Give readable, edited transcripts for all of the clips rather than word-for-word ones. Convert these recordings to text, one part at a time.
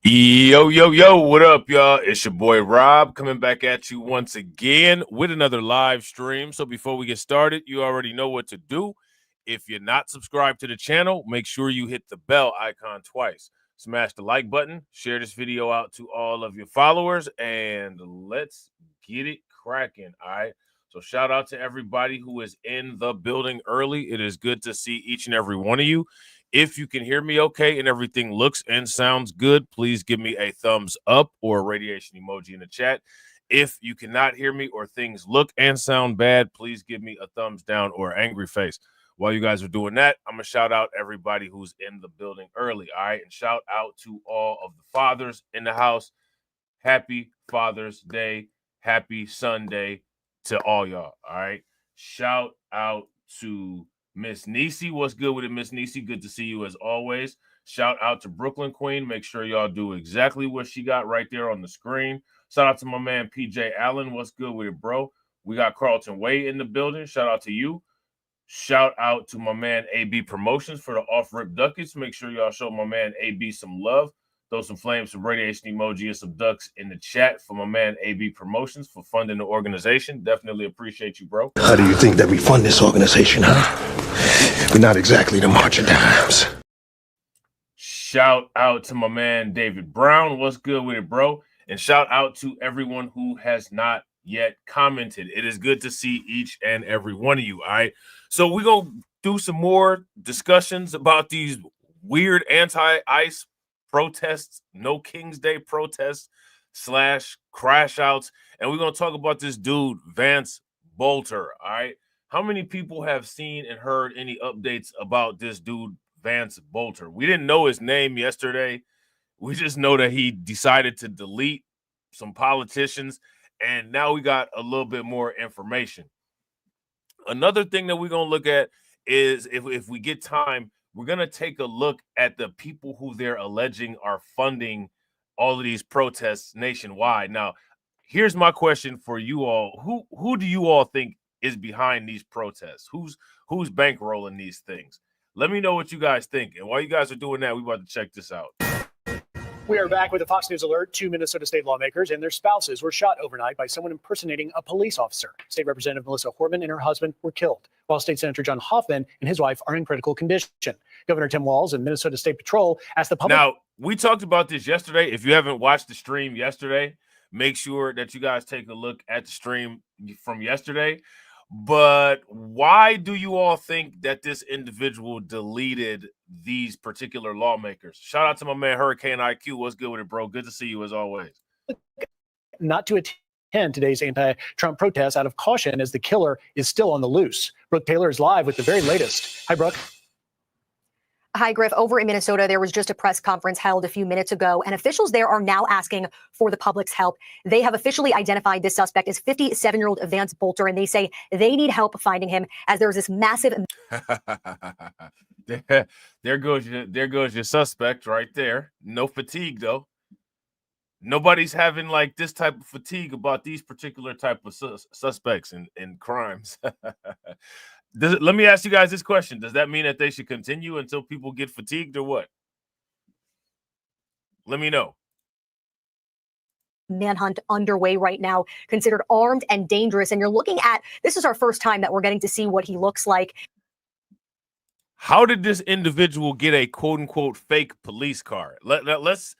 Yo, yo, yo, what up, y'all? It's your boy Rob coming back at you once again with another live stream. So before we get started, you already know what to do. If you're not subscribed to the channel, make sure you hit the bell icon twice. Smash the like button, share this video out to all of your followers, and let's get it cracking, all right? So shout out to everybody who is in the building early. It is good to see each and every one of you. If you can hear me okay and everything looks and sounds good, please give me a thumbs up or a radiation emoji in the chat. If you cannot hear me or things look and sound bad, please give me a thumbs down or angry face. While you guys are doing that, I'm going to shout out everybody who's in the building early, all right? And shout out to all of the fathers in the house. Happy Father's Day. Happy Sunday to all y'all, all right? Shout out to Miss Niecy. What's good with it, Miss Niecy? Good to see you as always. Shout out to Brooklyn Queen. Make sure y'all do exactly what she got right there on the screen. Shout out to my man PJ Allen. What's good with it, bro? We got Carlton Way in the building. Shout out to you. Shout out to my man AB Promotions for the off-rip ducats. Make sure y'all show my man AB some love. Throw some flames, some radiation emoji, and some ducks in the chat for my man AB Promotions for funding the organization. Definitely appreciate you, bro. How do you think that we fund this organization, huh? We're not exactly the March of Dimes. Shout out to my man David Brown. What's good with it, bro? And shout out to everyone who has not yet commented. It is good to see each and every one of you, all right? So we're going to do some more discussions about these weird anti-ICE protests, no King's Day protests / crash outs. And we're going to talk about this dude, Vance Boelter, all right? How many people have seen and heard any updates about this dude, Vance Boelter? We didn't know his name yesterday. We just know that he decided to delete some politicians, and now we got a little bit more information. Another thing that we're going to look at is if we get time, we're going to take a look at the people who they're alleging are funding all of these protests nationwide. Now, here's my question for you all. Who do you all think is behind these protests? Who's bankrolling these things? Let me know what you guys think. And while you guys are doing that, we're about to check this out. We are back with a Fox News alert. 2 Minnesota state lawmakers and their spouses were shot overnight by someone impersonating a police officer. State Representative Melissa Hortman and her husband were killed, while State Senator John Hoffman and his wife are in critical condition. Governor Tim Walz and Minnesota State Patrol asked the public. Now, we talked about this yesterday. If you haven't watched the stream yesterday, make sure that you guys take a look at the stream from yesterday. But why do you all think that this individual deleted these particular lawmakers? Shout out to my man Hurricane IQ. What's good with it, bro? Good to see you as always. Not to attend today's anti-Trump protests out of caution, as the killer is still on the loose. Brooke Taylor is live with the very latest. Hi, Brooke. Hi, Griff. Over in Minnesota, there was just a press conference held a few minutes ago, and officials there are now asking for the public's help. They have officially identified this suspect as 57-year-old Vance Boelter, and they say they need help finding him, as there's this massive. There goes your suspect right there. No fatigue, though. Nobody's having like this type of fatigue about these particular type of suspects in crimes. Let me ask you guys this question. Does that mean that they should continue until people get fatigued or what? Let me know. Manhunt underway right now, considered armed and dangerous. And you're looking at, this is our first time that we're getting to see what he looks like. How did this individual get a quote unquote fake police car? Let's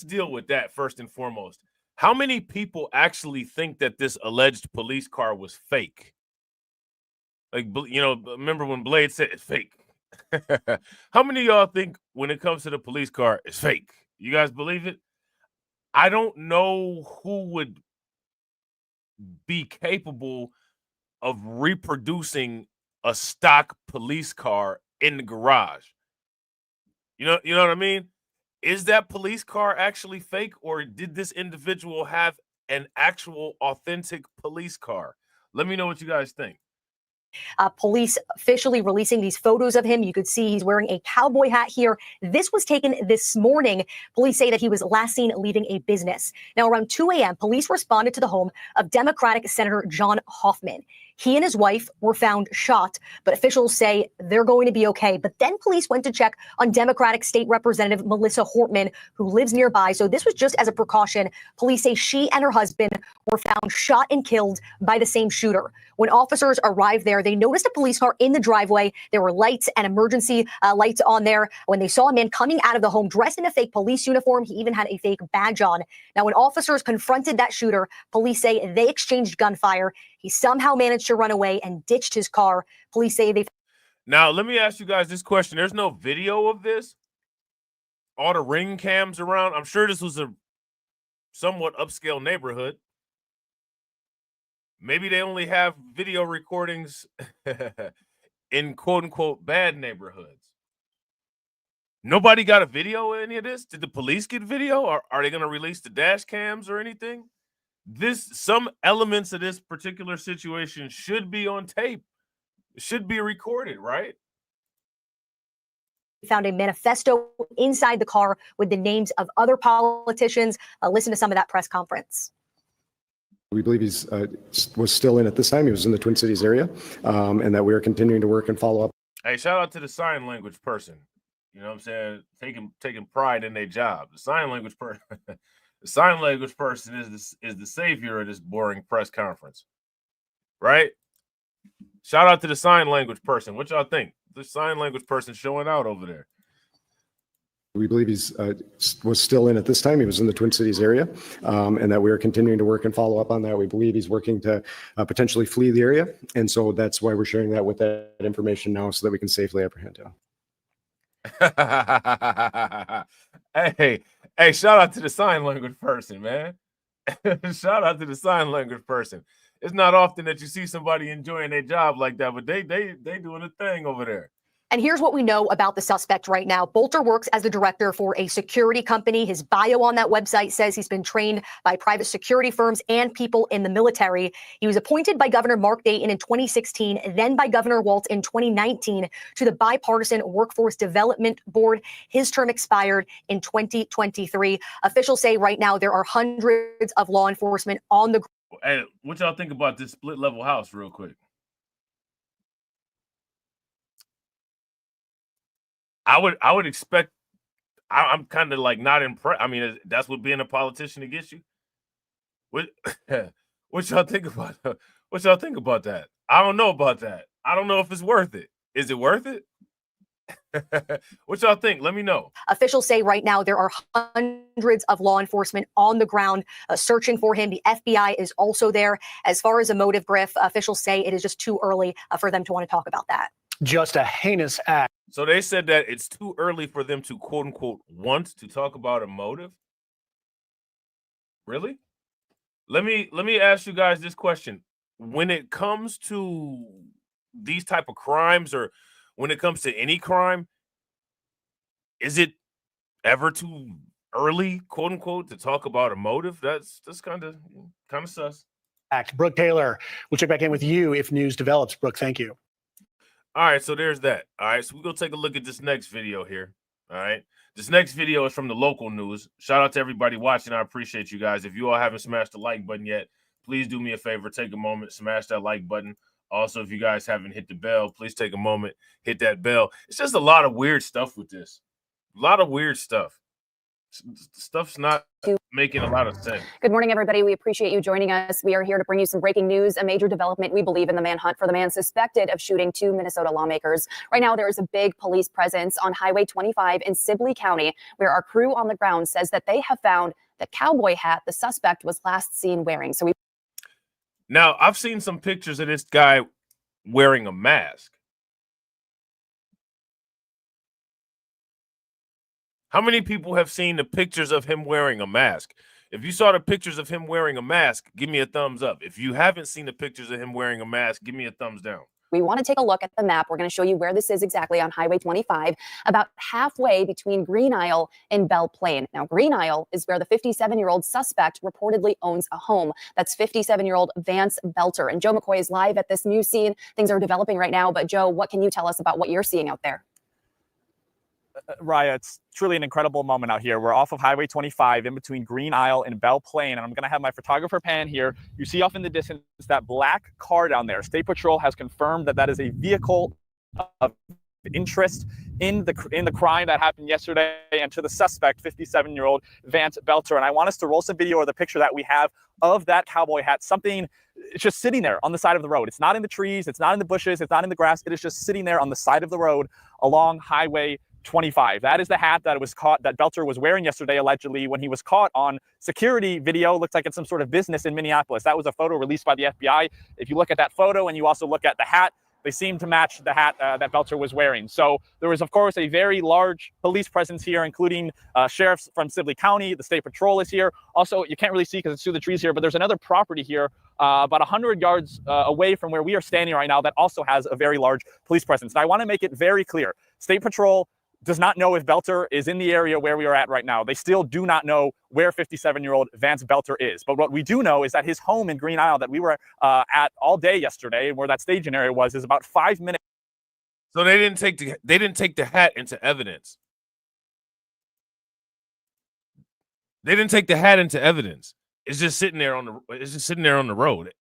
deal with that first and foremost. How many people actually think that this alleged police car was fake? Like, you know, remember when Blade said it's fake? How many of y'all think when it comes to the police car, it's fake? You guys believe it? I don't know who would be capable of reproducing a stock police car in the garage. You know what I mean? Is that police car actually fake, or did this individual have an actual authentic police car? Let me know what you guys think. Police officially releasing these photos of him. You could see he's wearing a cowboy hat here. This was taken this morning. Police say that he was last seen leaving a business. Now, around 2 a.m., police responded to the home of Democratic Senator John Hoffman. He and his wife were found shot, but officials say they're going to be okay. But then police went to check on Democratic State Representative Melissa Hortman, who lives nearby. So this was just as a precaution. Police say she and her husband were found shot and killed by the same shooter. When officers arrived there, they noticed a police car in the driveway. There were lights and emergency lights on there. When they saw a man coming out of the home dressed in a fake police uniform, he even had a fake badge on. Now, when officers confronted that shooter, police say they exchanged gunfire. He somehow managed to run away and ditched his car. Police say they... Now, let me ask you guys this question. There's no video of this. All the ring cams around. I'm sure this was a somewhat upscale neighborhood. Maybe they only have video recordings in quote-unquote bad neighborhoods. Nobody got a video of any of this? Did the police get video? Or are they going to release the dash cams or anything? Some elements of this particular situation should be on tape. It should be recorded, right? Found a manifesto inside the car with the names of other politicians. Listen to some of that press conference. We believe he's was still in at this time. He was in the Twin Cities area, and that we are continuing to work and follow up. Hey, shout out to the sign language person. You know what I'm saying? Taking pride in their job. The sign language person, the sign language person is the savior of this boring press conference, right? Shout out to the sign language person. What y'all think? The sign language person showing out over there. We believe he's was still in at this time. He was in the Twin Cities area, and that we are continuing to work and follow up on that. We believe he's working to potentially flee the area, and so that's why we're sharing that with that information now, so that we can safely apprehend him. Hey, shout out to the sign language person, man. Shout out to the sign language person. It's not often that you see somebody enjoying their job like that, but they doing a thing over there. And here's what we know about the suspect right now. Boelter works as the director for a security company. His bio on that website says he's been trained by private security firms and people in the military. He was appointed by Governor Mark Dayton in 2016, then by Governor Walz in 2019 to the Bipartisan Workforce Development Board. His term expired in 2023. Officials say right now there are hundreds of law enforcement on the... Hey, what y'all think about this split level house real quick? I would expect. I'm kind of like not impressed. I mean, that's what being a politician to get you. What y'all think about? What y'all think about that? I don't know about that. I don't know if it's worth it. Is it worth it? What y'all think? Let me know. Officials say right now there are hundreds of law enforcement on the ground searching for him. The FBI is also there. As far as a motive, Griff, officials say it is just too early for them to want to talk about that. Just a heinous act. So they said that it's too early for them to quote unquote want to talk about a motive. Really? Let me ask you guys this question. When it comes to these type of crimes, or when it comes to any crime, is it ever too early, quote unquote, to talk about a motive? That's kind of sus. Brooke Taylor, we'll check back in with you if news develops. Brooke, thank you. All right, so there's that. All right, so we're going to take a look at this next video here. All right, this next video is from the local news. Shout out to everybody watching. I appreciate you guys. If you all haven't smashed the like button yet, please do me a favor. Take a moment, smash that like button. Also, if you guys haven't hit the bell, please take a moment, hit that bell. It's just a lot of weird stuff with this. A lot of weird stuff. Stuff's not making a lot of sense. Good morning, everybody. We appreciate you joining us. We are here to bring you some breaking news, a major development, we believe, in the manhunt for the man suspected of shooting 2 Minnesota lawmakers. Right now, there is a big police presence on Highway 25 in Sibley County, where our crew on the ground says that they have found the cowboy hat the suspect was last seen wearing. Now, I've seen some pictures of this guy wearing a mask. How many people have seen the pictures of him wearing a mask? If you saw the pictures of him wearing a mask, give me a thumbs up. If you haven't seen the pictures of him wearing a mask, give me a thumbs down. We want to take a look at the map. We're going to show you where this is exactly on Highway 25, about halfway between Green Isle and Belle Plaine. Now, Green Isle is where the 57-year-old suspect reportedly owns a home. That's 57-year-old Vance Boelter. And Joe McCoy is live at this new scene. Things are developing right now. But Joe, what can you tell us about what you're seeing out there? Raya, it's truly an incredible moment out here. We're off of Highway 25 in between Green Isle and Belle Plaine, and I'm going to have my photographer pan here. You see off in the distance that black car down there. State Patrol has confirmed that that is a vehicle of interest in the crime that happened yesterday and to the suspect, 57-year-old Vance Boelter. And I want us to roll some video or the picture that we have of that cowboy hat, something it's just sitting there on the side of the road. It's not in the trees, it's not in the bushes, it's not in the grass. It is just sitting there on the side of the road along Highway 25. That is the hat that was caught, that Boelter was wearing yesterday, allegedly, when he was caught on security video. Looks like it's some sort of business in Minneapolis. That was a photo released by the FBI. If you look at that photo and you also look at the hat, they seem to match the hat that Boelter was wearing. So there was, of course, a very large police presence here, including sheriffs from Sibley County. The State Patrol is here. Also, you can't really see because it's through the trees here, but there's another property here about 100 yards away from where we are standing right now that also has a very large police presence. Now, I want to make it very clear. State Patrol does not know if Boelter is in the area where we are at right now. They still do not know where 57-year-old Vance Boelter is. But what we do know is that his home in Green Isle that we were at all day yesterday, where that staging area was, is about 5 minutes. So they didn't take the hat into evidence. They didn't take the hat into evidence. It's just sitting there on the road.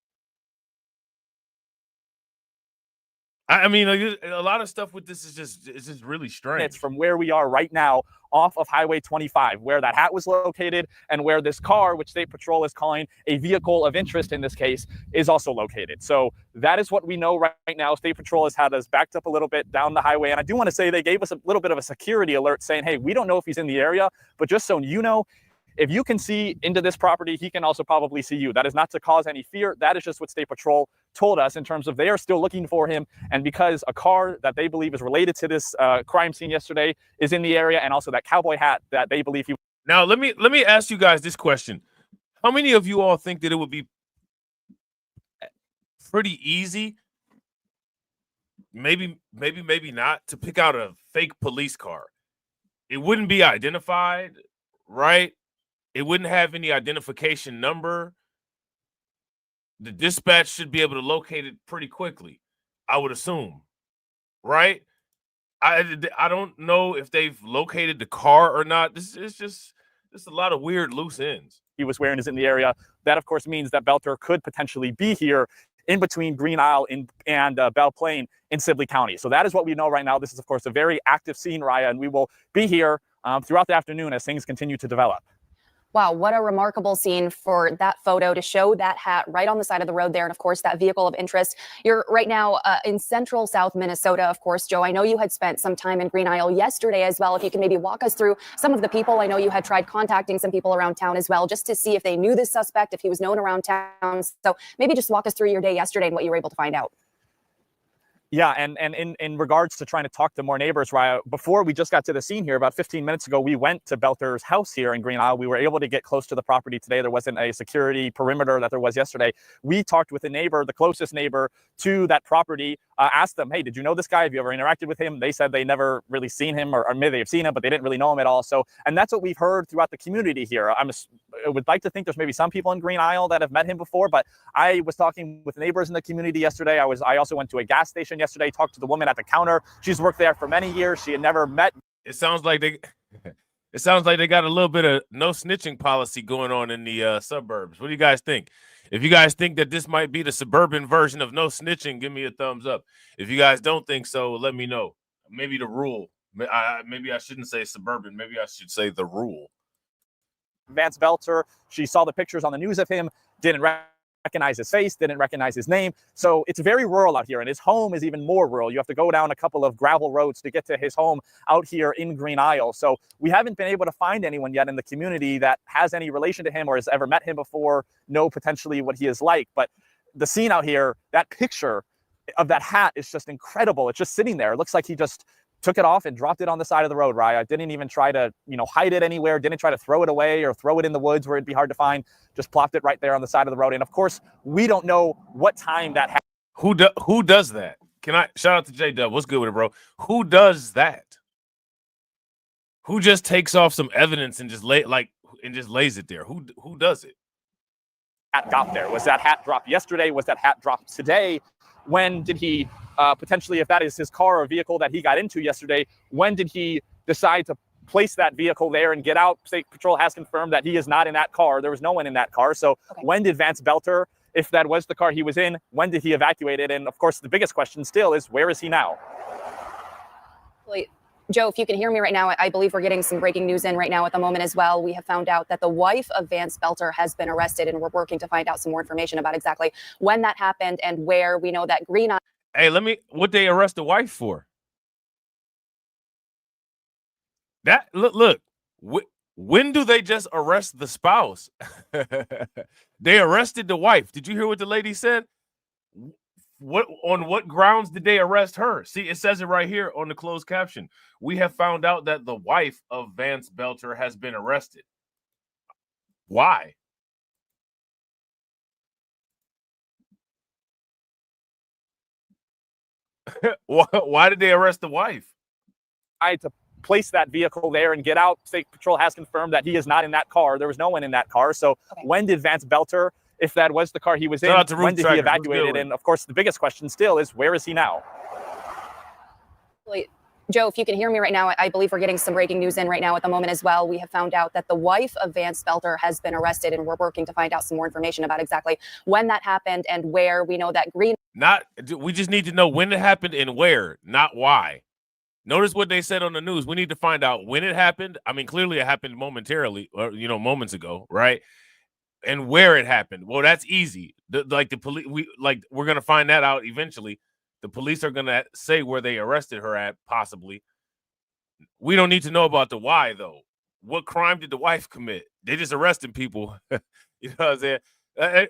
I mean, a lot of stuff with this is just really strange. It's from where we are right now off of Highway 25, where that hat was located and where this car, which State Patrol is calling a vehicle of interest in this case, is also located. So that is what we know right now. State Patrol has had us backed up a little bit down the highway. And I do want to say they gave us a little bit of a security alert saying, hey, we don't know if he's in the area, but just so you know, if you can see into this property, he can also probably see you. That is not to cause any fear. That is just what State Patrol told us in terms of they are still looking for him. And because a car that they believe is related to this crime scene yesterday is in the area, and also that cowboy hat that they believe he... Now, let me ask you guys this question. How many of you all think that it would be pretty easy, maybe not, to pick out a fake police car? It wouldn't be identified, right? It wouldn't have any identification number. The dispatch should be able to locate it pretty quickly, I would assume, right? I don't know if they've located the car or not. This is just a lot of weird loose ends. He was wearing is in the area. That, of course, means that Boelter could potentially be here in between Green Isle and Belle Plaine in Sibley County. So that is what we know right now. This is, of course, a very active scene, Raya, and we will be here throughout the afternoon as things continue to develop. Wow, what a remarkable scene for that photo to show that hat right on the side of the road there. And of course, that vehicle of interest. You're right now in central South Minnesota, of course, Joe. I know you had spent some time in Green Isle yesterday as well. If you can maybe walk us through some of the people. I know you had tried contacting some people around town as well, just to see if they knew this suspect, if he was known around town. So maybe just walk us through your day yesterday and what you were able to find out. Yeah, and in regards to trying to talk to more neighbors, Raya, before we just got to the scene here, about 15 minutes ago, we went to Boelter's house here in Green Isle. We were able to get close to the property today. There wasn't a security perimeter that there was yesterday. We talked with a neighbor, the closest neighbor to that property, asked them, hey, did you know this guy? Have you ever interacted with him? They said they never really seen him, or maybe they've seen him, but they didn't really know him at all. So, and that's what we've heard throughout the community here. I would like to think there's maybe some people in Green Isle that have met him before, but I was talking with neighbors in the community yesterday. I also went to a gas station yesterday, talked to the woman at the counter. She's worked there for many years. She had never met. It sounds like they got a little bit of no snitching policy going on in the suburbs. What do you guys think? If you guys think that this might be the suburban version of no snitching, give me a thumbs up. If you guys don't think so, let me know. Maybe the rule. Maybe I shouldn't say suburban. Maybe I should say the rule. Vance Boelter, she saw the pictures on the news of him, didn't recognize his face, didn't recognize his name. So it's very rural out here, and his home is even more rural. You have to go down a couple of gravel roads to get to his home out here in Green Isle. So we haven't been able to find anyone yet in the community that has any relation to him or has ever met him before, know potentially what he is like. But the scene out here, that picture of that hat is just incredible. It's just sitting there. It looks like he just took it off and dropped it on the side of the road, Raya. Didn't even try to, hide it anywhere. Didn't try to throw it away or throw it in the woods where it'd be hard to find. Just plopped it right there on the side of the road. And of course, we don't know what time that happened. Who does that? Can I shout out to J-Dub? What's good with it, bro? Who does that? Who just takes off some evidence and just lays it there? Who does it? Hat got there. Was that hat dropped yesterday? Was that hat dropped today? When did he potentially, if that is his car or vehicle that he got into yesterday, when did he decide to place that vehicle there and get out. State Patrol has confirmed that he is not in that car. There was no one in that car. So when did Vance Boelter, if that was the car he was in, when did he evacuate it? And of course, the biggest question still is, where is he now? Joe, if you can hear me right now, I believe we're getting some breaking news in right now at the moment as well. We have found out that the wife of Vance Boelter has been arrested, and we're working to find out some more information about exactly when that happened and where. We know that Green. Hey, what they arrest the wife for? That look. When do they just arrest the spouse? They arrested the wife. Did you hear what the lady said? On what grounds did they arrest her? See, it says it right here on the closed caption. We have found out that the wife of Vance Boelter has been arrested. Why? Why did they arrest the wife? To place that vehicle there and get out. State Patrol has confirmed that he is not in that car. There was no one in that car. So when did Vance Boelter, if that was the car he was in, when did he evacuate it? And of course, the biggest question still is, where is he now? Joe, if you can hear me right now, I believe we're getting some breaking news in right now at the moment as well. We have found out that the wife of Vance Boelter has been arrested, and we're working to find out some more information about exactly when that happened and where. We know that we just need to know when it happened and where, not why. Notice what they said on the news. We need to find out when it happened. I mean, clearly it happened momentarily, or moments ago, right? And where it happened. Well, that's easy. The police, we're gonna find that out eventually. The police are gonna say where they arrested her at, possibly. We don't need to know about the why, though. What crime did the wife commit? They just arresting people. You know what I'm saying? I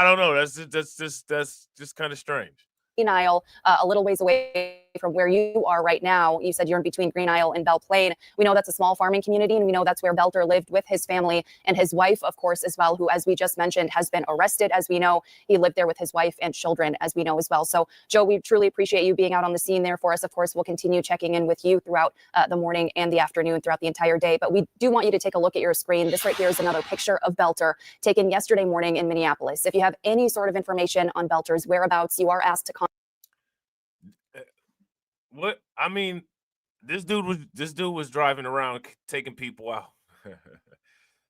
don't know. That's just kind of strange. Green Isle, a little ways away from where you are right now. You said you're in between Green Isle and Belle Plaine. We know that's a small farming community, and we know that's where Boelter lived with his family and his wife, of course, as well, who, as we just mentioned, has been arrested. As we know, he lived there with his wife and children, as we know as well. So, Joe, we truly appreciate you being out on the scene there for us. Of course, we'll continue checking in with you throughout the morning and the afternoon, throughout the entire day. But we do want you to take a look at your screen. This right here is another picture of Boelter taken yesterday morning in Minneapolis. If you have any sort of information on Boelter's whereabouts, you are asked to contact. What I mean, this dude was driving around taking people out.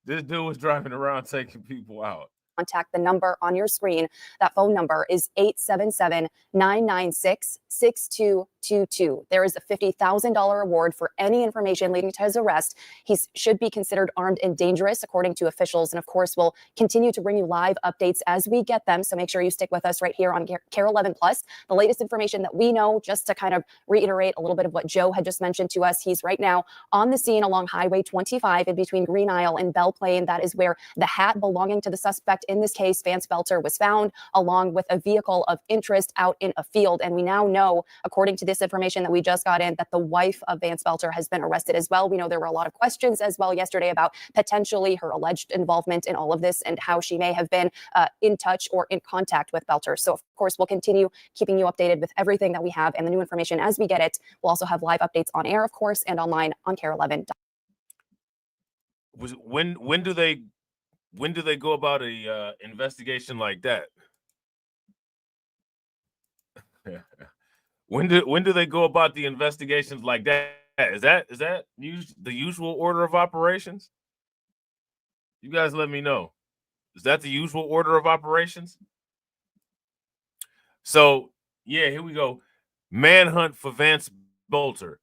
This dude was driving around taking people out. Contact the number on your screen. That phone number is 877-996-6222. There is a $50,000 award for any information leading to his arrest. He should be considered armed and dangerous, according to officials. And of course, we'll continue to bring you live updates as we get them. So make sure you stick with us right here on Care 11 Plus. The latest information that we know, just to kind of reiterate a little bit of what Joe had just mentioned to us, he's right now on the scene along Highway 25 in between Green Isle and Belle Plaine. That is where the hat belonging to the suspect in this case, Vance Boelter, was found, along with a vehicle of interest out in a field. And we now know, according to this information that we just got in, that the wife of Vance Boelter has been arrested as well. We know there were a lot of questions as well yesterday about potentially her alleged involvement in all of this and how she may have been in touch or in contact with Boelter. So, of course, we'll continue keeping you updated with everything that we have and the new information as we get it. We'll also have live updates on air, of course, and online on Care 11. When do they go about a investigation like that? When do they go about the investigations like that? Is that the usual order of operations? You guys let me know. Is that the usual order of operations? So, yeah, here we go. Manhunt for Vance Boelter.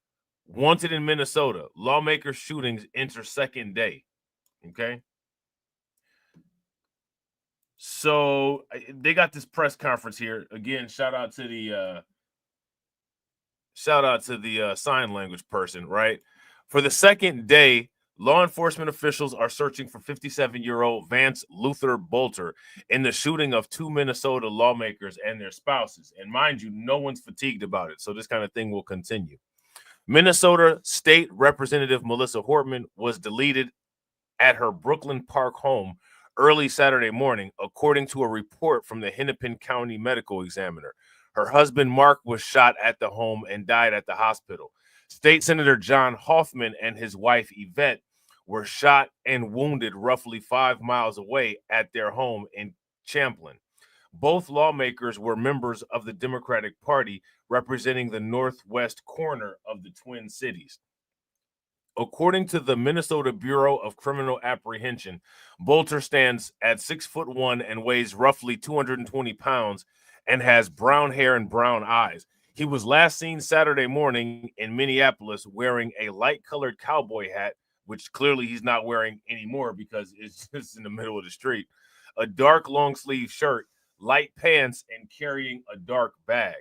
Wanted in Minnesota. Lawmaker shootings enter second day. Okay. So they got this press conference here. Again, shout out to the sign language person, right? For the second day, law enforcement officials are searching for 57-year-old Vance Luther Boelter in the shooting of two Minnesota lawmakers and their spouses. And mind you, no one's fatigued about it. So this kind of thing will continue. Minnesota State Representative Melissa Hortman was deleted at her Brooklyn Park home early Saturday morning, according to a report from the Hennepin County Medical Examiner. Her husband, Mark, was shot at the home and died at the hospital. State Senator John Hoffman and his wife, Yvette, were shot and wounded roughly 5 miles away at their home in Champlin. Both lawmakers were members of the Democratic Party, representing the northwest corner of the Twin Cities. According to the Minnesota Bureau of Criminal Apprehension, Boelter stands at 6'1" and weighs roughly 220 pounds and has brown hair and brown eyes. He was last seen Saturday morning in Minneapolis wearing a light-colored cowboy hat, which clearly he's not wearing anymore because it's just in the middle of the street, a dark long-sleeve shirt, light pants, and carrying a dark bag.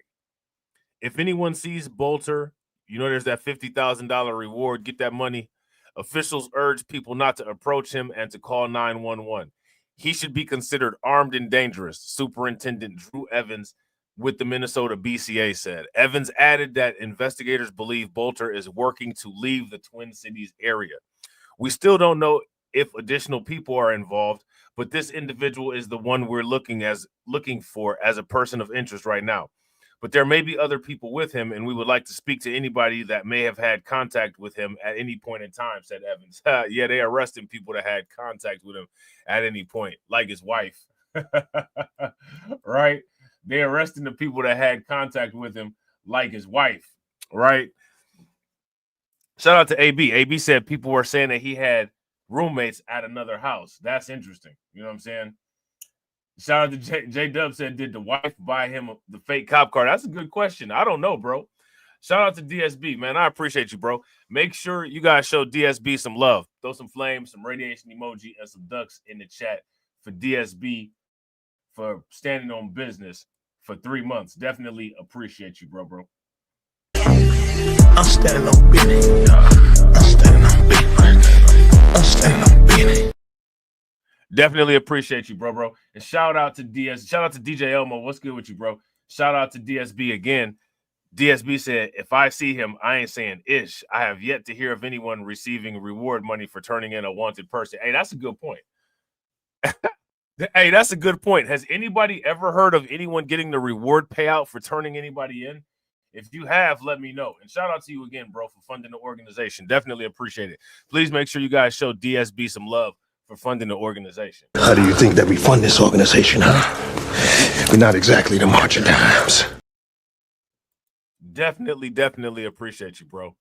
If anyone sees Boelter, you know there's that $50,000 reward. Get that money. Officials urge people not to approach him and to call 911. He should be considered armed and dangerous, Superintendent Drew Evans with the Minnesota BCA said. Evans added that investigators believe Boelter is working to leave the Twin Cities area. We still don't know if additional people are involved, but this individual is the one we're looking for as a person of interest right now. But there may be other people with him, and we would like to speak to anybody that may have had contact with him at any point in time, said Evans. Yeah, they arresting people that had contact with him at any point, like his wife. Right? They arresting the people that had contact with him, like his wife. Right? Shout out to AB. AB said people were saying that he had roommates at another house. That's interesting. You know what I'm saying? Shout out to J-Dub said, did the wife buy him the fake cop car? That's a good question. I don't know, bro. Shout out to DSB, man. I appreciate you, bro. Make sure you guys show DSB some love. Throw some flames, some radiation emoji, and some ducks in the chat for DSB for standing on business for 3 months. Definitely appreciate you, bro. I'm standing on business. I'm standing on business. I'm standing on business. Definitely appreciate you, bro. And shout out to DJ Elmo. What's good with you, bro? Shout out to DSB again. DSB said, if I see him, I ain't saying ish. I have yet to hear of anyone receiving reward money for turning in a wanted person. Hey, that's a good point. Hey, that's a good point. Has anybody ever heard of anyone getting the reward payout for turning anybody in? If you have, let me know. And shout out to you again, bro, for funding the organization. Definitely appreciate it. Please make sure you guys show DSB some love for funding the organization. How do you think that we fund this organization, huh? We're not exactly the March of Dimes. Definitely appreciate you, bro.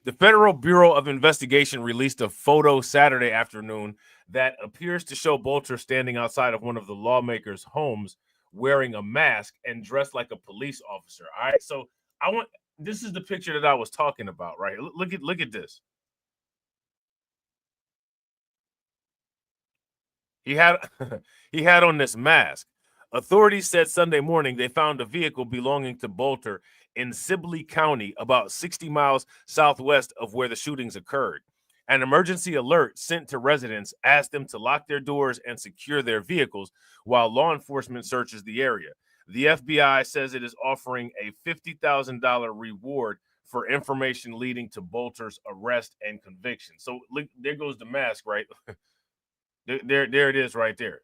The Federal Bureau of Investigation released a photo Saturday afternoon that appears to show Boelter standing outside of one of the lawmakers' homes wearing a mask and dressed like a police officer. All right, so this is the picture that I was talking about, right? Look at this. He had on this mask. Authorities said Sunday morning they found a vehicle belonging to Boelter in Sibley County, about 60 miles southwest of where the shootings occurred. An emergency alert sent to residents asked them to lock their doors and secure their vehicles while law enforcement searches the area. The FBI says it is offering a $50,000 reward for information leading to Boelter's arrest and conviction. So look, there goes the mask, right? There it is right there.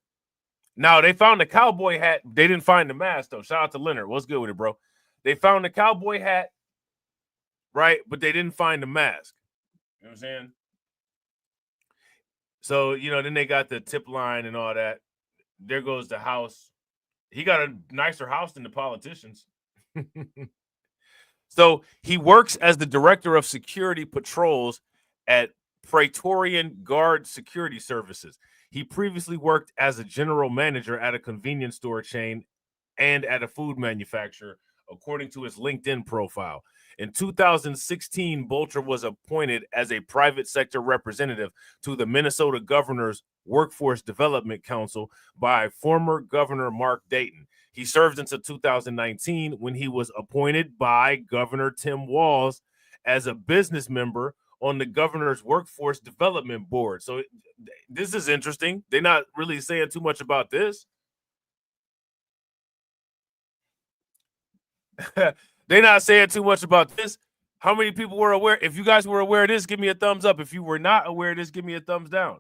Now, they found the cowboy hat. They didn't find the mask, though. Shout out to Leonard. What's good with it, bro? They found the cowboy hat, right? But they didn't find the mask. You know what I'm saying? So, then they got the tip line and all that. There goes the house. He got a nicer house than the politicians. So he works as the director of security patrols at Praetorian Guard Security Services. He previously worked as a general manager at a convenience store chain and at a food manufacturer, according to his LinkedIn profile. In 2016, Boelter was appointed as a private sector representative to the Minnesota Governor's Workforce Development Council by former Governor Mark Dayton. He served until 2019 when he was appointed by Governor Tim Walz as a business member on the Governor's Workforce Development Board. So this is interesting. They're not really saying too much about this. They're not saying too much about this. How many people were aware? If you guys were aware of this, give me a thumbs up. If you were not aware of this, give me a thumbs down.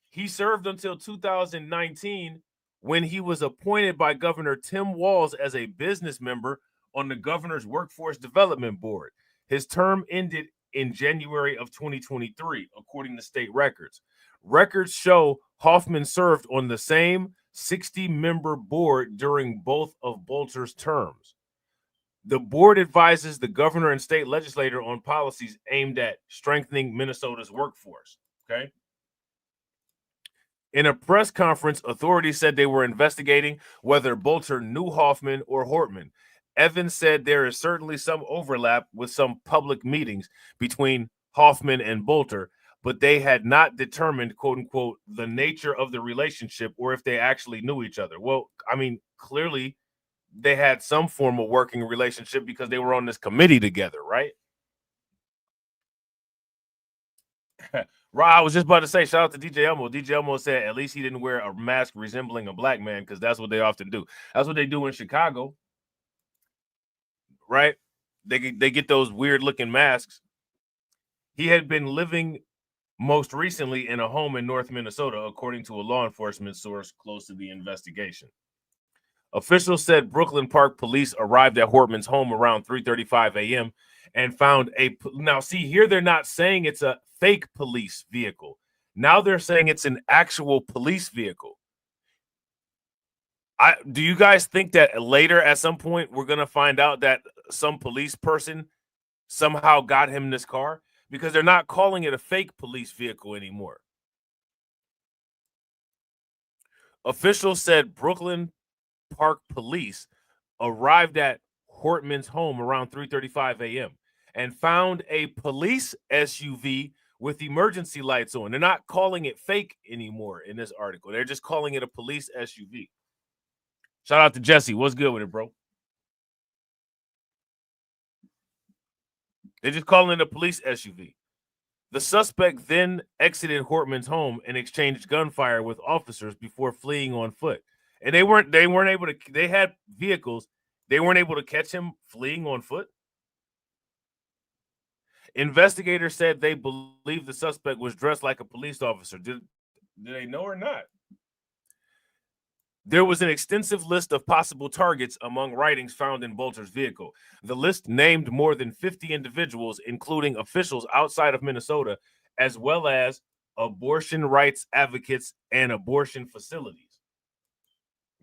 He served until 2019 when he was appointed by Governor Tim Walz as a business member on the Governor's Workforce Development Board. His term ended in January of 2023, according to state records. Records show Hoffman served on the same 60-member board during both of Boelter's terms. The board advises the governor and state legislator on policies aimed at strengthening Minnesota's workforce. Okay. In a press conference, authorities said they were investigating whether Boelter knew Hoffman or Hortman. Evans said there is certainly some overlap with some public meetings between Hoffman and Boelter, but they had not determined, quote unquote, the nature of the relationship or if they actually knew each other. Well, I mean, clearly they had some form of working relationship because they were on this committee together, right? Rob, I was just about to say, shout out to DJ Elmo. DJ Elmo said at least he didn't wear a mask resembling a black man, because that's what they often do. That's what they do in Chicago, right? They get those weird looking masks. He had been living most recently in a home in North Minnesota, according to a law enforcement source close to the investigation. Officials said Brooklyn Park police arrived at Hortman's home around 3:35 a.m. and found now see here, they're not saying it's a fake police vehicle. Now they're saying it's an actual police vehicle. Do you guys think that later at some point we're going to find out that some police person somehow got him this car? Because they're not calling it a fake police vehicle anymore. Officials said Brooklyn Park police arrived at Hortman's home around 3:35 a.m. and found a police SUV with emergency lights on. They're not calling it fake anymore in this article. They're just calling it a police SUV. Shout out to Jesse. What's good with it, bro? They're just calling it a police SUV. The suspect then exited Hortman's home and exchanged gunfire with officers before fleeing on foot. And they weren't able to, they had vehicles. They weren't able to catch him fleeing on foot. Investigators said they believe the suspect was dressed like a police officer. Did they know or not? There was an extensive list of possible targets among writings found in Boelter's vehicle. The list named more than 50 individuals, including officials outside of Minnesota, as well as abortion rights advocates and abortion facilities.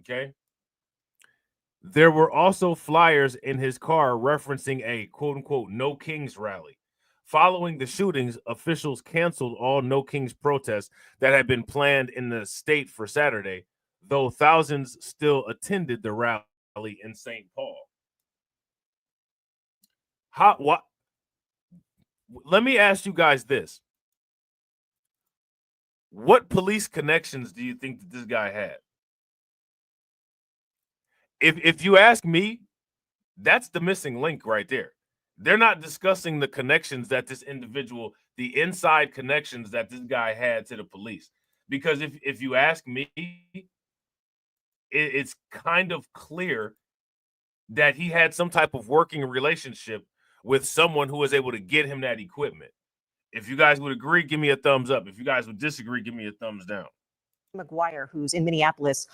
Okay. There were also flyers in his car referencing a quote-unquote No Kings rally. Following the shootings, officials canceled all No Kings protests that had been planned in the state for Saturday, though thousands still attended the rally in St. Paul. Let me ask you guys this. What police connections do you think that this guy had? If you ask me, that's the missing link right there. They're not discussing the connections that this individual, the inside connections that this guy had to the police. Because if you ask me, it's kind of clear that he had some type of working relationship with someone who was able to get him that equipment. If you guys would agree, give me a thumbs up. If you guys would disagree, give me a thumbs down. McGuire, who's in Minneapolis,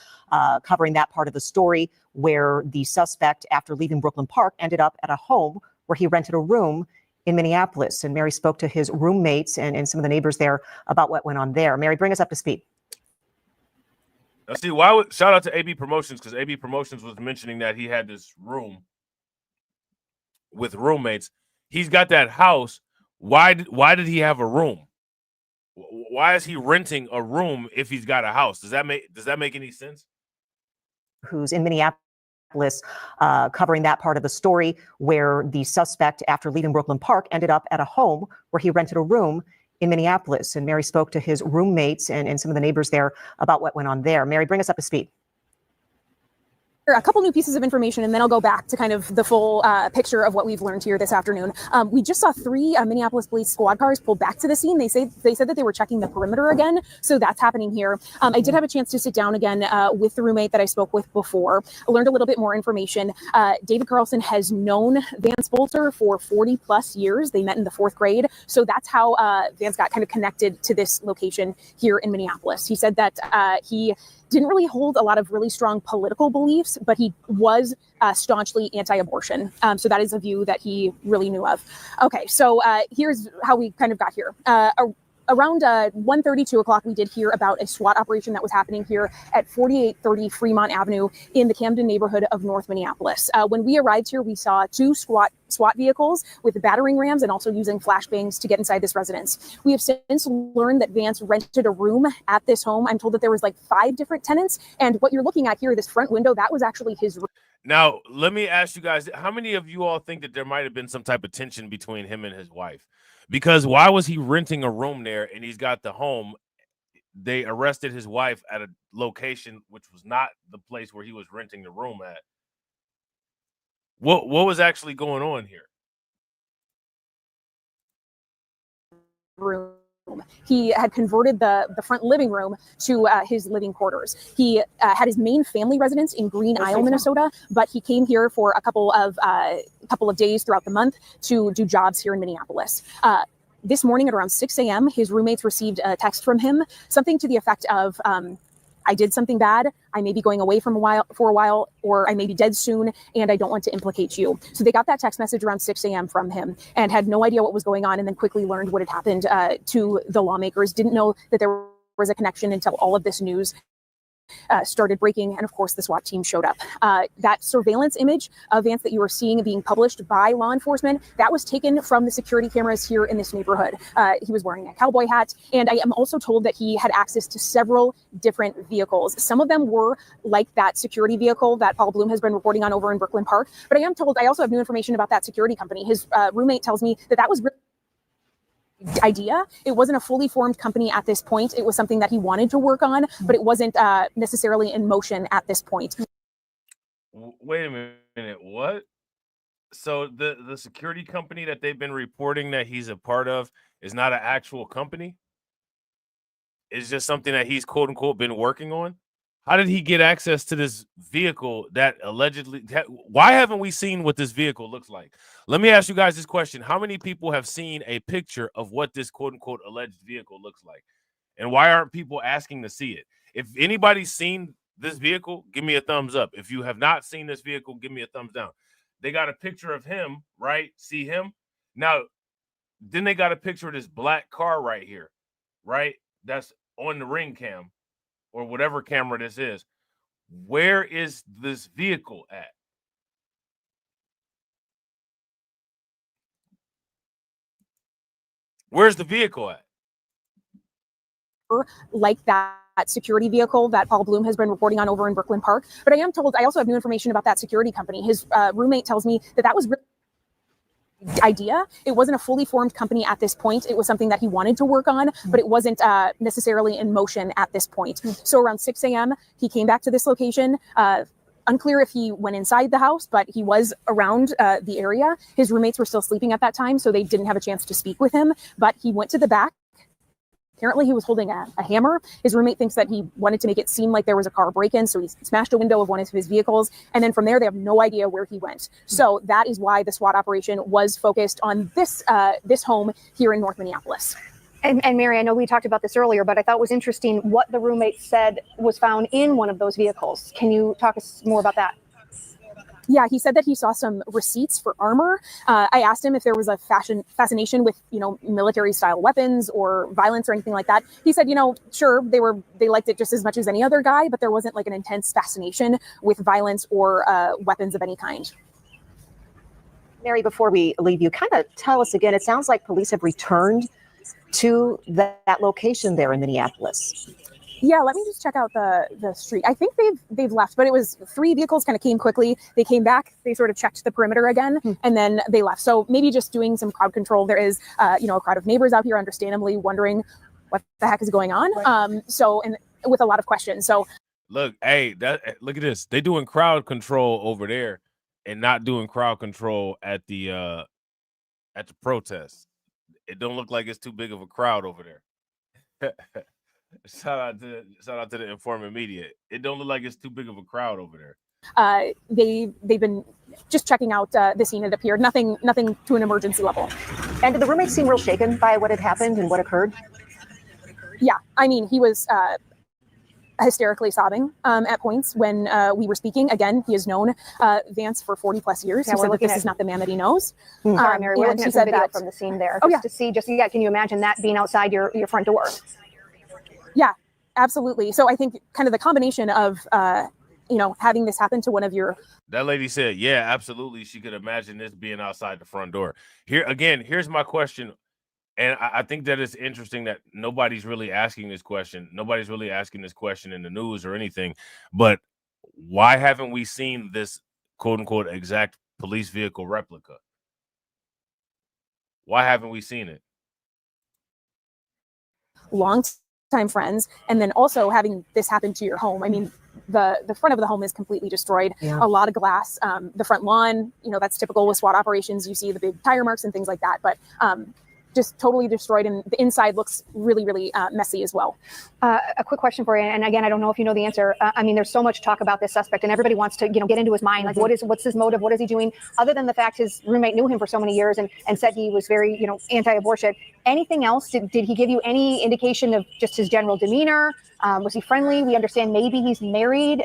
covering that part of the story where the suspect, after leaving Brooklyn Park, ended up at a home where he rented a room in Minneapolis. And Mary spoke to his roommates and some of the neighbors there about what went on there. Mary, bring us up to speed. Now, see, shout out to AB Promotions, because AB Promotions was mentioning that he had this room with roommates. He's got that house. Why did he have a room? Why is he renting a room if he's got a house? Does that make any sense? Who's in Minneapolis, covering that part of the story where the suspect, after leaving Brooklyn Park, ended up at a home where he rented a room in Minneapolis. And Mary spoke to his roommates and some of the neighbors there about what went on there. Mary, bring us up to speed. A couple new pieces of information, and then I'll go back to kind of the full picture of what we've learned here this afternoon. We just saw 3 Minneapolis police squad cars pull back to the scene. They said that they were checking the perimeter again, so that's happening here. I did have a chance to sit down again with the roommate that I spoke with before. I learned a little bit more information. David Carlson has known Vance Boelter for 40 plus years. They met in the 4th grade, so that's how Vance got kind of connected to this location here in Minneapolis. He said that he didn't really hold a lot of really strong political beliefs, but he was staunchly anti-abortion. So that is a view that he really knew of. Okay, so here's how we kind of got here. Around 1:30, 2 o'clock, we did hear about a SWAT operation that was happening here at 4830 Fremont Avenue in the Camden neighborhood of North Minneapolis. When we arrived here, we saw two SWAT vehicles with battering rams and also using flashbangs to get inside this residence. We have since learned that Vance rented a room at this home. I'm told that there was like 5 different tenants, and what you're looking at here, this front window, that was actually his room. Now, let me ask you guys, how many of you all think that there might have been some type of tension between him and his wife? Because why was he renting a room there and he's got the home? They arrested his wife at a location which was not the place where he was renting the room at. What was actually going on here? Room. He had converted the front living room to his living quarters. He had his main family residence in Green Isle, Minnesota, but he came here for a couple of days throughout the month to do jobs here in Minneapolis. This morning at around 6 a.m., his roommates received a text from him, something to the effect of, I did something bad. I may be going away for a while, or I may be dead soon, and I don't want to implicate you. So they got that text message around 6 a.m. from him and had no idea what was going on, and then quickly learned what had happened to the lawmakers. Didn't know that there was a connection until all of this news started breaking, and of course the SWAT team showed up. That surveillance image of Vance that you were seeing being published by law enforcement, that was taken from the security cameras here in this neighborhood. He was wearing a cowboy hat, and I am also told that he had access to several different vehicles. Some of them were like that security vehicle that Paul Bloom has been reporting on over in Brooklyn Park, but I am told, I also have new information about that security company. His roommate tells me that was really idea. It wasn't a fully formed company at this point. It was something that he wanted to work on, but it wasn't necessarily in motion at this point. Wait a minute, what? So the security company that they've been reporting that he's a part of is not an actual company? It's just something that he's quote unquote been working on? How did he get access to this vehicle that allegedly... Why haven't we seen what this vehicle looks like? Let me ask you guys this question. How many people have seen a picture of what this quote-unquote alleged vehicle looks like? And why aren't people asking to see it? If anybody's seen this vehicle, give me a thumbs up. If you have not seen this vehicle, give me a thumbs down. They got a picture of him, right? See him? Now, then they got a picture of this black car right here, right? That's on the ring cam, or whatever camera this is. Where is this vehicle at? Where's the vehicle at? Like that security vehicle that Paul Bloom has been reporting on over in Brooklyn Park. But I am told, I also have new information about that security company. His roommate tells me that was idea. It wasn't a fully formed company at this point. It was something that he wanted to work on, but it wasn't necessarily in motion at this point. So around 6 a.m., he came back to this location. Unclear if he went inside the house, but he was around the area. His roommates were still sleeping at that time, so they didn't have a chance to speak with him, but he went to the back. Apparently, he was holding a hammer. His roommate thinks that he wanted to make it seem like there was a car break-in, so he smashed a window of one of his vehicles. And then from there, they have no idea where he went. So that is why the SWAT operation was focused on this home here in North Minneapolis. And Mary, I know we talked about this earlier, but I thought it was interesting what the roommate said was found in one of those vehicles. Can you talk us more about that? Yeah, he said that he saw some receipts for armor. I asked him if there was a fascination with, military style weapons or violence or anything like that. He said, sure, they liked it just as much as any other guy, but there wasn't like an intense fascination with violence or weapons of any kind. Mary, before we leave you, kind of tell us again, it sounds like police have returned to that location there in Minneapolis. Yeah, let me just check out the street. I think they've left, but it was 3 vehicles kind of came quickly. They came back, they sort of checked the perimeter again, and then they left. So maybe just doing some crowd control. There is, a crowd of neighbors out here, understandably wondering what the heck is going on. Right. And with a lot of questions. So look, look at this. They doing crowd control over there and not doing crowd control at the protest. It don't look like it's too big of a crowd over there. Shout out to the informant media. It don't look like it's too big of a crowd over there. They've been just checking out the scene. It appeared nothing to an emergency level. And did the roommate seem real shaken by what had happened and what occurred? Yeah, I mean, he was hysterically sobbing at points when we were speaking. Again, he has known Vance for 40 plus years. Yeah, He we're said that looking this at- is not the man that he knows. Sorry, Mary, we're and looking he at some said video that from the scene there. Oh, Just yeah. to see, can you imagine that being outside your front door? Yeah, absolutely. So I think kind of the combination of, having this happen to one of your. That lady said, yeah, absolutely. She could imagine this being outside the front door. Here's my question. And I think that it's interesting that nobody's really asking this question. Nobody's really asking this question in the news or anything. But why haven't we seen this quote unquote exact police vehicle replica? Why haven't we seen it? Long-time friends, and then also having this happen to your home. I mean, the front of the home is completely destroyed. Yeah. A lot of glass. The front lawn, that's typical with SWAT operations. You see the big tire marks and things like that. But just totally destroyed, and the inside looks really, really messy as well. A quick question for you, and again, I don't know if you know the answer. I mean, there's so much talk about this suspect, and everybody wants to, get into his mind. Like, what's his motive? What is he doing? Other than the fact his roommate knew him for so many years and said he was very, anti-abortion. Anything else? Did he give you any indication of just his general demeanor? Was he friendly? We understand maybe he's married.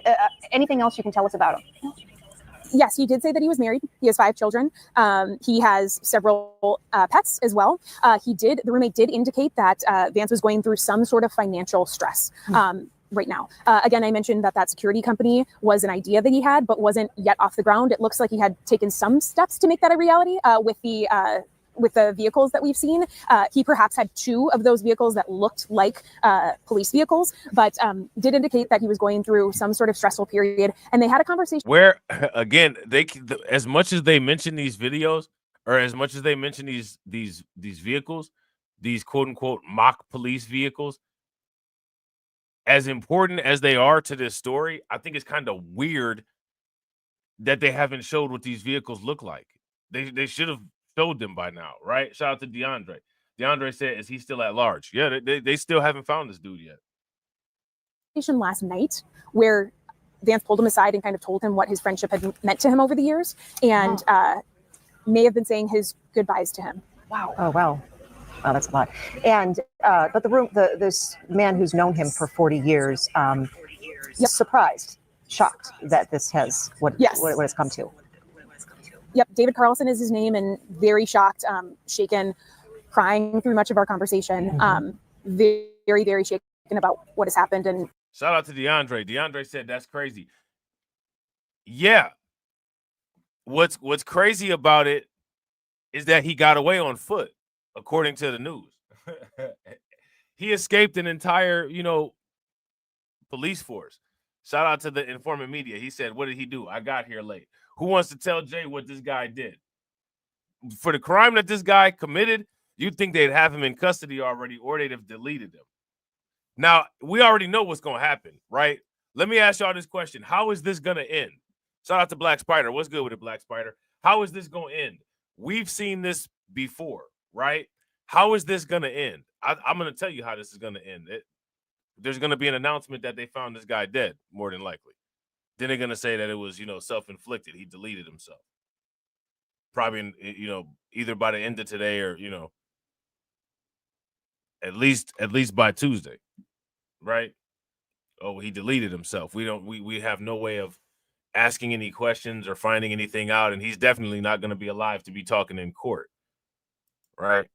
Anything else you can tell us about him? Yes, he did say that he was married. He has 5 children. He has several pets as well. The roommate did indicate that Vance was going through some sort of financial stress right now. Again, I mentioned that security company was an idea that he had, but wasn't yet off the ground. It looks like he had taken some steps to make that a reality with the vehicles that we've seen. He perhaps had 2 of those vehicles that looked like police vehicles, but did indicate that he was going through some sort of stressful period. And they had a conversation Where, again, as much as they mention these videos, or as much as they mention these vehicles, these quote unquote mock police vehicles, as important as they are to this story, I think it's kind of weird that they haven't showed what these vehicles look like. They should have showed them by now, right? Shout out to DeAndre. DeAndre said, is he still at large? Yeah, they still haven't found this dude yet. Last night where Vance pulled him aside and kind of told him what his friendship had meant to him over the years, and may have been saying his goodbyes to him. Wow. Oh, wow. Oh, that's a lot. And but this man who's known him for 40 years, surprised, shocked that this has what it's come to. Yep, David Carlson is his name, and very shocked, shaken, crying through much of our conversation. Very, very shaken about what has happened. And shout out to DeAndre. DeAndre said that's crazy. Yeah. What's crazy about it is that he got away on foot, according to the news. He escaped an entire, police force. Shout out to the informant media. He said, what did he do? I got here late. Who wants to tell Jay what this guy did? For the crime that this guy committed, you'd think they'd have him in custody already, or they'd have deleted him. Now, we already know what's going to happen, right? Let me ask y'all this question. How is this going to end? Shout out to Black Spider. What's good with it, Black Spider? How is this going to end? We've seen this before, right? How is this going to end? I'm going to tell you how this is going to end. There's going to be an announcement that they found this guy dead, more than likely. Then they're going to say that it was, self-inflicted. He deleted himself. Probably, either by the end of today or, at least by Tuesday, right? Oh, he deleted himself. We have no way of asking any questions or finding anything out, and he's definitely not going to be alive to be talking in court, right?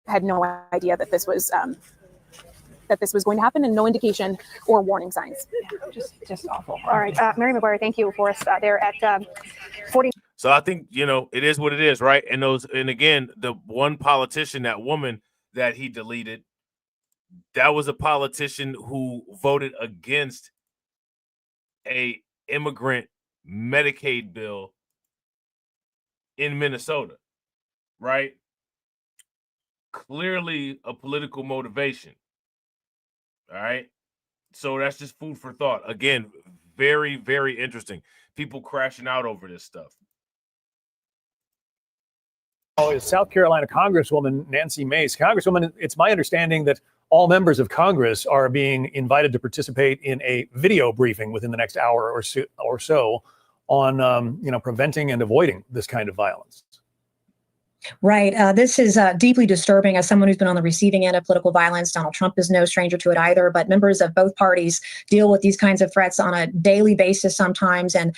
Had no idea that this was going to happen, and no indication or warning signs. Just awful. All right, Mary McGuire, thank you for us there at 40. So I think, it is what it is, right? And again, the one politician, that woman that he deleted, that was a politician who voted against a immigrant Medicaid bill in Minnesota, right? Clearly a political motivation. All right. So that's just food for thought. Again, very, very interesting. People crashing out over this stuff. South Carolina Congresswoman Nancy Mace. Congresswoman, it's my understanding that all members of Congress are being invited to participate in a video briefing within the next hour or so on, preventing and avoiding this kind of violence. Right. This is deeply disturbing as someone who's been on the receiving end of political violence. Donald Trump is no stranger to it either, but members of both parties deal with these kinds of threats on a daily basis sometimes. And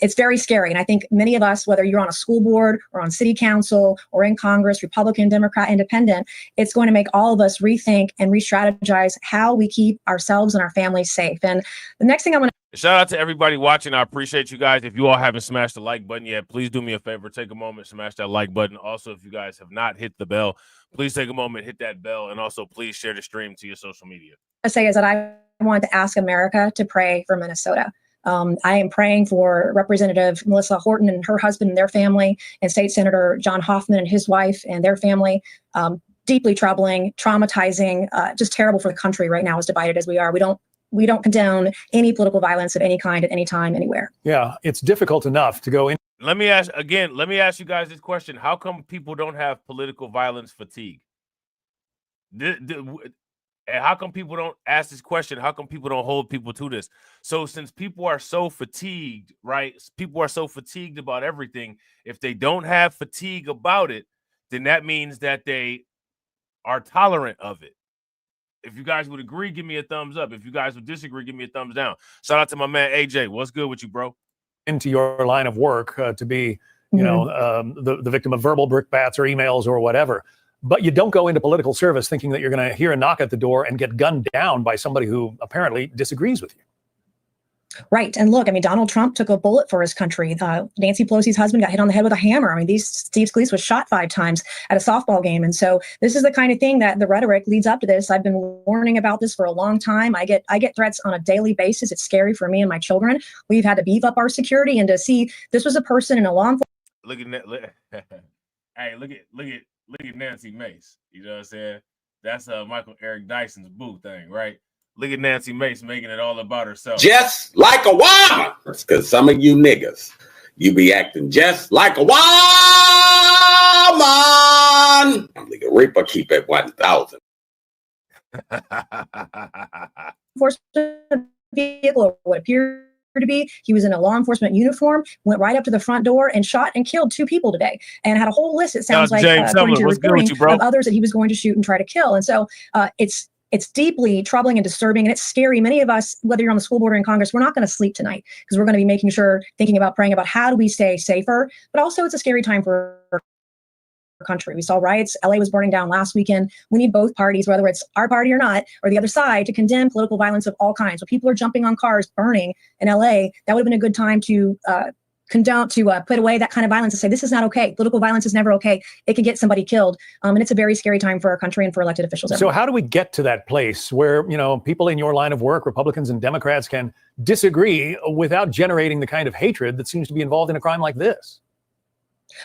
it's very scary. And I think many of us, whether you're on a school board or on city council or in Congress, Republican, Democrat, Independent, it's going to make all of us rethink and re-strategize how we keep ourselves and our families safe. And the next thing I want to shout out to everybody watching. I appreciate you guys. If you all haven't smashed the like button yet, please do me a favor. Take a moment, smash that like button. Also, if you guys have not hit the bell, please take a moment, hit that bell. And also, please share the stream to your social media. say is that I want to ask America to pray for Minnesota. I am praying for Representative Melissa Horton and her husband and their family, and State Senator John Hoffman and his wife and their family. Deeply troubling, traumatizing, just terrible for the country right now, as divided as we are. We don't condone any political violence of any kind at any time, anywhere. Yeah, it's difficult enough to go in. Let me ask you guys this question. How come people don't have political violence fatigue? And how come people don't ask this question? How come people don't hold people to this? So since people are so fatigued, right? People are so fatigued about everything. If they don't have fatigue about it, then that means that they are tolerant of it. If you guys would agree, give me a thumbs up. If you guys would disagree, give me a thumbs down. Shout out to my man AJ. What's good with you, bro? Into your line of work to be, the victim of verbal brickbats or emails or whatever. But you don't go into political service thinking that you're going to hear a knock at the door and get gunned down by somebody who apparently disagrees with you. Right. And look, I mean, Donald Trump took a bullet for his country. Nancy Pelosi's husband got hit on the head with a hammer. I mean, Steve Scalise was shot 5 times at a softball game. And so this is the kind of thing that the rhetoric leads up to this. I've been warning about this for a long time. I get threats on a daily basis. It's scary for me and my children. We've had to beef up our security, and to see this was a person in a law enforcement. Look at that. Hey, look at Nancy Mace. You know what I'm saying? That's Michael Eric Dyson's boo thing, right? Look at Nancy Mace making it all about herself. Just like a woman. Because some of you niggas, you be acting just like a woman. Nigga, Reaper, keep it 1,000. Enforcement vehicle, or what appeared to be, he was in a law enforcement uniform, went right up to the front door and shot and killed 2 people today, and had a whole list, it sounds like, according to your reporting, of others that he was going to shoot and try to kill. And so it's deeply troubling and disturbing, and it's scary. Many of us, whether you're on the school board or in Congress, we're not going to sleep tonight because we're going to be making sure, thinking about, praying about how do we stay safer. But also, it's a scary time for our country. We saw riots. LA was burning down last weekend. We need both parties, whether it's our party or not, or the other side, to condemn political violence of all kinds. When people are jumping on cars, burning in LA, that would have been a good time to condone, to put away that kind of violence and say, this is not okay. Political violence is never okay. It can get somebody killed. And it's a very scary time for our country and for elected officials. So how do we get to that place where, people in your line of work, Republicans and Democrats, can disagree without generating the kind of hatred that seems to be involved in a crime like this?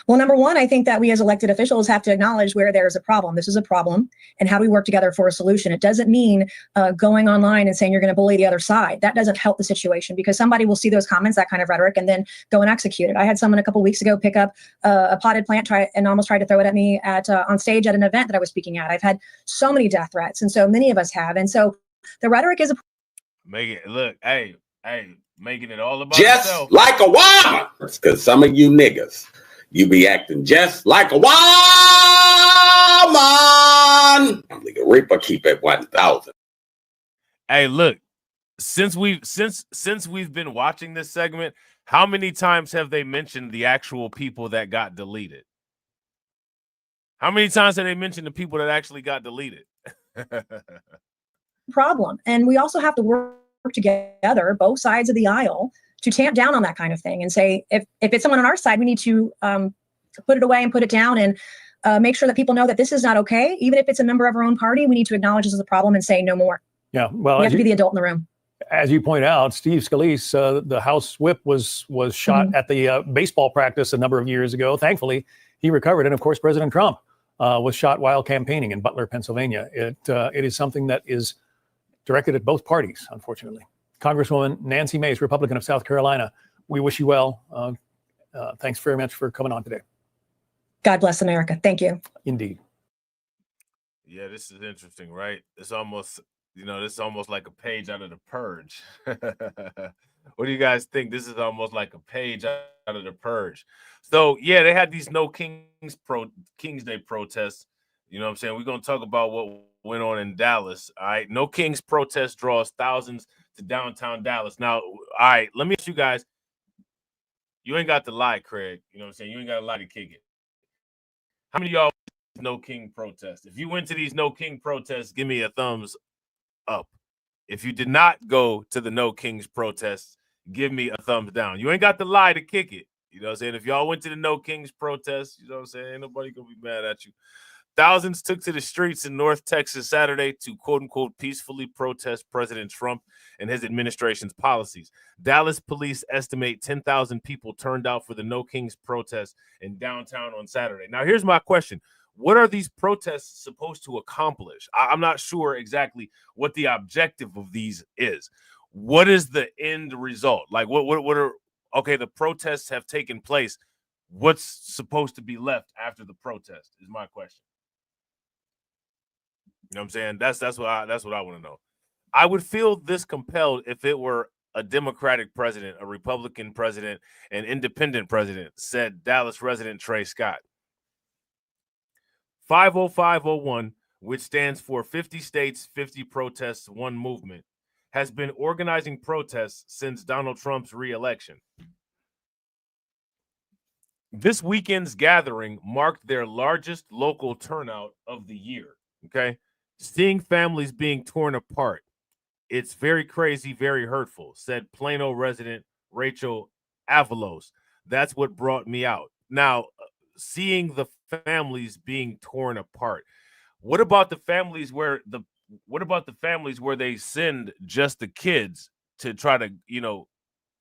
Well, number one, I think that we as elected officials have to acknowledge where there's a problem. This is a problem, and how do we work together for a solution? It doesn't mean going online and saying you're going to bully the other side. That doesn't help the situation, because somebody will see those comments, that kind of rhetoric, and then go and execute it. I had someone a couple weeks ago pick up a potted plant and almost tried to throw it at me on stage at an event that I was speaking at. I've had so many death threats, and so many of us have. And so the rhetoric is making it all about just yourself. Like a woman. Because some of you niggas, you be acting just like a woman. Nigga, Reaper, keep it 1,000. Hey, look, since we've been watching this segment, how many times have they mentioned the actual people that got deleted? How many times have they mentioned the people that actually got deleted? problem. And we also have to work together, both sides of the aisle, to tamp down on that kind of thing and say, if it's someone on our side, we need to put it away and put it down, and make sure that people know that this is not okay. Even if it's a member of our own party, we need to acknowledge this as a problem and say no more. Yeah, well, we have to be the adult in the room. As you point out, Steve Scalise, the House whip, was shot at the baseball practice a number of years ago. Thankfully, he recovered. And of course, President Trump was shot while campaigning in Butler, Pennsylvania. It is something that is directed at both parties, unfortunately. Congresswoman Nancy Mace, Republican of South Carolina, we wish you well. Thanks very much for coming on today. God bless America. Thank you. Indeed. Yeah, this is interesting, right? It's almost, this is almost like a page out of The Purge. What do you guys think? This is almost like a page out of The Purge. So yeah, they had these No King's Day protests. You know what I'm saying? We're gonna talk about what went on in Dallas. All right, No King's protest draws thousands to downtown Dallas. Now, all right, let me ask you guys. You ain't got to lie, Craig. You know what I'm saying? You ain't got to lie to kick it. How many of y'all No King protests? If you went to these No King protests, give me a thumbs up. If you did not go to the No Kings protests, give me a thumbs down. You ain't got to lie to kick it. You know what I'm saying? If y'all went to the No Kings protests, you know what I'm saying? Ain't nobody gonna be mad at you. Thousands took to the streets in North Texas Saturday to quote unquote peacefully protest President Trump and his administration's policies. Dallas police estimate 10,000 people turned out for the No Kings protest in downtown on Saturday. Now, here's my question. What are these protests supposed to accomplish? I'm not sure exactly what the objective of these is. What is the end result? Like, what are, okay, the protests have taken place. What's supposed to be left after the protest is my question. You know what I'm saying? That's what I want to know. I would feel this compelled if it were a Democratic president, a Republican president, an independent president, said Dallas resident Trey Scott. 50501, which stands for 50 States, 50 Protests, One Movement, has been organizing protests since Donald Trump's re-election. This weekend's gathering marked their largest local turnout of the year. Okay. Seeing families being torn apart. It's very crazy, very hurtful, said Plano resident Rachel Avalos. That's what brought me out. Now, seeing the families being torn apart. What about the families where they send just the kids to try to,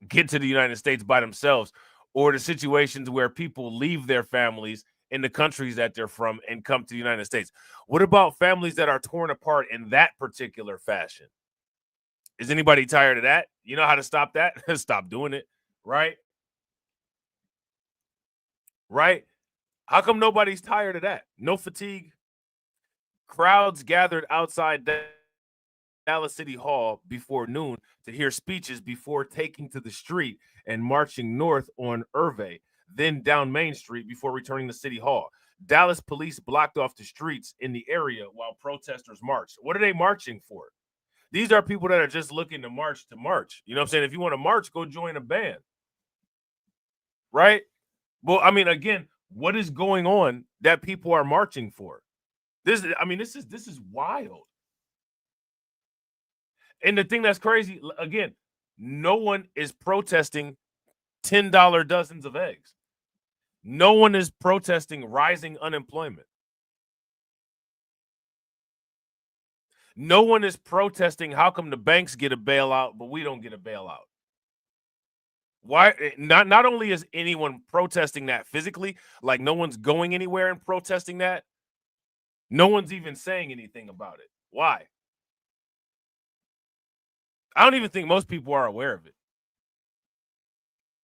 get to the United States by themselves, or the situations where people leave their families in the countries that they're from and come to the United States? What about families that are torn apart in that particular fashion? Is anybody tired of that? You know how to stop that? Stop doing it, right? Right? How come nobody's tired of that? No fatigue? Crowds gathered outside Dallas City Hall before noon to hear speeches before taking to the street and marching north on Irvay, then down Main Street before returning to City Hall. Dallas police blocked off the streets in the area while protesters marched. What are they marching for? These are people that are just looking to march. You know what I'm saying? If you want to march, go join a band. Right? Well, I mean, again, what is going on that people are marching for? This is wild. And the thing that's crazy, again, no one is protesting $10 dozens of eggs. No one is protesting rising unemployment. No one is protesting how come the banks get a bailout, but we don't get a bailout. Why? Not only is anyone protesting that physically, like no one's going anywhere and protesting that, no one's even saying anything about it. Why? I don't even think most people are aware of it.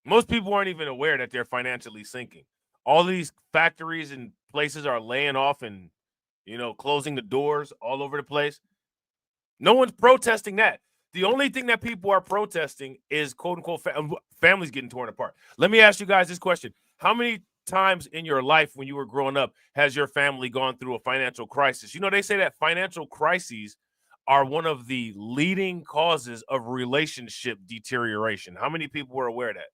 Most people aren't even aware that they're financially sinking. All these factories and places are laying off and, closing the doors all over the place. No one's protesting that. The only thing that people are protesting is quote unquote families getting torn apart. Let me ask you guys this question. How many times in your life when you were growing up has your family gone through a financial crisis? They say that financial crises are one of the leading causes of relationship deterioration. How many people were aware of that?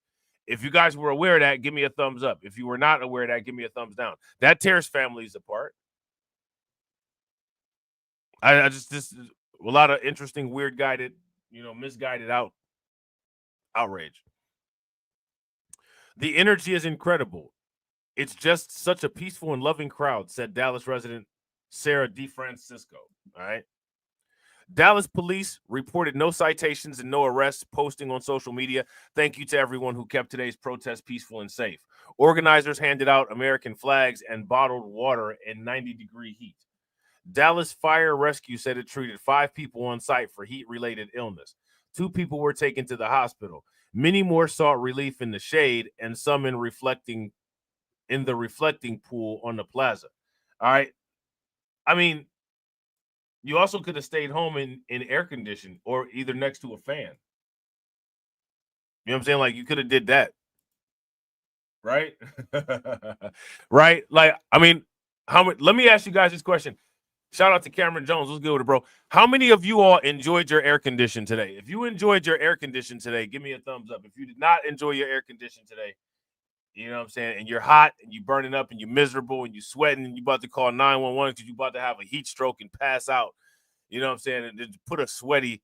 If you guys were aware of that, give me a thumbs up. If you were not aware of that, give me a thumbs down. That tears families apart. This is a lot of interesting, weird guided, misguided outrage. The energy is incredible. It's just such a peaceful and loving crowd, said Dallas resident Sarah DeFrancisco. All right. Dallas police reported no citations and no arrests, posting on social media. Thank you to everyone who kept today's protest peaceful and safe. Organizers handed out American flags and bottled water in 90-degree heat. Dallas Fire Rescue said it treated 5 people on site for heat-related illness. 2 people were taken to the hospital. Many more sought relief in the shade and some in the reflecting pool on the plaza. All right. I mean, you also could have stayed home in air conditioning or either next to a fan. You know what I'm saying? Like, you could have did that. Right? Right? Like, I mean, let me ask you guys this question. Shout out to Cameron Jones. What's good with it, bro? How many of you all enjoyed your air condition today? If you enjoyed your air condition today, give me a thumbs up. If you did not enjoy your air condition today, you know what I'm saying, and you're hot and you burning up and you're miserable and you sweating and you about to call 911 because you about to have a heat stroke and pass out. You know what I'm saying? And then put a sweaty,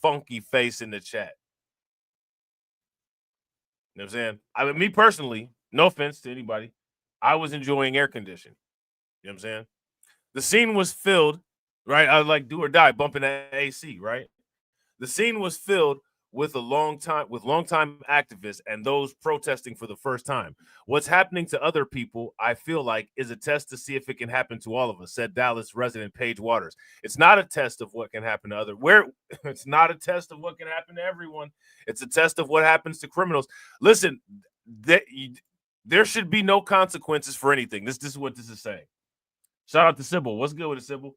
funky face in the chat. You know what I'm saying? I mean, me personally, no offense to anybody, I was enjoying air conditioning. You know what I'm saying? The scene was filled, right? I was like do or die bumping that AC, right? The scene was filled with longtime activists and those protesting for the first time. What's happening to other people, I feel like, is a test to see if it can happen to all of us, said Dallas resident Paige Waters. It's not a test of what can happen to it's not a test of what can happen to everyone. It's a test of what happens to criminals. Listen, there should be no consequences for anything. This is what this is saying. Shout out to Sybil. What's good with it, Sybil?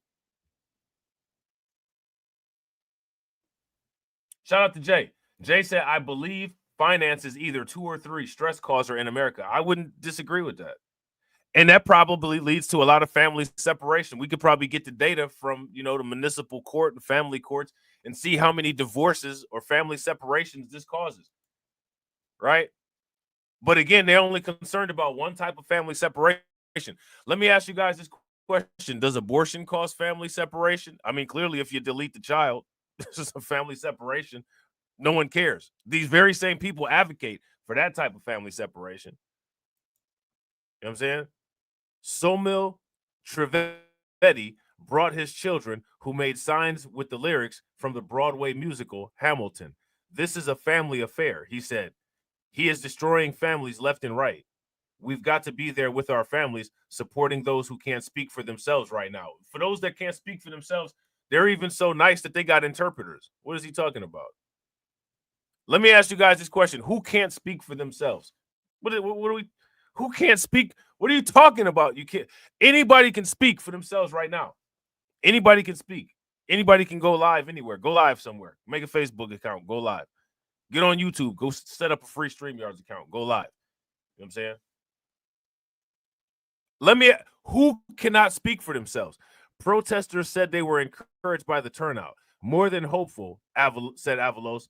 Shout out to Jay. Jay said, I believe finance is either 2 or 3 stress causer in America. I wouldn't disagree with that. And that probably leads to a lot of family separation. We could probably get the data from, the municipal court and family courts and see how many divorces or family separations this causes. Right? But again, they're only concerned about one type of family separation. Let me ask you guys this question. Does abortion cause family separation? I mean, clearly, if you delete the child, this is a family separation. No one cares. These very same people advocate for that type of family separation. You know what I'm saying? Somil Trivedi brought his children who made signs with the lyrics from the Broadway musical Hamilton. This is a family affair, he said. He is destroying families left and right. We've got to be there with our families, supporting those who can't speak for themselves right now. For those that can't speak for themselves, they're even so nice that they got interpreters. What is he talking about? Let me ask you guys this question. Who can't speak for themselves? Who can't speak? What are you talking about? You can't. Anybody can speak for themselves right now. Anybody can speak. Anybody can go live anywhere. Go live somewhere. Make a Facebook account. Go live. Get on YouTube. Go set up a free StreamYards account. Go live. You know what I'm saying? Who cannot speak for themselves? Protesters said they were encouraged by the turnout. More than hopeful, said Avalos.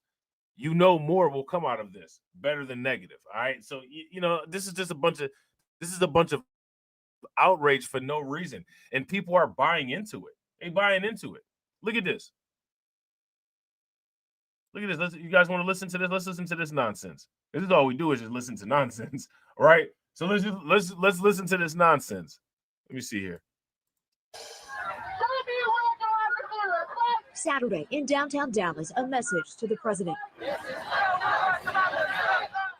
More will come out of this. Better than negative. All right. So, this is just a bunch of outrage for no reason. And people are buying into it. They're buying into it. Look at this. Look at this. You guys want to listen to this? Let's listen to this nonsense. This is all we do is just listen to nonsense. All right. So let's listen to this nonsense. Let me see here. Saturday in downtown Dallas, a message to the president.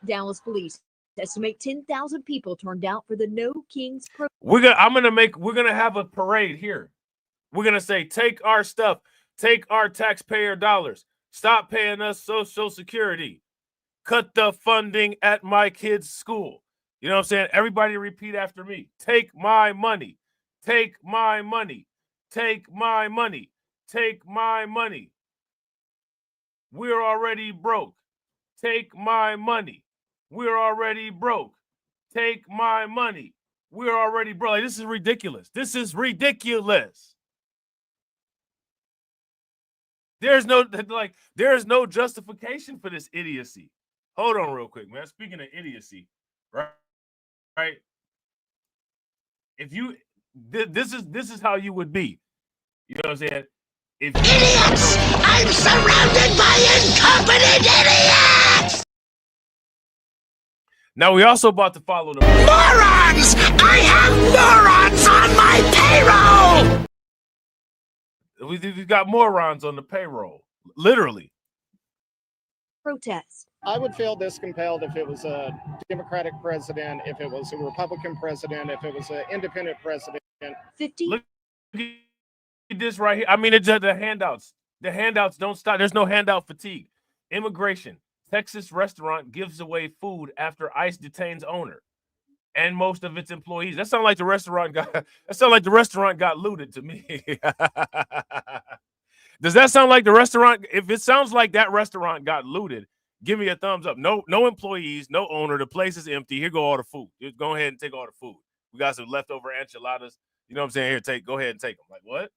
Dallas police estimate 10,000 people turned out for the No Kings protest. We're gonna have a parade here. We're gonna say, take our stuff, take our taxpayer dollars, stop paying us Social Security, cut the funding at my kids' school. You know what I'm saying? Everybody repeat after me. Take my money. Take my money. Take my money. Take my money. We're already broke. Take my money. We're already broke. Take my money. We're already broke. Like, this is ridiculous. This is ridiculous. There's no justification for this idiocy. Hold on real quick, man. Speaking of idiocy, right? If you this is how you would be. You know what I'm saying? Idiots! I'm surrounded by incompetent idiots! Now we also about to follow the morons! I have morons on my payroll! We've got morons on the payroll. Literally. Protest. I would feel discompelled if it was a Democratic president, if it was a Republican president, if it was an independent president. 50. Look at this right here. I mean, it's just the handouts. The handouts don't stop. There's no handout fatigue. Immigration. Texas restaurant gives away food after ICE detains owner and most of its employees. That sounds like the restaurant got looted to me. Does that sound like the restaurant? If it sounds like that restaurant got looted, Give me a thumbs up. No employees, no owner. The place is empty. Here go all the food. Just go ahead and take all the food. We got some leftover enchiladas. You know what I'm saying? Here, go ahead and take them. Like, what?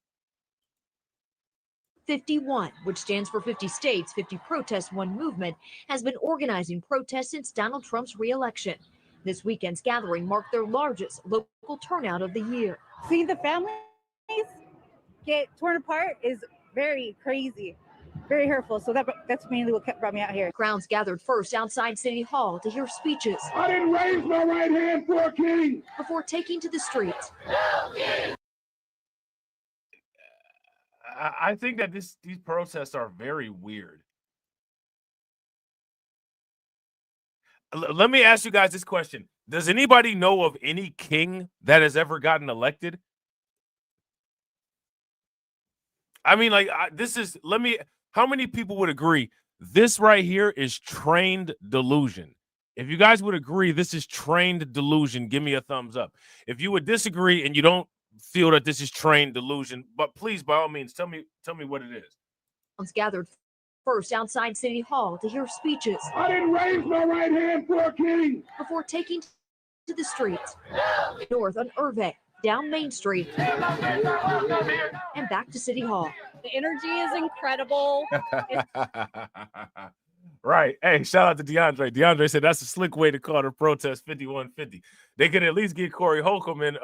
51, which stands for 50 states, 50 protests, one movement, has been organizing protests since Donald Trump's re-election. This weekend's gathering marked their largest local turnout of the year. Seeing the families get torn apart is very crazy, very hurtful. So that's mainly what brought me out here. Crowds gathered first outside City Hall to hear speeches. I didn't raise my right hand for a king. Before taking to the streets. I think that these protests are very weird. Let me ask you guys this question. Does anybody know of any king that has ever gotten elected? I mean, like, how many people would agree this right here is trained delusion? If you guys would agree this is trained delusion, give me a thumbs up. If you would disagree and you don't feel that this is trained delusion, but please, by all means, tell me what it is. Gathered first outside City Hall to hear speeches. I didn't raise my right hand for a king. Before taking to the streets. North on Irving, down Main Street, and back to City Hall. The energy is incredible. Right. Hey, shout out to DeAndre. DeAndre said that's a slick way to call the protest 5150. They could at least get Corey Holcomb and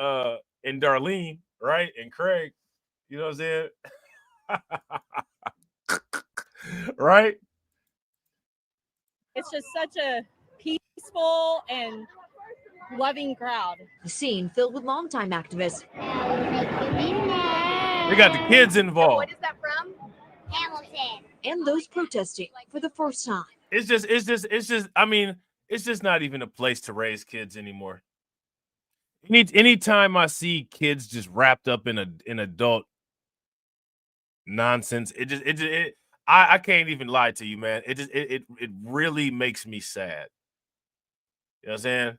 Darlene, right? And Craig. You know what I'm saying? Right? It's just such a peaceful and loving crowd. The scene filled with longtime activists. They got the kids involved. What is that from? Hamilton. And those protesting for the first time. It's just, I mean, it's just not even a place to raise kids anymore. Anytime I see kids just wrapped up in adult nonsense, I can't even lie to you, man. It really makes me sad. You know what I'm saying?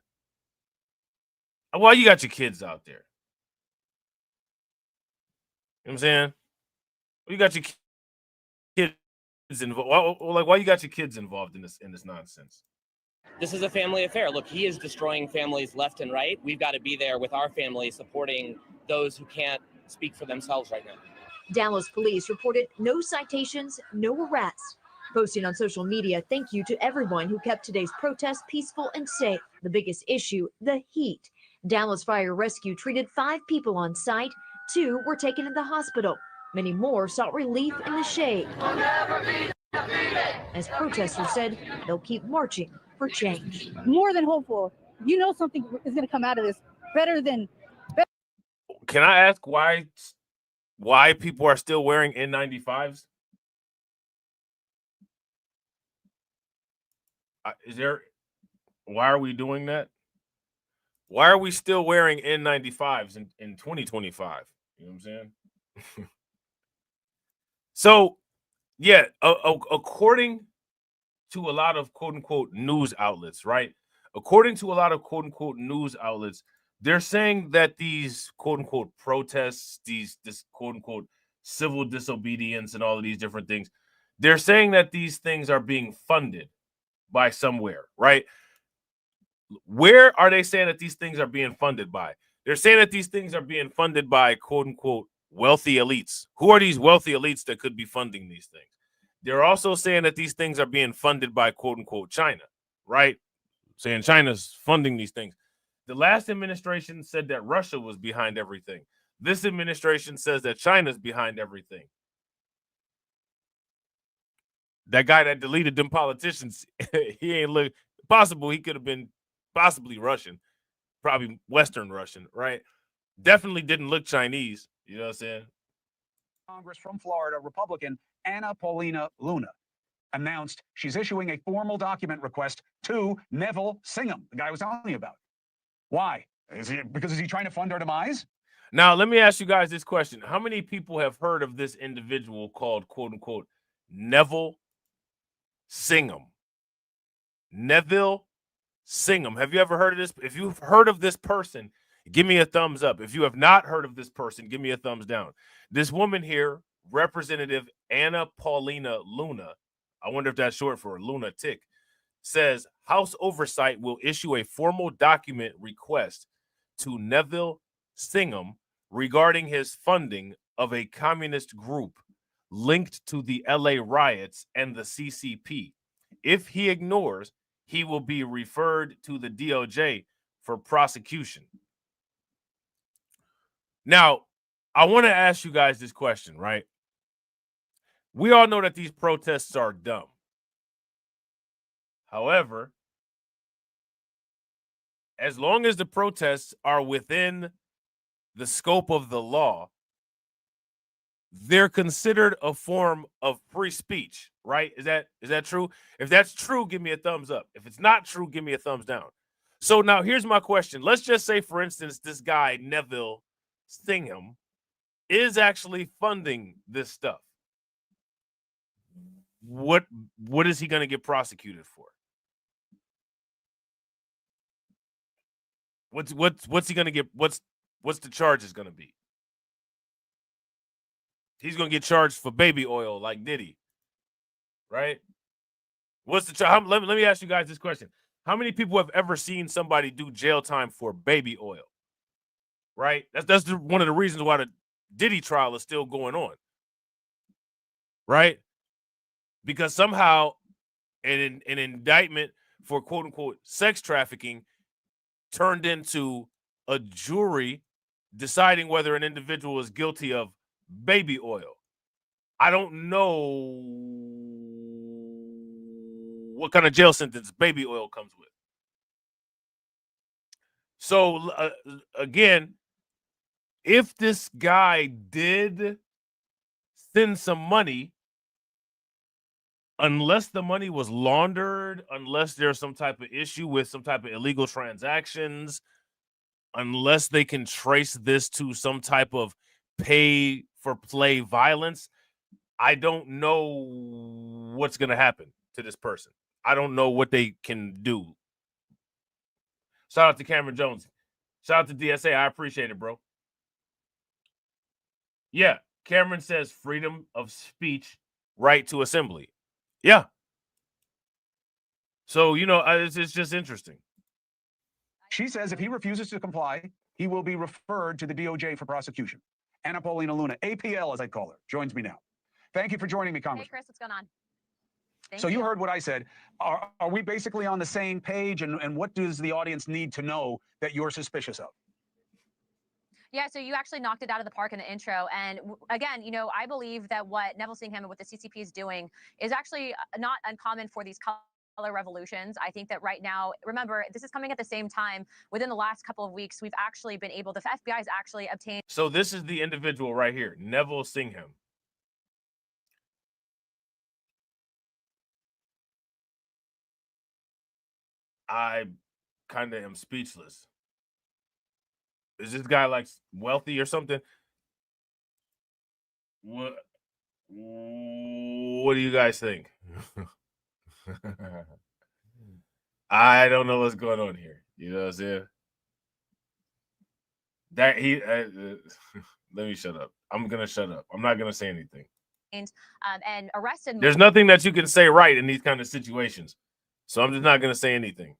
Why you got your kids out there? You know what I'm saying? You got your kids involved. Why you got your kids involved in this nonsense? This is a family affair. Look, he is destroying families left and right. We've got to be there with our family, supporting those who can't speak for themselves right now. Dallas police reported no citations, no arrests. Posting on social media, thank you to everyone who kept today's protest peaceful and safe. The biggest issue, the heat. Dallas Fire Rescue treated 5 people on site. 2 were taken to the hospital. Many more sought relief in the shade. As protesters said, they'll keep marching for change. More than hopeful. You know something is going to come out of this better than. Can I ask why people are still wearing N95s? Why are we doing that? Why are we still wearing N95s in 2025? You know what I'm saying? So, yeah, according to a lot of quote unquote news outlets, right? According to a lot of quote unquote news outlets, they're saying that these quote unquote protests, this quote unquote civil disobedience and all of these different things, they're saying that these things are being funded by somewhere, right? Where are they saying that these things are being funded by? They're saying that these things are being funded by quote unquote wealthy elites. Who are these wealthy elites that could be funding these things? They're also saying that these things are being funded by quote unquote China, right? Saying China's funding these things. The last administration said that Russia was behind everything. This administration says that China's behind everything. That guy that deleted them politicians, he ain't look possible. He could have been possibly Russian, probably Western Russian, right? Definitely didn't look Chinese. You know what I'm saying? Congress from Florida, Republican Anna Paulina Luna, announced she's issuing a formal document request to Neville Singham, the guy I was telling you about. Why? Is he trying to fund our demise? Now, let me ask you guys this question. How many people have heard of this individual called, quote unquote, Neville Singham? Neville Singham. Have you ever heard of this? If you've heard of this person, give me a thumbs up. If you have not heard of this person, give me a thumbs down. This woman here, Representative Anna Paulina Luna, I wonder if that's short for lunatic. says House Oversight will issue a formal document request to Neville Singham regarding his funding of a communist group linked to the LA riots and the CCP. If he ignores, he will be referred to the DOJ for prosecution. Now, I want to ask you guys this question, right? We all know that these protests are dumb. However, as long as the protests are within the scope of the law, they're considered a form of free speech, right? Is that true? If that's true, give me a thumbs up. If it's not true, give me a thumbs down. So now here's my question. Let's just say, for instance, this guy, Neville Singham, is actually funding this stuff. What is he going to get prosecuted for? What's he going to get? What's the charges going to be? He's going to get charged for baby oil like Diddy, right? What's the charge? Let me ask you guys this question. How many people have ever seen somebody do jail time for baby oil, right? That's one of the reasons why the Diddy trial is still going on, right? Because somehow an indictment for quote-unquote sex trafficking turned into a jury deciding whether an individual is guilty of baby oil. I don't know what kind of jail sentence baby oil comes with. So, again, if this guy did send some money, unless the money was laundered, unless there's some type of issue with some type of illegal transactions, unless they can trace this to some type of pay for play violence, I don't know what's going to happen to this person. I don't know what they can do. Shout out to Cameron Jones. Shout out to DSA. I appreciate it, bro. Yeah, Cameron says freedom of speech, right to assembly. Yeah. So, it's just interesting. She says if he refuses to comply, he will be referred to the DOJ for prosecution. Anna Paulina Luna, APL as I call her, joins me now. Thank you for joining me, Congressman. Hey, Chris, what's going on? So you heard what I said. Are we basically on the same page? And what does the audience need to know that you're suspicious of? Yeah, so you actually knocked it out of the park in the intro. And again, I believe that what Neville Singham and what the CCP is doing is actually not uncommon for these color revolutions. I think that right now, remember, this is coming at the same time. Within the last couple of weeks, we've actually been able, the FBI has actually obtained. So this is the individual right here, Neville Singham. I kind of am speechless. Is this guy like wealthy or something? What do you guys think? I don't know what's going on here. You know what I'm saying? That he let me shut up. I'm gonna shut up. I'm not gonna say anything. And arrested. There's nothing that you can say right in these kind of situations, so I'm just not gonna say anything.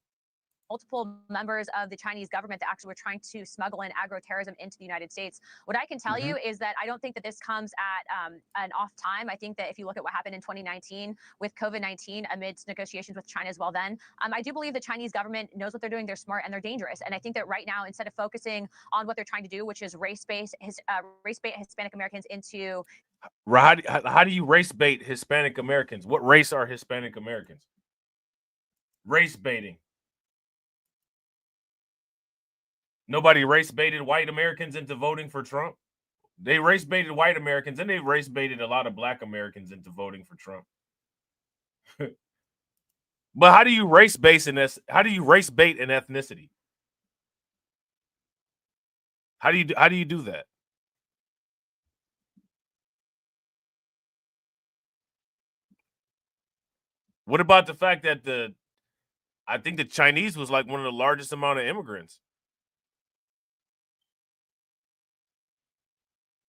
Multiple members of the Chinese government that actually were trying to smuggle in agroterrorism into the United States. What I can tell you is that I don't think that this comes at an off time. I think that if you look at what happened in 2019 with COVID-19 amidst negotiations with China as well then, I do believe the Chinese government knows what they're doing. They're smart and they're dangerous. And I think that right now, instead of focusing on what they're trying to do, which is race bait Hispanic Americans into... How do you race bait Hispanic Americans? What race are Hispanic Americans? Race baiting. Nobody race baited white Americans into voting for Trump. They race baited white Americans and they race baited a lot of black Americans into voting for Trump. But how do you race bait an ethnicity? How do you do that? What about the fact that I think the Chinese was like one of the largest amount of immigrants?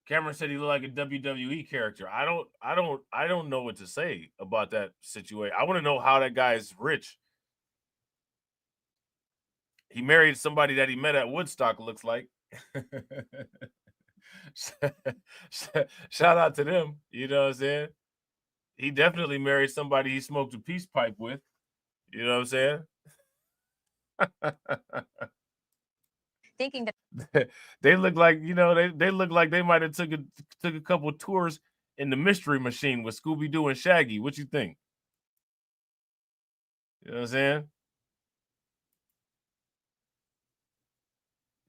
Cameron said he looked like a WWE character. I don't know what to say about that situation. I want to know how that guy is rich He married somebody that he met at Woodstock, looks like. Shout out to them. You know what I'm saying? He definitely married somebody he smoked a peace pipe with. You know what I'm saying? Thinking that They look like, you know, they look like they might have took a couple tours in the Mystery Machine with Scooby-Doo and Shaggy. What you think? You know what I'm saying?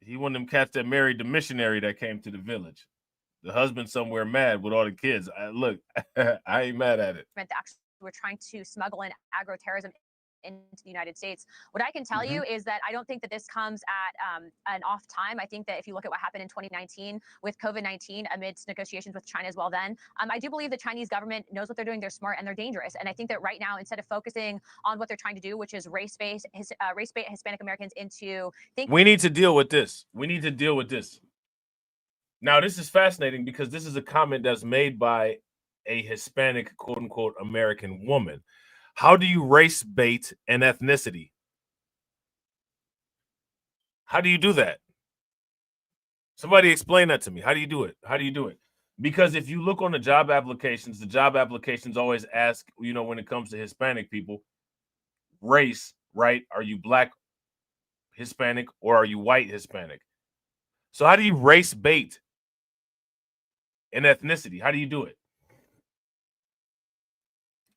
He one of them cats that married the missionary that came to the village. The husband somewhere mad with all the kids. Look, I ain't mad at it. we're trying to smuggle in agro-terrorism into the United States. What I can tell you is that I don't think that this comes at an off time. I think that if you look at what happened in 2019 with COVID-19 amidst negotiations with China as well then, I do believe the Chinese government knows what they're doing. They're smart and they're dangerous. And I think that right now, instead of focusing on what they're trying to do, which is race-bait Hispanic Americans into thinking— We need to deal with this. We need to deal with this. Now, this is fascinating because this is a comment that's made by a Hispanic, quote unquote, American woman. How do you race bait an ethnicity? How do you do that? Somebody explain that to me. How do you do it? How do you do it? Because if you look on the job applications always ask, you know, when it comes to Hispanic people, race, right? Are you black Hispanic or are you white Hispanic? So how do you race bait an ethnicity? How do you do it?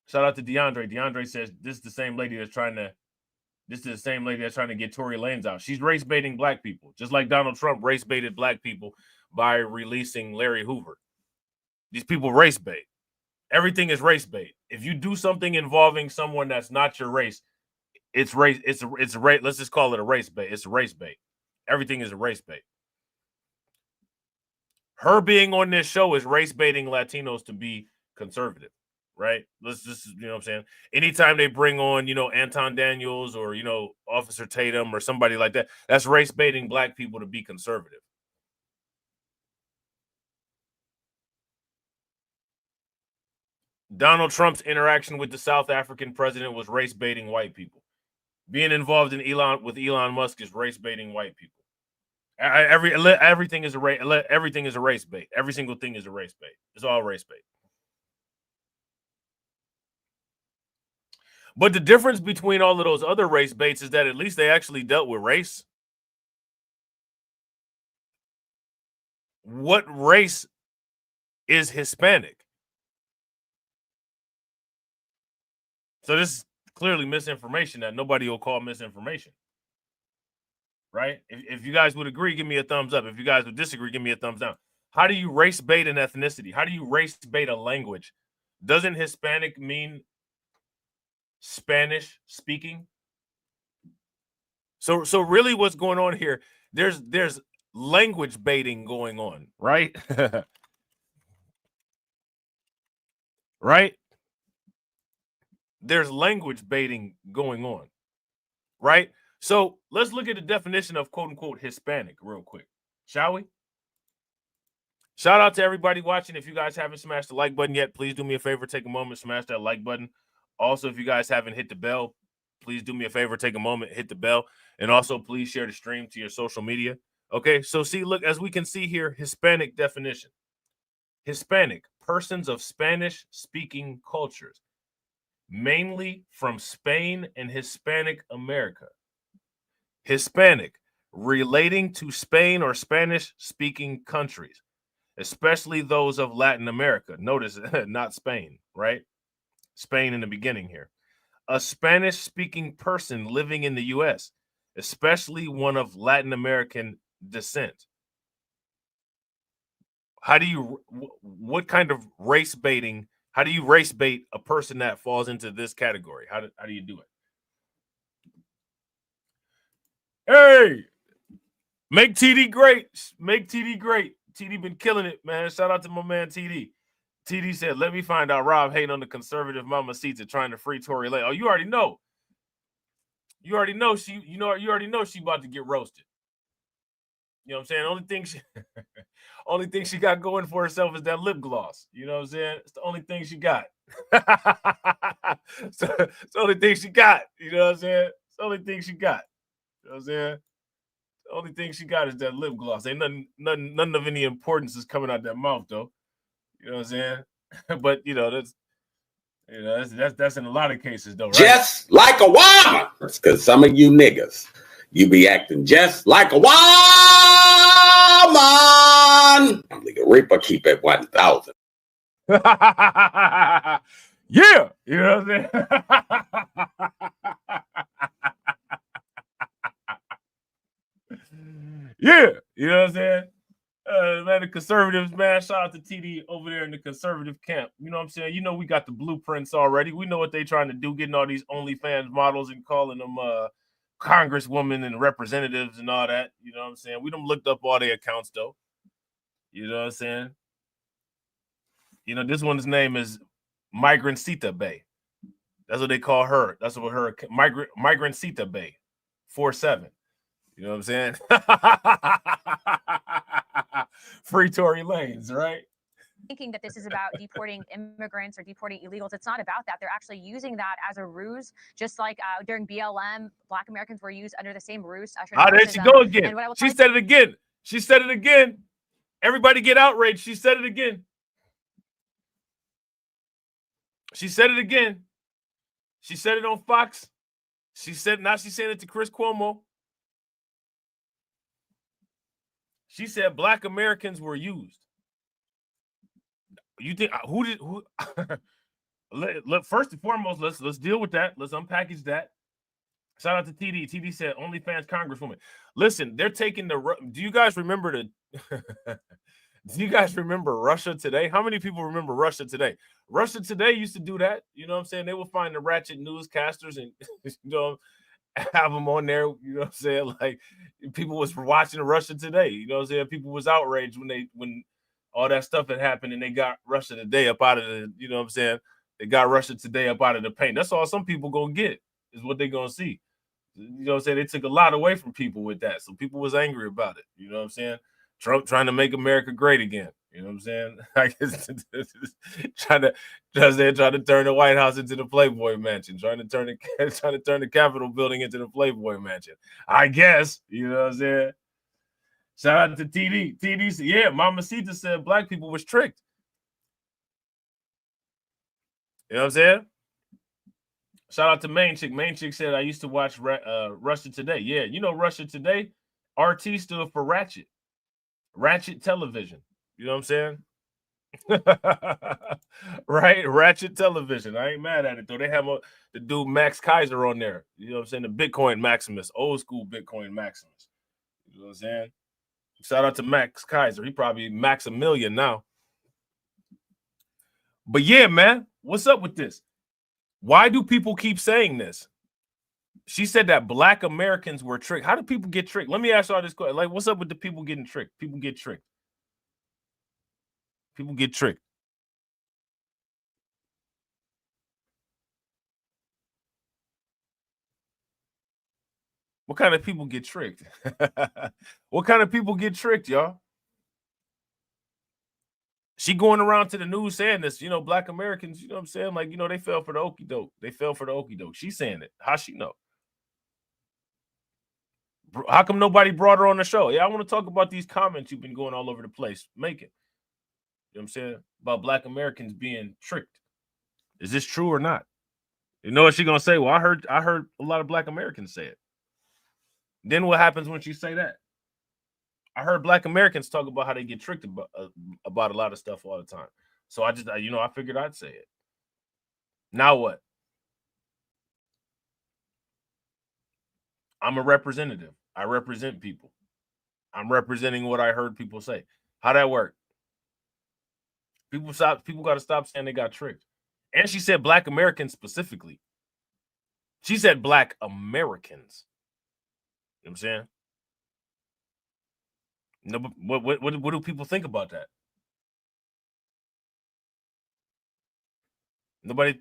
Shout out to DeAndre. DeAndre says this is the same lady that's trying to get Tory Lanez out. She's race baiting black people, just like Donald Trump race baited black people by releasing Larry Hoover. These people race bait. Everything is race bait. If you do something involving someone that's not your race, it's race. It's a race. Let's just call it a race bait. It's a race bait. Everything is a race bait. Her being on this show is race baiting Latinos to be conservative. Right? Let's just, you know what I'm saying? Anytime they bring on, you know, Anton Daniels or, you know, Officer Tatum or somebody like that, that's race baiting black people to be conservative. Donald Trump's interaction with the South African president was race baiting white people. Being involved in Elon Musk is race baiting white people. Everything is a race bait. Every single thing is a race bait. It's all race bait. But the difference between all of those other race baits is that at least they actually dealt with race. What race is Hispanic? So this is clearly misinformation that nobody will call misinformation. Right? If you guys would agree, give me a thumbs up. If you guys would disagree, give me a thumbs down. How do you race bait an ethnicity? How do you race bait a language? Doesn't Hispanic mean Spanish speaking? So really what's going on here, there's language baiting going on, right? Right? There's language baiting going on, right? So let's look at the definition of quote unquote Hispanic real quick, shall we? Shout out to everybody watching. If you guys haven't smashed the like button yet, please do me a favor, take a moment, smash that like button. Also, if you guys haven't hit the bell, please do me a favor, take a moment, hit the bell. And also, please share the stream to your social media. Okay, so see, look, as we can see here, Hispanic definition. Hispanic, persons of Spanish-speaking cultures, mainly from Spain and Hispanic America. Hispanic, relating to Spain or Spanish-speaking countries, especially those of Latin America. Notice, not Spain, right? Spain in the beginning here. A Spanish-speaking person living in the U.S., especially one of Latin American descent. How do you, what kind of race baiting, how do you race bait a person that falls into this category? How do you do it? Hey, make TD great. Make TD great. TD been killing it, man. Shout out to my man TD. TD said, let me find out Rob hating on the conservative mamacita trying to free Tory Lanez. Oh, you already know. You already know she about to get roasted. You know what I'm saying? Only thing she got going for herself is that lip gloss. You know what I'm saying? It's the only thing she got. It's the only thing she got. You know what I'm saying? It's the only thing she got. You know what I'm saying? The only thing she got is that lip gloss. Ain't nothing of any importance is coming out that mouth, though. You know what I'm saying? But that's in a lot of cases, though, right? Just like a woman. That's because some of you niggas, you be acting just like a woman. I'm like a Reaper, keep it 1,000. Yeah, you know what I'm saying? Yeah, you know what I'm saying? Man, the conservatives, man, shout out to TD over there in the conservative camp. You know what I'm saying? You know, we got the blueprints already. We know what they trying to do, getting all these OnlyFans models and calling them congresswomen and representatives and all that. You know what I'm saying? We done looked up all their accounts, though. You know what I'm saying? You know, this one's name is Migrancita Bay. That's what they call her. That's what her Migrancita Bay 47. You know what I'm saying? Free Tory Lanez, right? Thinking that this is about deporting immigrants or deporting illegals. It's not about that. They're actually using that as a ruse, just like during BLM, Black Americans were used under the same ruse. There she go again. She said it again. She said it again. Everybody get outraged. She said it again. She said it again. She said it on Fox. She's saying it to Chris Cuomo. She said Black Americans were used. You think who? First and foremost, let's deal with that. Let's unpackage that. Shout out to TD. TD said OnlyFans Congresswoman. Listen, they're taking the. Do you guys remember the? Do you guys remember Russia Today? How many people remember Russia Today? Russia Today used to do that. You know what I'm saying? They would find the ratchet newscasters and have them on there. You know what I'm saying? Like people was watching Russia Today. You know what I'm saying? People was outraged when all that stuff had happened and they got Russia Today up out of the. You know what I'm saying? They got Russia Today up out of the paint. That's all some people gonna get is what they gonna see. You know what I'm saying? They took a lot away from people with that, so people was angry about it. You know what I'm saying? Trump trying to make America great again. You know what I'm saying? I guess trying to turn the White House into the Playboy Mansion, trying to turn the Capitol building into the Playboy Mansion. I guess, you know what I'm saying? Shout out to TD. TD said, yeah, Mamacita said Black people was tricked. You know what I'm saying? Shout out to Main Chick. Main Chick said, I used to watch Russia Today. Yeah, you know Russia Today? RT stood for Ratchet. Ratchet Television. You know what I'm saying? Right? Ratchet Television. I ain't mad at it, though. They have the dude Max Kaiser on there. You know what I'm saying? The Bitcoin Maximus. Old school Bitcoin Maximus. You know what I'm saying? Shout out to Max Kaiser. He probably Maximilian now. But yeah, man. What's up with this? Why do people keep saying this? She said that Black Americans were tricked. How do people get tricked? Let me ask y'all this question. Like, what's up with the people getting tricked? People get tricked. People get tricked. What kind of people get tricked? What kind of people get tricked, y'all? She going around to the news saying this, you know, Black Americans, you know what I'm saying? Like, you know, they fell for the okie doke. They fell for the okie doke. She's saying it. How she know? How come nobody brought her on the show? Yeah, I want to talk about these comments you've been going all over the place making. You know what I'm saying? About Black Americans being tricked. Is this true or not? You know what she's gonna say? Well, I heard a lot of Black Americans say it. Then what happens when she say that? I heard Black Americans talk about how they get tricked about a lot of stuff all the time. So I figured I'd say it. Now what? I'm a representative. I represent people. I'm representing what I heard people say. How that work? People got to stop saying they got tricked. And she said Black Americans specifically. She said Black Americans. You know what I'm saying? No, but what do people think about that? Nobody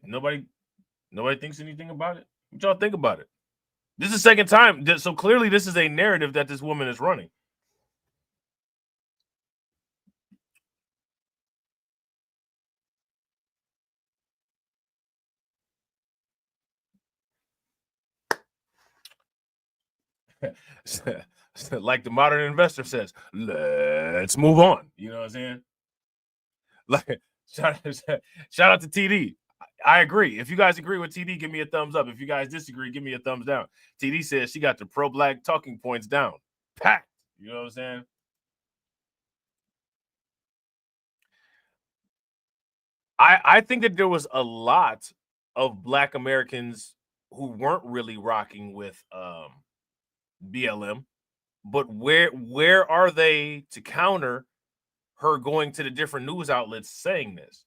thinks anything about it. What y'all think about it? This is the second time. So clearly this is a narrative that this woman is running. like the modern investor says, let's move on. You know what I'm saying? Like, shout out to TD. I agree. If you guys agree with TD, give me a thumbs up. If you guys disagree, give me a thumbs down. TD says she got the pro-black talking points down. Packed. You know what I'm saying? I think that there was a lot of Black Americans who weren't really rocking with BLM, but where are they to counter her going to the different news outlets saying this?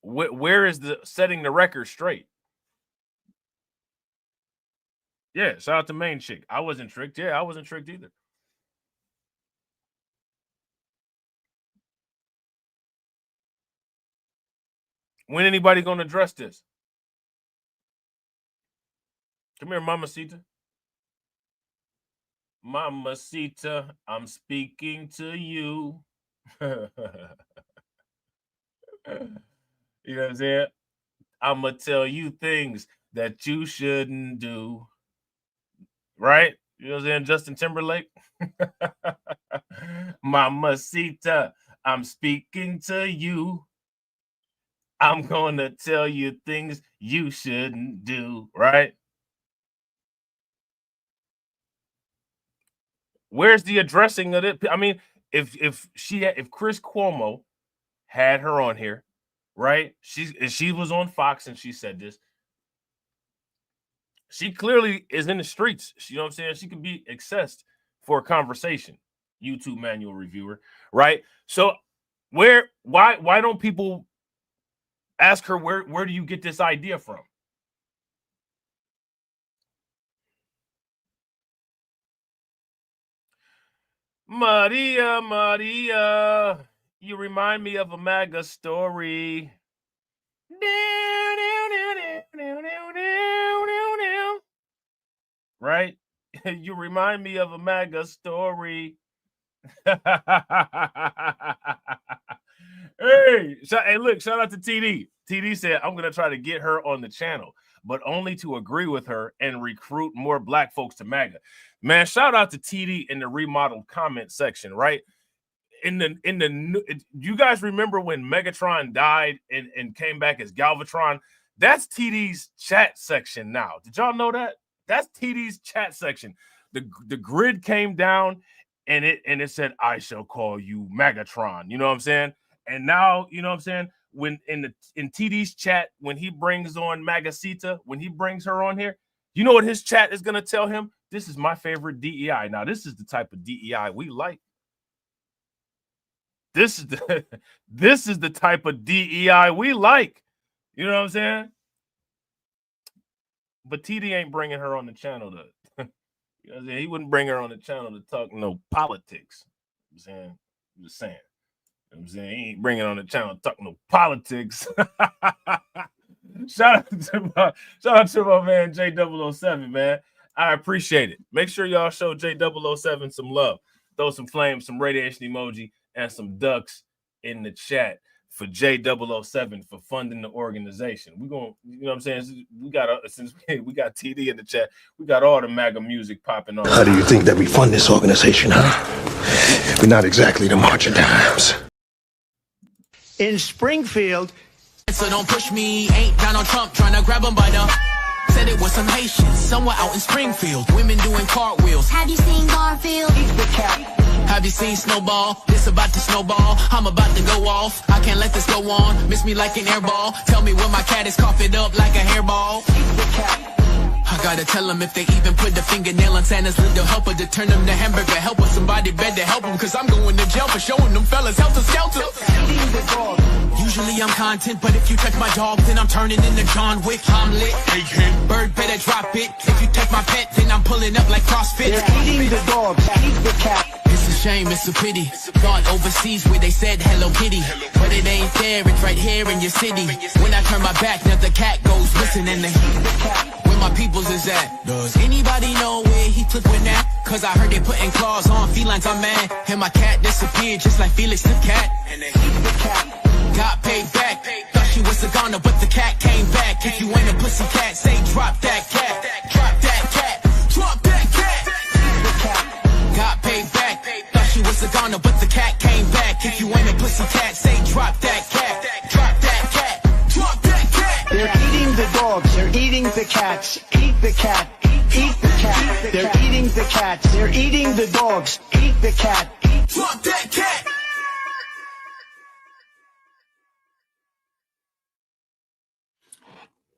Where is the setting the record straight? Yeah, shout out to Main Chick. I wasn't tricked. Yeah, I wasn't tricked either. When anybody gonna address this? Come here, Mamacita. Mamacita, I'm speaking to you. You know what I'm saying? I'm gonna tell you things that you shouldn't do. Right? You know what I'm saying? Justin Timberlake. Mamacita, I'm speaking to you. I'm going to tell you things you shouldn't do, right? Where's the addressing of it? I mean, if Chris Cuomo had her on here, right? She was on Fox and she said this. She clearly is in the streets. You know what I'm saying? She can be accessed for a conversation. YouTube manual reviewer, right? So why don't people ask her where do you get this idea from? Maria, Maria, you remind me of a MAGA story. Right? You remind me of a MAGA story. Hey, look, shout out to TD. TD said, I'm going to try to get her on the channel, but only to agree with her and recruit more Black folks to MAGA. Man, shout out to TD in the remodeled comment section, right? You guys remember when Megatron died and came back as Galvatron? That's TD's chat section now. Did y'all know that? That's TD's chat section. The grid came down and it said, I shall call you Megatron. You know what I'm saying? And now, you know what I'm saying? When in TD's chat, when he brings on Magacita, when he brings her on here, you know what his chat is gonna tell him? This is my favorite DEI. Now, this is the type of DEI we like. This is the type of DEI we like. You know what I'm saying? But TD ain't bringing her on the channel to, you know what I'm saying? He wouldn't bring her on the channel to talk no politics. You know what I'm saying? I'm just saying. You know what I'm saying? He ain't bringing on the channel to talk no politics. Shout out to my man J007, man. I appreciate it. Make sure y'all show J007 some love. Throw some flames, some radiation emoji, and some ducks in the chat for J007 for funding the organization. We're going, you know what I'm saying? Since we got TD in the chat, we got all the MAGA music popping on. How do you think that we fund this organization, huh? We're not exactly the March of Dimes. In Springfield. So don't push me, ain't Donald Trump trying to grab him by the... Said it was some Haitians somewhere out in Springfield. Women doing cartwheels. Have you seen Garfield? Have you seen Snowball? This about to snowball. I'm about to go off. I can't let this go on. Miss me like an airball. Tell me when my cat is cough it up like a hairball. I gotta tell them if they even put the fingernail on Santa's little helper to turn them to hamburger helper. Somebody better help them, cause I'm going to jail for showing them fellas helter skelter. Usually I'm content, but if you touch my dog, then I'm turning into John Wick. I'm lit. Bird better drop it. If you touch my pet, then I'm pulling up like CrossFit. They're eating the dog, eat the cat. It's a shame, it's a pity. Gone overseas where they said Hello Kitty, but it ain't there, it's right here in your city. When I turn my back, now the cat goes missing in the where my peoples is at. Does anybody know where he took with that? Cause I heard they putting claws on felines, I'm mad. And my cat disappeared just like Felix the cat. And they got paid back. Thought she was a goner, but the cat came back. If If you ain't a pussy cat, say drop that cat. Drop that cat. Drop that cat. Got paid back. Thought she was a goner, but the cat came back. If you ain't a pussy cat, say drop that cat. Drop that cat. Drop that cat. They're eating the dogs. They're eating the cats. Eat the cat. Eat the cat. They're eating the cats. They're eating the dogs. Eat the cat. Drop that cat.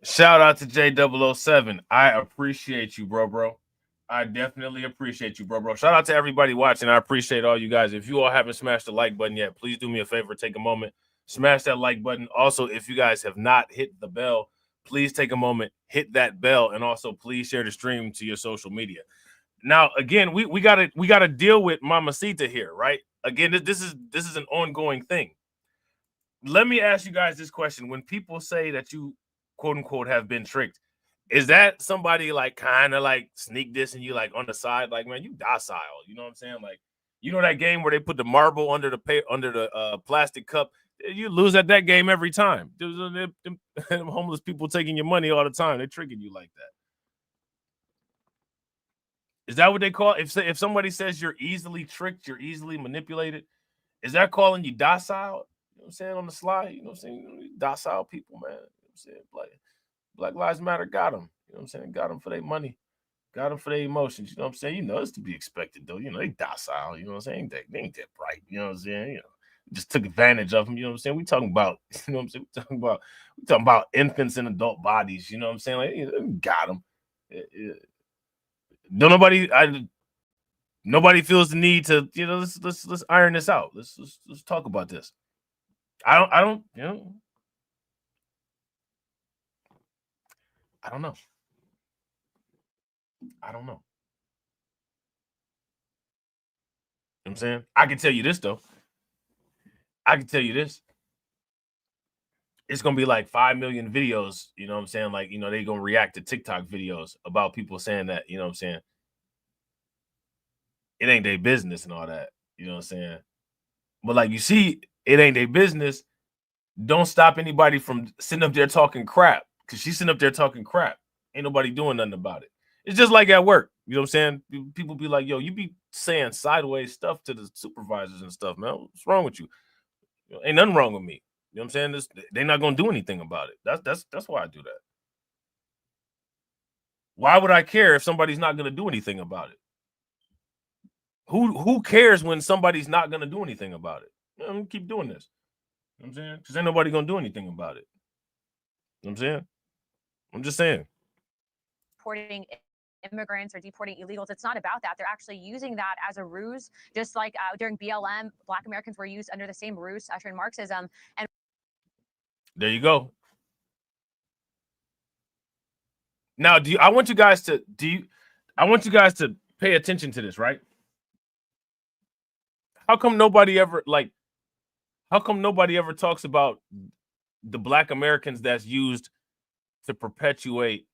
Shout out to J007. I appreciate you, bro. I definitely appreciate you, bro. Shout out to everybody watching. I appreciate all you guys. If you all haven't smashed the like button yet, please do me a favor. Take a moment, smash that like button. Also, if you guys have not hit the bell, please take a moment, hit that bell, and also please share the stream to your social media. Now, again, we gotta deal with Mamacita here, right? Again, this is an ongoing thing. Let me ask you guys this question: when people say that you quote unquote have been tricked, is that somebody like kind of like sneak this and you like on the side, like, man, you docile, you know what I'm saying? Like, you know that game where they put the marble under the plastic cup, you lose at that game every time. Them homeless people taking your money all the time, they're tricking you like that. Is that what they call it? If somebody says you're easily tricked, you're easily manipulated, is that calling you docile? You know what I'm saying? On the slide, you know what I'm saying? Docile people, man. You know what I'm saying? Black Lives Matter got them. You know what I'm saying? Got them for their money. Got them for their emotions. You know what I'm saying? You know, it's to be expected, though. You know, they docile. You know what I'm saying? They ain't that bright. You know what I'm saying? You know, just took advantage of them. You know what I'm saying? We talking about, you know what I'm saying? We talking about infants in adult bodies. You know what I'm saying? Like, you know, got them. Nobody feels the need to, you know, let's iron this out. Let's talk about this. I don't, you know. I don't know. You know what I'm saying? I can tell you this, though. It's going to be like 5 million videos, you know what I'm saying? Like, you know, they're going to react to TikTok videos about people saying that, you know what I'm saying? It ain't their business and all that, you know what I'm saying? But like, you see, it ain't their business. Don't stop anybody from sitting up there talking crap, because she's sitting up there talking crap. Ain't nobody doing nothing about it. It's just like at work. You know what I'm saying? People be like, yo, you be saying sideways stuff to the supervisors and stuff, man. What's wrong with you? You know, ain't nothing wrong with me. You know what I'm saying? They're not going to do anything about it. That's why I do that. Why would I care if somebody's not going to do anything about it? Who cares when somebody's not going to do anything about it? You know, I'm going to keep doing this. You know what I'm saying? Because ain't nobody going to do anything about it. You know what I'm saying? I'm just saying. Deporting immigrants or deporting illegals. It's not about that. They're actually using that as a ruse, just like during BLM, Black Americans were used under the same ruse, ushering Marxism. And there you go. Now, I want you guys to pay attention to this, right? How come nobody ever talks about the Black Americans that's used to perpetuate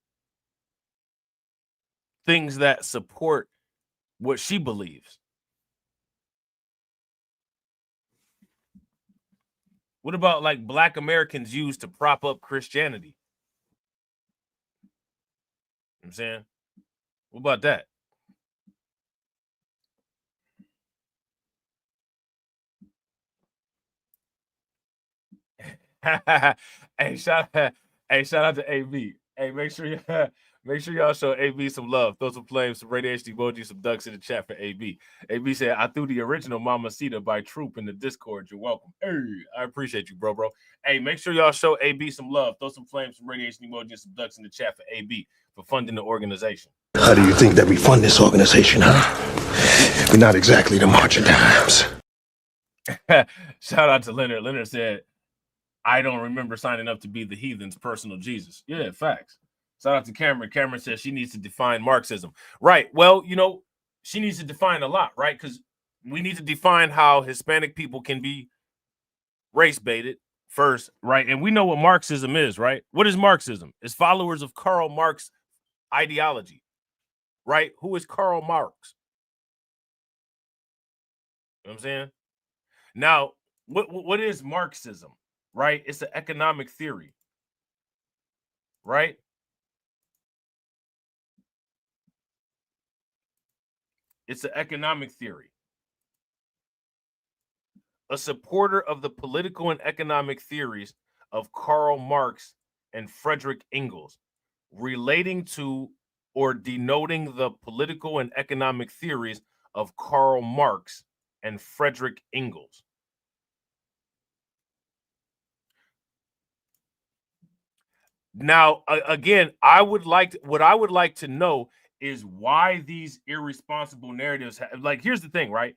things that support what she believes? What about like Black Americans used to prop up Christianity? You know what I'm saying? What about that? Hey, shout out to AB. Hey, make sure y'all show AB some love. Throw some flames, some radiation emojis, some ducks in the chat for AB. AB said, I threw the original Mamacita by Troop in the Discord. You're welcome. Hey, I appreciate you, bro. Hey, make sure y'all show AB some love. Throw some flames, some radiation emojis, some ducks in the chat for AB for funding the organization. How do you think that we fund this organization, huh? We're not exactly the March of Dimes. Shout out to Leonard. Leonard said, I don't remember signing up to be the heathen's personal Jesus. Yeah, facts. Shout out to Cameron. Cameron says she needs to define Marxism. Right. Well, you know, she needs to define a lot, right? Because we need to define how Hispanic people can be race baited first, right? And we know what Marxism is, right? What is Marxism? It's followers of Karl Marx ideology, right? Who is Karl Marx? You know what I'm saying? Now, what is Marxism? Right? It's an economic theory, right? It's an economic theory. A supporter of the political and economic theories of Karl Marx and Friedrich Engels, relating to or denoting the political and economic theories of Karl Marx and Friedrich Engels. Now, again, what I would like to know is why these irresponsible narratives like, here's the thing, right?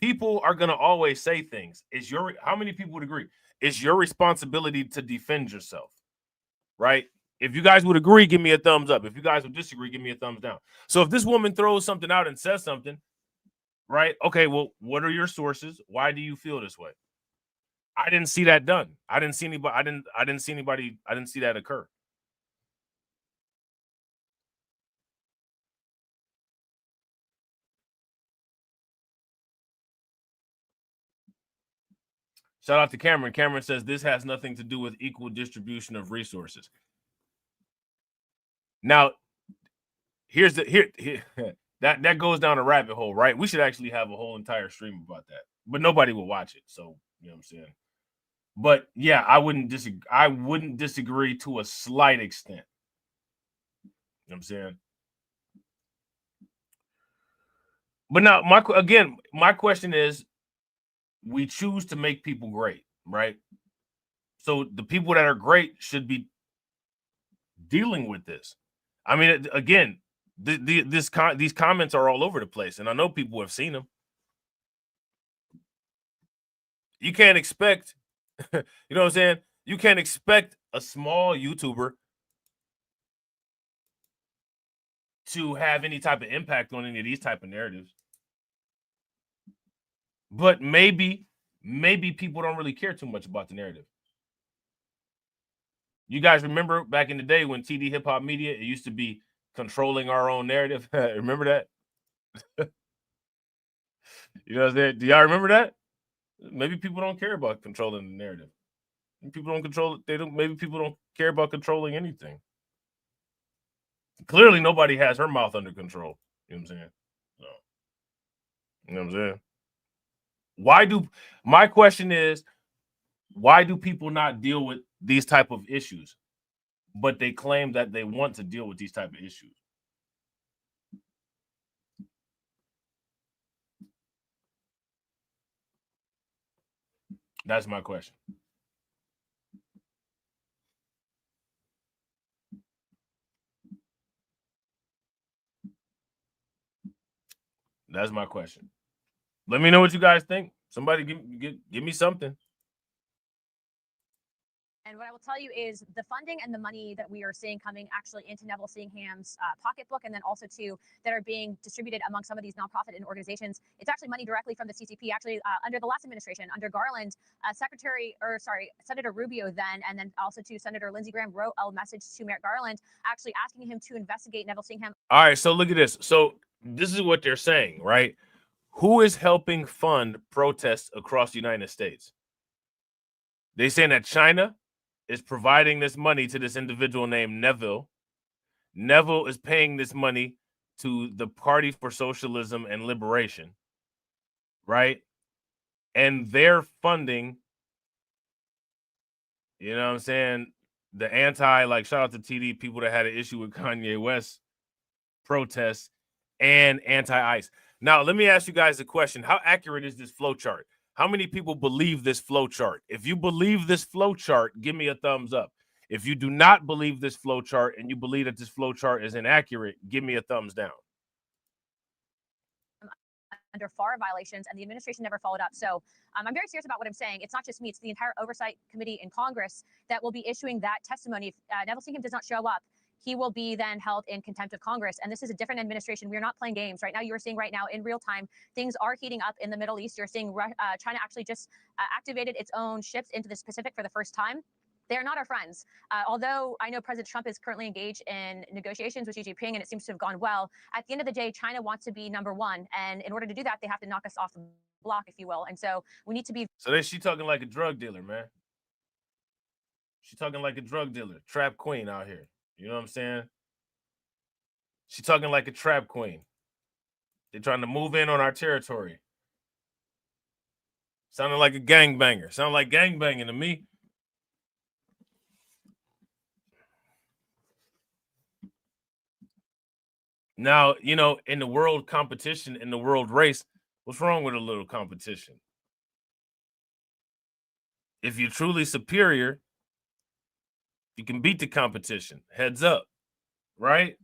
People are going to always say things. How many people would agree? It's your responsibility to defend yourself, right? If you guys would agree, give me a thumbs up. If you guys would disagree, give me a thumbs down. So if this woman throws something out and says something, right? Okay, well, what are your sources? Why do you feel this way? I didn't see that done. I didn't see anybody. I didn't see that occur. Shout out to Cameron. Cameron says this has nothing to do with equal distribution of resources. Now, here's that goes down a rabbit hole, right? We should actually have a whole entire stream about that, but nobody will watch it. So, you know what I'm saying? But yeah, I wouldn't disagree to a slight extent. You know what I'm saying? But now, my question is, we choose to make people great, right? So the people that are great should be dealing with this. I mean, again, these comments are all over the place, and I know people have seen them. You can't expect, you know what I'm saying? You can't expect a small YouTuber to have any type of impact on any of these type of narratives. But maybe people don't really care too much about the narrative. You guys remember back in the day when TD Hip Hop Media, it used to be controlling our own narrative? Remember that? You know what I'm saying? Do y'all remember that? Maybe people don't care about controlling the narrative. People don't control it. Maybe people don't care about controlling anything. Clearly, nobody has her mouth under control. You know what I'm saying? So, you know what I'm saying? My question is, why do people not deal with these type of issues, but they claim that they want to deal with these type of issues? That's my question. That's my question. Let me know what you guys think. Somebody give me something. And what I will tell you is the funding and the money that we are seeing coming actually into Neville Singham's pocketbook, and then also too that are being distributed among some of these nonprofit and organizations. It's actually money directly from the CCP. Actually, under the last administration, under Garland, Senator Rubio then, and then also to Senator Lindsey Graham wrote a message to Merrick Garland, actually asking him to investigate Neville Singham. All right, so look at this. So this is what they're saying, right? Who is helping fund protests across the United States? They're saying that China is providing this money to this individual named Neville. Neville is paying this money to the Party for Socialism and Liberation, right? And they're funding, you know what I'm saying, the shout out to TD, people that had an issue with Kanye West protests and anti-ICE. Now, let me ask you guys a question. How accurate is this flow chart? How many people believe this flow chart? If you believe this flow chart, give me a thumbs up. If you do not believe this flow chart and you believe that this flow chart is inaccurate, give me a thumbs down. Under FAR violations, and the administration never followed up. So I'm very serious about what I'm saying. It's not just me, it's the entire oversight committee in Congress that will be issuing that testimony. If Neville Singham does not show up, he will be then held in contempt of Congress. And this is a different administration. We are not playing games. Right now, you are seeing right now in real time, things are heating up in the Middle East. You're seeing China actually just activated its own ships into the Pacific for the first time. They're not our friends. Although I know President Trump is currently engaged in negotiations with Xi Jinping, and it seems to have gone well. At the end of the day, China wants to be number one. And in order to do that, they have to knock us off the block, if you will. And so we need to be. So she talking like a drug dealer, man. She talking like a drug dealer, trap queen out here. You know what I'm saying? She talking like a trap queen. They're trying to move in on our territory. Sounding like a gangbanger. Sound like gangbanging to me. Now, you know, in the world competition, in the world race, what's wrong with a little competition? If you're truly superior, you can beat the competition. Heads up, right?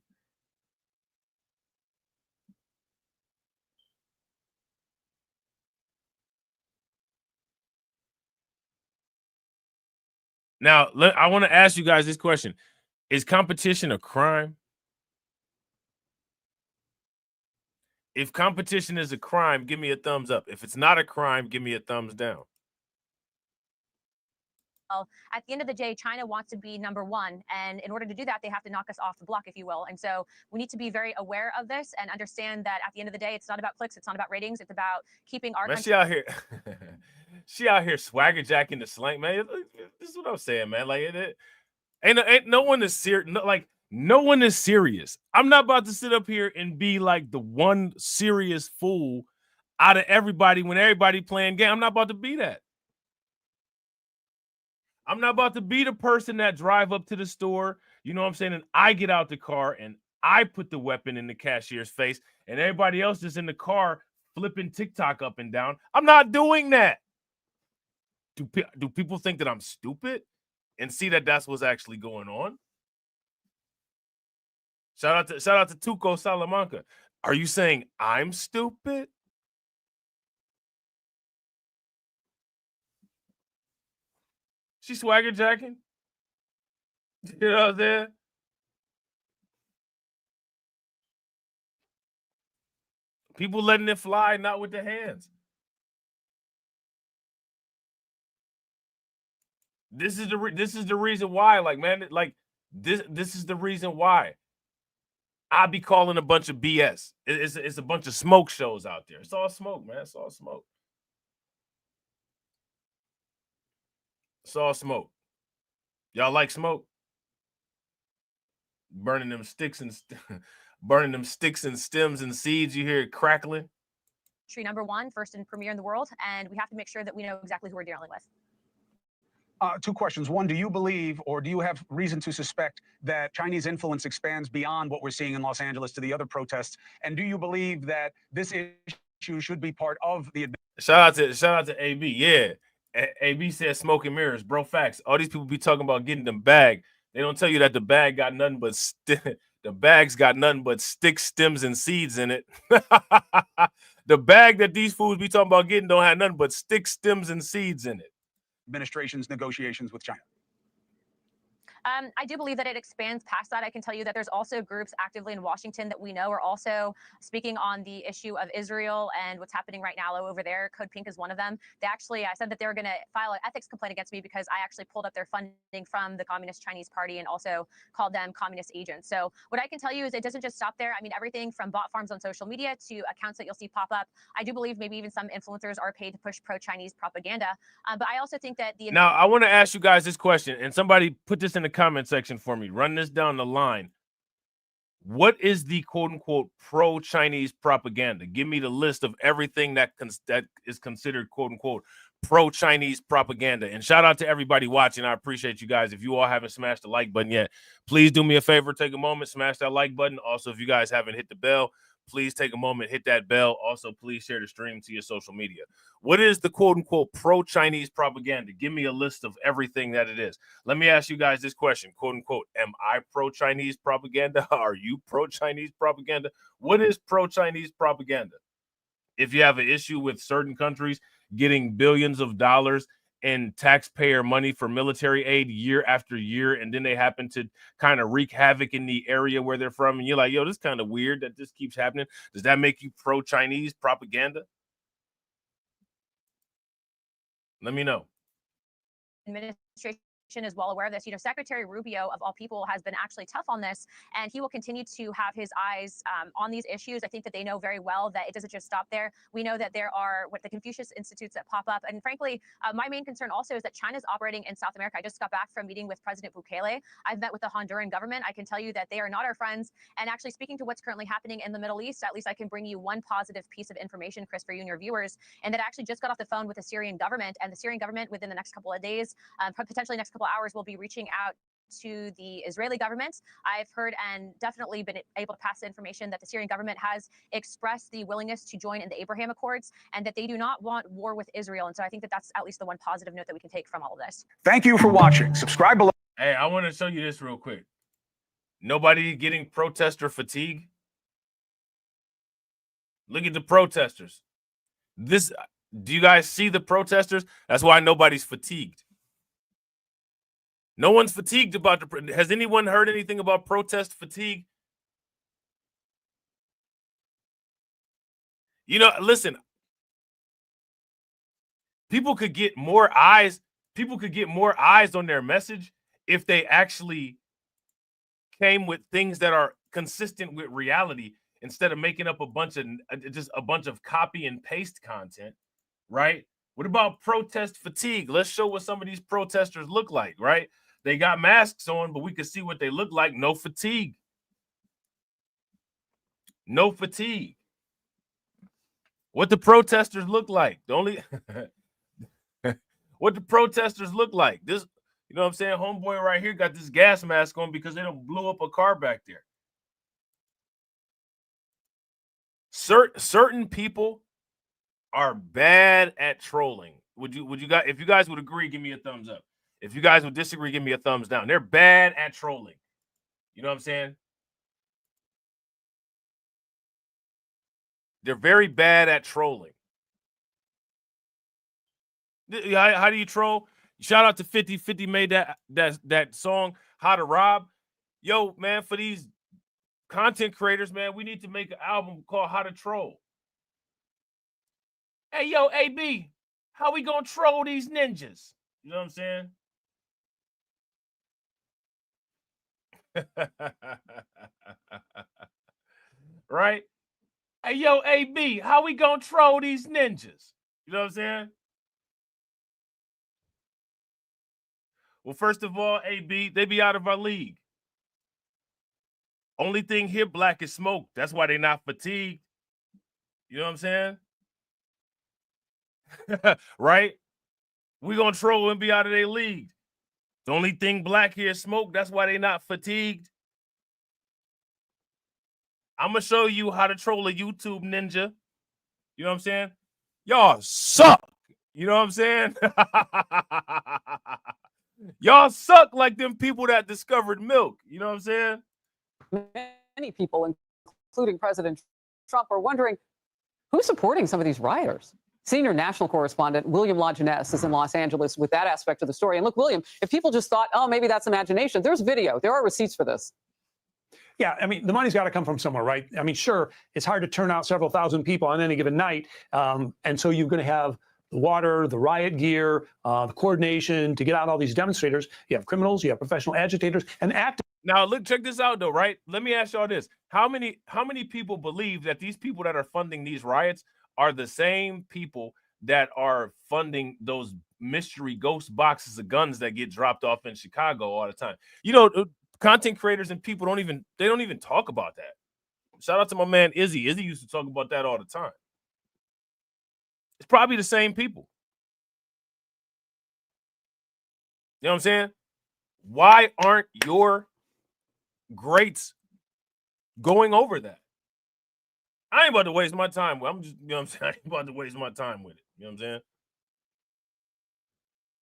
Now, I want to ask you guys this question. Is competition a crime? If competition is a crime, give me a thumbs up. If it's not a crime, give me a thumbs down. At the end of the day, China wants to be number one. And in order to do that, they have to knock us off the block, if you will. And so we need to be very aware of this and understand that at the end of the day, it's not about clicks. It's not about ratings. It's about keeping our country. She out here. She out here swagger jacking the slang, man. This is what I'm saying, man. Like, ain't no one is serious. No one is serious. I'm not about to sit up here and be like the one serious fool out of everybody when everybody playing game. I'm not about to be that. I'm not about to be the person that drive up to the store, you know what I'm saying, and I get out the car and I put the weapon in the cashier's face and everybody else is in the car flipping TikTok up and down. I'm not doing that. Do people think that I'm stupid and see that that's what's actually going on? Shout out to Tuco Salamanca. Are you saying I'm stupid? She swagger jacking. You know what I'm saying? People letting it fly, not with their hands. This is the reason why, like, man, like this is the reason why I be calling a bunch of BS. It's a bunch of smoke shows out there. It's all smoke, man. It's all smoke. It's all smoke. Y'all like smoke? Burning them sticks and stems and seeds. You hear it crackling. Number one, first and premier in the world, and we have to make sure that we know exactly who we're dealing with. Two questions. One, do you believe or do you have reason to suspect that Chinese influence expands beyond what we're seeing in Los Angeles to the other protests? And do you believe that this issue should be part of the... Shout out to AB. Yeah. AB said smoke and mirrors, bro. Facts. All these people be talking about getting them bag. They don't tell you that the bag got nothing but the bag's got nothing but sticks, stems, and seeds in it. The bag that these fools be talking about getting don't have nothing but sticks, stems, and seeds in it. Administration's negotiations with China. I do believe that it expands past that. I can tell you that there's also groups actively in Washington that we know are also speaking on the issue of Israel and what's happening right now over there. Code Pink is one of them. They actually, I said that they were going to file an ethics complaint against me because I actually pulled up their funding from the Communist Chinese Party and also called them communist agents. So what I can tell you is it doesn't just stop there. I mean, everything from bot farms on social media to accounts that you'll see pop up. I do believe maybe even some influencers are paid to push pro-Chinese propaganda. But I also think that the... Now, I want to ask you guys this question, and somebody put this in the comment section for me. Run this down the line. What is the quote-unquote pro-Chinese propaganda? Give me the list of everything that is considered quote-unquote pro-Chinese propaganda. And shout out to everybody watching. I appreciate you guys. If you all haven't smashed the like button yet, please do me a favor. Take a moment, smash that like button. Also, if you guys haven't hit the bell, please take a moment, hit that bell. Also, please share the stream to your social media. What is the quote-unquote pro-Chinese propaganda? Give me a list of everything that it is. Let me ask you guys this question, quote-unquote, am I pro-Chinese propaganda? Are you pro-Chinese propaganda? What is pro-Chinese propaganda? If you have an issue with certain countries getting billions of dollars in taxpayer money for military aid year after year, and then they happen to kind of wreak havoc in the area where they're from, and you're like, yo, this is kind of weird that this keeps happening. Does that make you pro-Chinese propaganda? Let me know. Administration is well aware of this. You know, Secretary Rubio, of all people, has been actually tough on this, and he will continue to have his eyes on these issues. I think that they know very well that it doesn't just stop there. We know that there are what the Confucius Institutes that pop up, and frankly, my main concern also is that China's operating in South America. I just got back from meeting with President Bukele. I've met with the Honduran government. I can tell you that they are not our friends. And actually, speaking to what's currently happening in the Middle East, at least I can bring you one positive piece of information, Chris, for you and your viewers, and that I actually just got off the phone with the Syrian government, and the Syrian government within the next couple of days, potentially next couple of hours, will be reaching out to the Israeli government. I've heard and definitely been able to pass the information that the Syrian government has expressed the willingness to join in the Abraham Accords, and that they do not want war with Israel. And so I think that that's at least the one positive note that we can take from all of this. Thank you for watching. Subscribe below. Hey, I want to show you this real quick. Nobody getting protester fatigue. Look at the protesters. Do you guys see the protesters? That's why nobody's fatigued. No one's fatigued about has anyone heard anything about protest fatigue? You know, listen, people could get more eyes on their message if they actually came with things that are consistent with reality instead of making up a bunch of copy and paste content, right? What about protest fatigue? Let's show what some of these protesters look like, right? They got masks on, but we can see what they look like. No fatigue. No fatigue. What the protesters look like. What the protesters look like. This, you know what I'm saying? Homeboy right here got this gas mask on because they don't blow up a car back there. Certain people are bad at trolling. Would you guys, if you guys would agree, give me a thumbs up. If you guys would disagree, give me a thumbs down. They're bad at trolling. You know what I'm saying? They're very bad at trolling. How do you troll? Shout out to 50. 50 made that song, How to Rob. Yo, man, for these content creators, man, we need to make an album called How to Troll. Hey, yo, AB, how we gonna troll these ninjas? You know what I'm saying? Right? Hey, yo, AB, how we gonna troll these ninjas? You know what I'm saying? Well, first of all, AB, they be out of our league. Only thing here black is smoke. That's why they're not fatigued. You know what I'm saying? Right? We gonna troll and be out of their league. The only thing black here is smoke. That's why they not fatigued. I'm gonna show you how to troll a YouTube ninja. You know what I'm saying? Y'all suck. You know what I'm saying? Y'all suck like them people that discovered milk. You know what I'm saying? Many people, including President Trump, are wondering who's supporting some of these rioters. Senior national correspondent William LaJeunesse is in Los Angeles with that aspect of the story. And look, William, if people just thought, oh, maybe that's imagination, there's video. There are receipts for this. Yeah, I mean, the money's got to come from somewhere, right? I mean, sure, it's hard to turn out several thousand people on any given night. And so you're going to have the water, the riot gear, the coordination to get out all these demonstrators. You have criminals, you have professional agitators, and activists. Now, look, check this out, though, right? Let me ask y'all this. How many people believe that these people that are funding these riots are the same people that are funding those mystery ghost boxes of guns that get dropped off in Chicago all the time? You know, content creators and people don't even talk about that. Shout out to my man Izzy. Izzy used to talk about that all the time. It's probably the same people. You know what I'm saying? Why aren't your greats going over that? I ain't about to waste my time with it. I'm just, you know what I'm saying? I ain't about to waste my time with it. You know what I'm saying?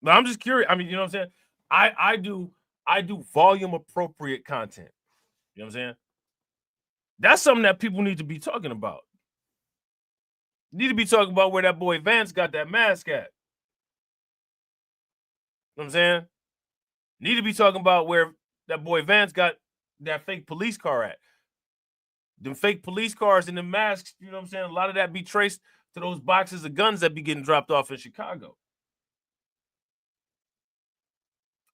But I'm just curious. I mean, you know what I'm saying? I do volume appropriate content. You know what I'm saying? That's something that people need to be talking about. Need to be talking about where that boy Vance got that mask at. You know what I'm saying? Need to be talking about where that boy Vance got that fake police car at. Them fake police cars and the masks, you know what I'm saying? A lot of that be traced to those boxes of guns that be getting dropped off in Chicago.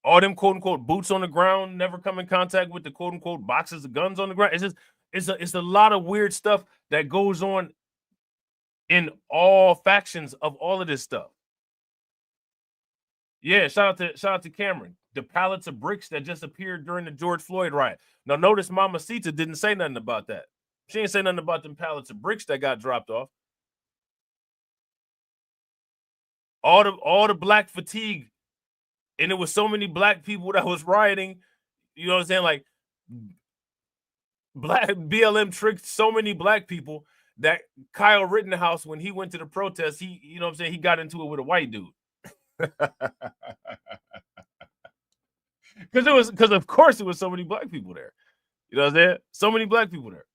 All them quote unquote boots on the ground never come in contact with the quote unquote boxes of guns on the ground. It's a lot of weird stuff that goes on in all factions of all of this stuff. Yeah, shout out to Cameron. The pallets of bricks that just appeared during the George Floyd riot. Now notice Mamacita didn't say nothing about that. She didn't say nothing about them pallets of bricks that got dropped off. All the black fatigue, and it was so many black people that was rioting. You know what I'm saying? Like black BLM tricked so many black people that Kyle Rittenhouse, when he went to the protest, you know what I'm saying, he got into it with a white dude. Because of course it was so many black people there. You know what I'm saying? So many black people there.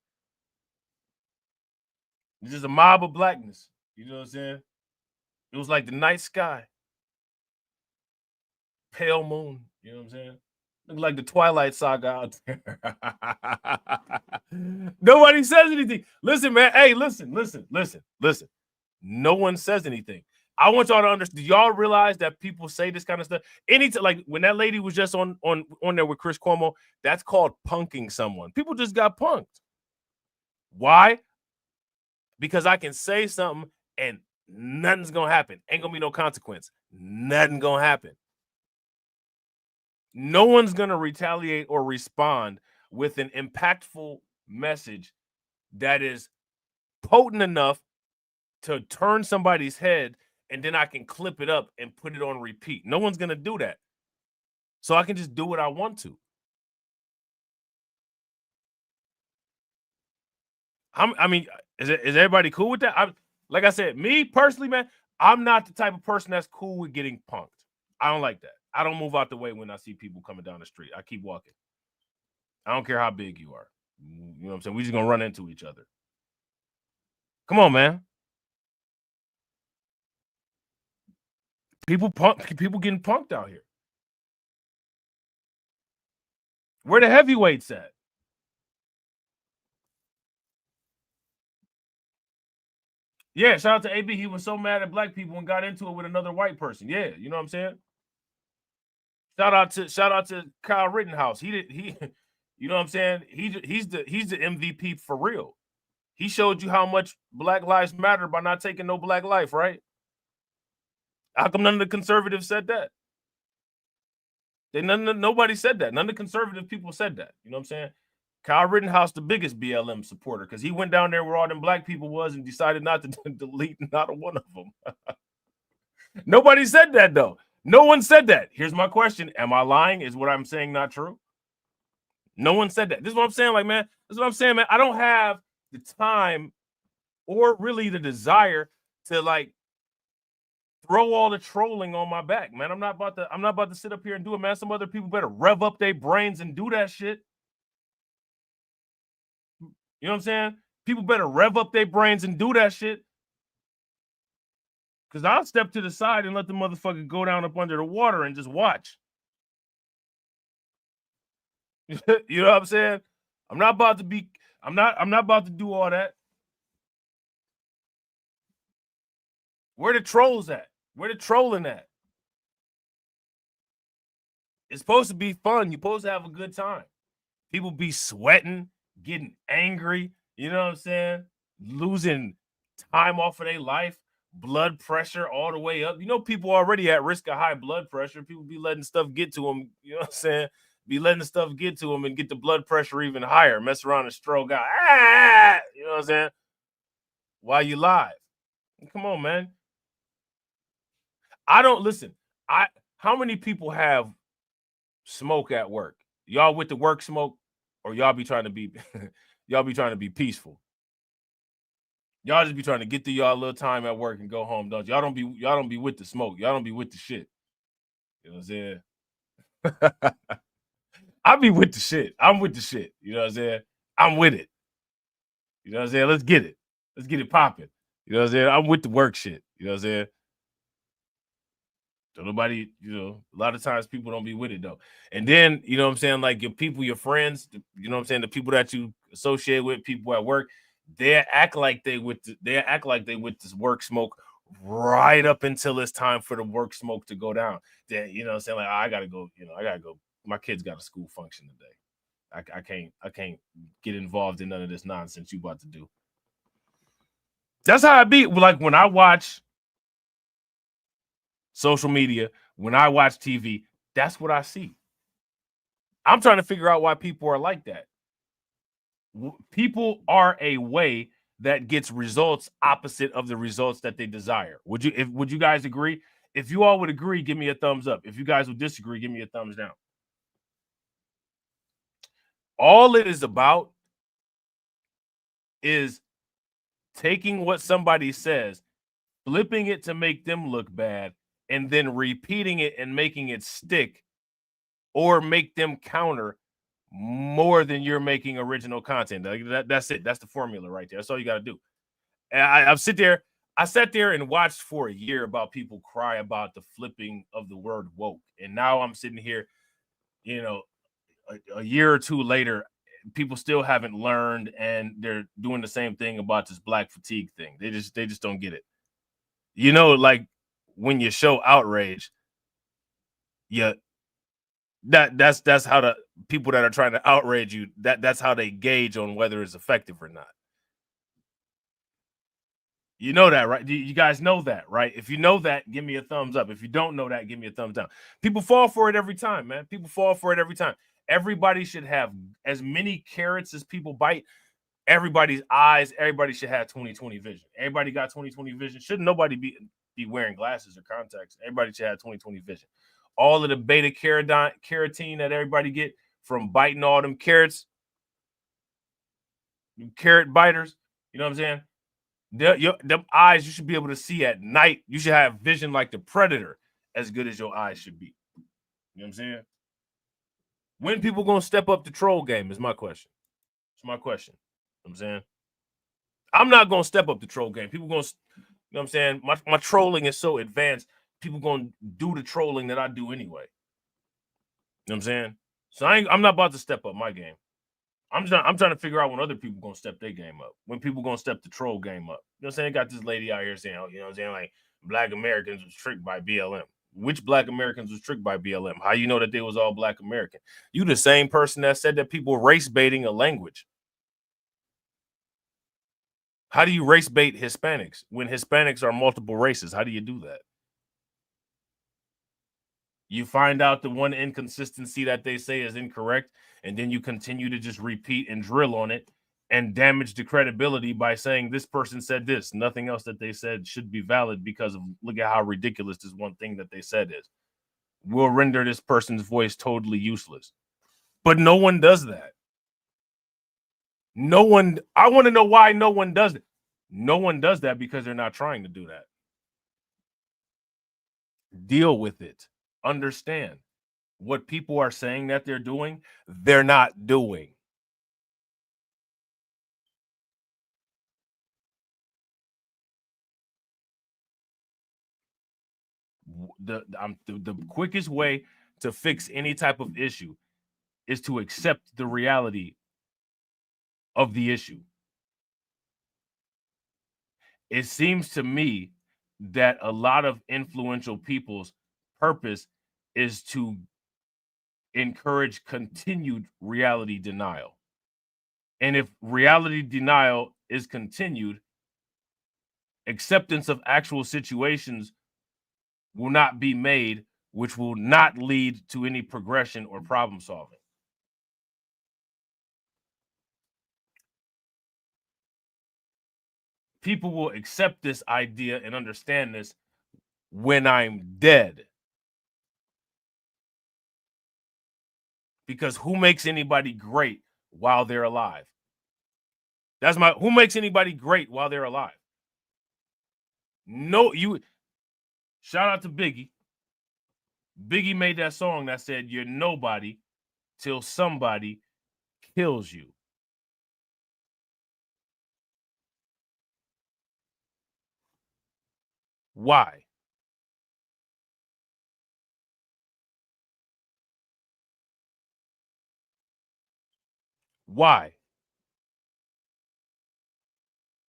It's just a mob of blackness. You know what I'm saying? It was like the night sky. Pale moon. You know what I'm saying? Look like the Twilight Saga out there. Nobody says anything. Listen, man. Hey, listen. No one says anything. I want y'all to understand. Do y'all realize that people say this kind of stuff? Anytime, like when that lady was just on there with Chris Cuomo, that's called punking someone. People just got punked. Why? Because I can say something and nothing's gonna happen. Ain't gonna be no consequence. Nothing gonna happen. No one's gonna retaliate or respond with an impactful message that is potent enough to turn somebody's head, and then I can clip it up and put it on repeat. No one's gonna do that. So I can just do what I want to. I mean, is everybody cool with that? Like I said, me personally, man, I'm not the type of person that's cool with getting punked. I don't like that. I don't move out the way when I see people coming down the street. I keep walking. I don't care how big you are. You know what I'm saying? We're just gonna run into each other. Come on, man. People getting punked out here. Where the heavyweights at? Yeah, shout out to AB. He was so mad at black people and got into it with another white person. Yeah, you know what I'm saying? Shout out to Kyle Rittenhouse. He you know what I'm saying? He's the MVP for real. He showed you how much Black Lives Matter by not taking no black life, right? How come none of the conservatives said that? Nobody said that. None of the conservative people said that. You know what I'm saying? Kyle Rittenhouse, the biggest BLM supporter, because he went down there where all them black people was and decided not to delete not a one of them. Nobody said that, though. No one said that. Here's my question. Am I lying? Is what I'm saying not true? No one said that. This is what I'm saying. Like, man, this is what I'm saying, man. I don't have the time or really the desire to, like, throw all the trolling on my back, man. I'm not about to sit up here and do it, man. Some other people better rev up their brains and do that shit. You know what I'm saying? People better rev up their brains and do that shit. Because I'll step to the side and let the motherfucker go down up under the water and just watch. You know what I'm saying? I'm not about to do all that. Where the trolls at? Where the trolling at? It's supposed to be fun. You're supposed to have a good time. People be sweating, getting angry, you know what I'm saying? Losing time off of their life, blood pressure all the way up. You know, people already at risk of high blood pressure. People be letting stuff get to them, you know what I'm saying? Be letting the stuff get to them and get the blood pressure even higher. Mess around and stroke out. You know what I'm saying? While you live. Come on, man. How many people have smoke at work? Y'all with the work smoke, or y'all be trying to be peaceful? Y'all just be trying to get through y'all little time at work and go home, don't you? Y'all don't be with the smoke. Y'all don't be with the shit. You know what I'm saying? I be with the shit. I'm with the shit. You know what I'm saying? I'm with it. You know what I'm saying? Let's get it. Let's get it popping. You know what I'm saying? I'm with the work shit. You know what I'm saying? So nobody, you know, a lot of times people don't be with it though. And then, you know what I'm saying, like your people, your friends, you know what I'm saying, the people that you associate with, people at work, they act like they with this work smoke right up until it's time for the work smoke to go down. Then, you know what I'm saying? Like, I gotta go, I gotta go. My kid's got a school function today. I can't get involved in none of this nonsense you about to do. That's how I be. Like, when I watch social media, when I watch TV, that's what I see. I'm trying to figure out why people are like that. People are a way that gets results opposite of the results that they desire. Would you guys agree? If you all would agree, give me a thumbs up. If you guys would disagree, give me a thumbs down. All it is about is taking what somebody says, flipping it to make them look bad, and then repeating it and making it stick or make them counter more than you're making original content. That's it. That's the formula right there. That's all you got to do. And I sat there and watched for a year about people cry about the flipping of the word woke. And now I'm sitting here, a year or two later, people still haven't learned, and they're doing the same thing about this black fatigue thing. They just don't get it. Like when you show outrage, that's how the people that are trying to outrage you, that's how they gauge on whether it's effective or not. You know that, right? You guys know that, right? If you know that, give me a thumbs up. If you don't know that, give me a thumbs down. People fall for it every time, man. People fall for it every time. Everybody should have as many carrots as people bite. Everybody's eyes, everybody should have 20/20 vision. Everybody got 20/20 vision. Shouldn't nobody be wearing glasses or contacts? Everybody should have 20/20 vision. All of the beta carotene that everybody get from biting all them carrots, carrot biters, you know what I'm saying? Them eyes, you should be able to see at night. You should have vision like the Predator, as good as your eyes should be. You know what I'm saying? When people gonna step up the troll game is my question. It's my question. You know what I'm saying? I'm not gonna step up the troll game. People gonna, you know what I'm saying? My trolling is so advanced. People gonna do the trolling that I do anyway. You know what I'm saying? So I'm not about to step up my game. I'm trying to figure out when other people gonna step their game up. When people gonna step the troll game up. You know what I'm saying? Got this lady out here saying, you know what I'm saying, like black Americans was tricked by BLM. Which black Americans was tricked by BLM? How you know that they was all black American? You the same person that said that people race baiting a language. How do you race bait Hispanics when Hispanics are multiple races? How do you do that? You find out the one inconsistency that they say is incorrect, and then you continue to just repeat and drill on it and damage the credibility by saying this person said this. Nothing else that they said should be valid because of look at how ridiculous this one thing that they said is. Will render this person's voice totally useless. But no one does that. No one, I want to know why no one does it. No one does that because they're not trying to do that. Deal with it. Understand what people are saying that they're doing, they're not doing. The quickest way to fix any type of issue is to accept the reality of the issue. It seems to me that a lot of influential people's purpose is to encourage continued reality denial. And if reality denial is continued, acceptance of actual situations will not be made, which will not lead to any progression or problem solving. People will accept this idea and understand this when I'm dead. Because who makes anybody great while they're alive? Who makes anybody great while they're alive? No, shout out to Biggie. Biggie made that song that said, you're nobody till somebody kills you. Why? Why?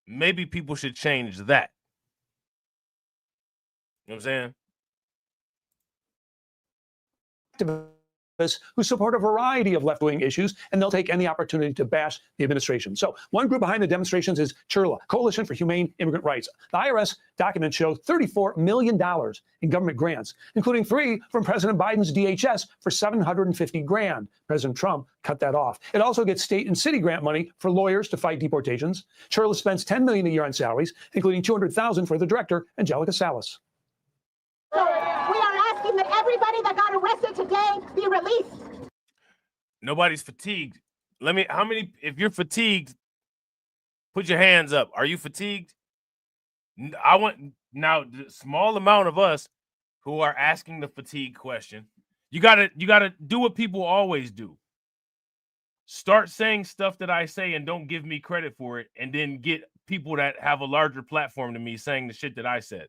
Maybe people should change that. You know what I'm saying? Who support a variety of left-wing issues, and they'll take any opportunity to bash the administration. So one group behind the demonstrations is CHIRLA, Coalition for Humane Immigrant Rights. The IRS documents show $34 million in government grants, including 3 from President Biden's DHS for $750,000. President Trump cut that off. It also gets state and city grant money for lawyers to fight deportations. CHIRLA spends $10 million a year on salaries, including $200,000 for the director, Angelica Salas. So we are asking that everybody that got arrested today be released. Nobody's fatigued. How many, if you're fatigued, put your hands up. Are you fatigued? I want, now, the small amount of us who are asking the fatigue question, you gotta do what people always do. Start saying stuff that I say and don't give me credit for it, and then get people that have a larger platform than me saying the shit that I said.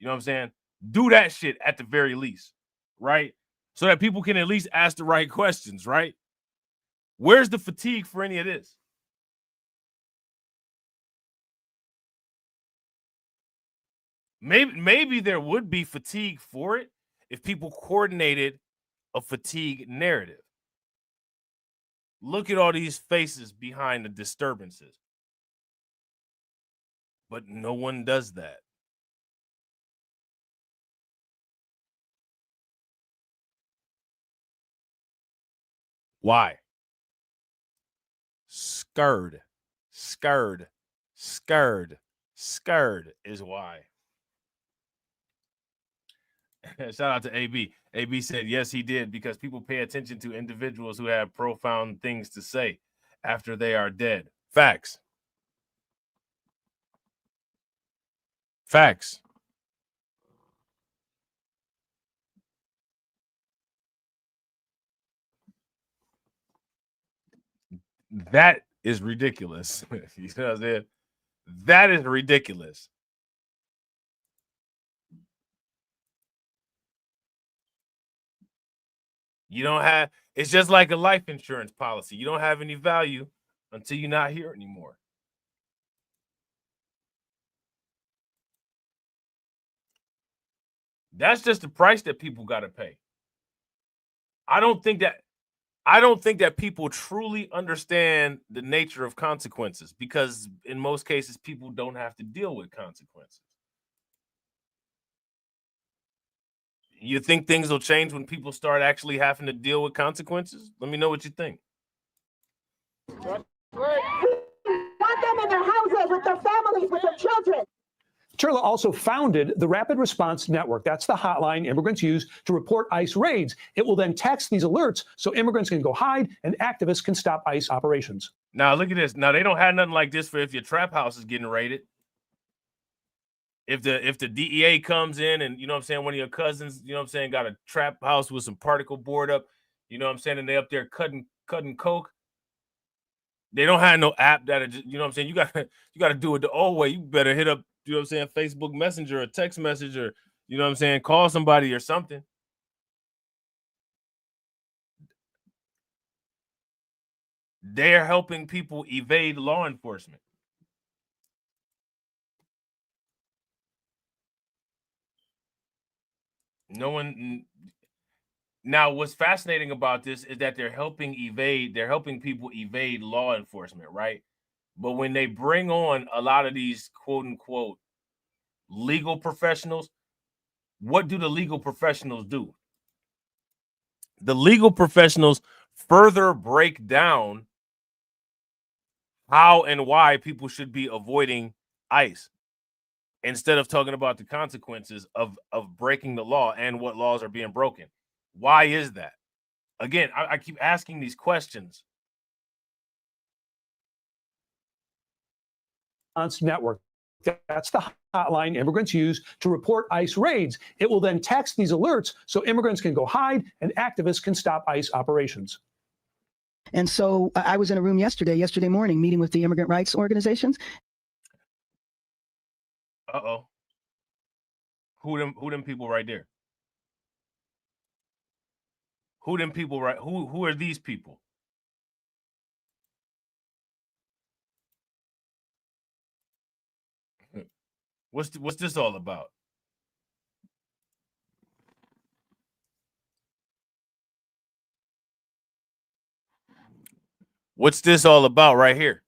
You know what I'm saying? Do that shit at the very least, right? So that people can at least ask the right questions, right? Where's the fatigue for any of this? Maybe there would be fatigue for it if people coordinated a fatigue narrative. Look at all these faces behind the disturbances. But no one does that. Why? Scared is why. Shout out to AB. AB said, yes, he did, because people pay attention to individuals who have profound things to say after they are dead. Facts. Facts. That is ridiculous. You know what I'm saying? That is ridiculous. You don't have, it's just like a life insurance policy. You don't have any value until you're not here anymore. That's just the price that people got to pay. I don't think that people truly understand the nature of consequences, because in most cases, people don't have to deal with consequences. You think things will change when people start actually having to deal with consequences? Let me know what you think. Want them in their houses with their families, with their children. CHIRLA also founded the Rapid Response Network. That's the hotline immigrants use to report ICE raids. It will then text these alerts so immigrants can go hide and activists can stop ICE operations. Now, look at this. Now, they don't have nothing like this for if your trap house is getting raided. If the DEA comes in and, you know what I'm saying, one of your cousins, you know what I'm saying, got a trap house with some particle board up, you know what I'm saying, and they up there cutting coke. They don't have no app that, you know what I'm saying, you got to do it the old way. You better hit up, you know what I'm saying, Facebook Messenger or text message, or, you know what I'm saying, call somebody or something. They're helping people evade law enforcement. No one. Now, what's fascinating about this is that they're helping people evade law enforcement, right? But when they bring on a lot of these quote unquote legal professionals, what do the legal professionals do? The legal professionals further break down how and why people should be avoiding ICE, instead of talking about the consequences of breaking the law and what laws are being broken. Why is that? Again, I keep asking these questions. Network. That's the hotline immigrants use to report ICE raids. It will then text these alerts so immigrants can go hide and activists can stop ICE operations. And so I was in a room yesterday morning, meeting with the immigrant rights organizations. Uh-oh. Who them people right there? Who them people right? Who are these people? What's this all about? What's this all about right here?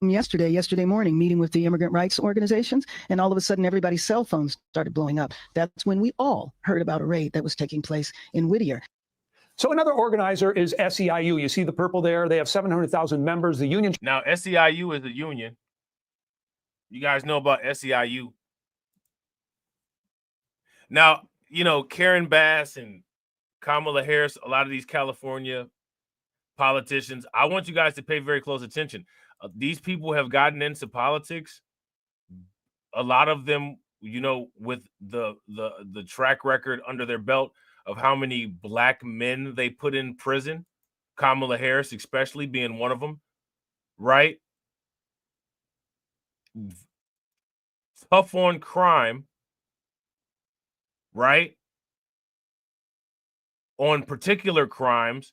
Yesterday morning, meeting with the immigrant rights organizations, and all of a sudden everybody's cell phones started blowing up. That's when we all heard about a raid that was taking place in Whittier. So another organizer is SEIU. You see the purple there? They have 700,000 members. The union. Now, SEIU is a union. You guys know about SEIU. Now, you know, Karen Bass and Kamala Harris, a lot of these California politicians, I want you guys to pay very close attention. These people have gotten into politics. A lot of them, you know, with the track record under their belt of how many black men they put in prison, Kamala Harris especially being one of them, right? Tough on crime, right? On particular crimes,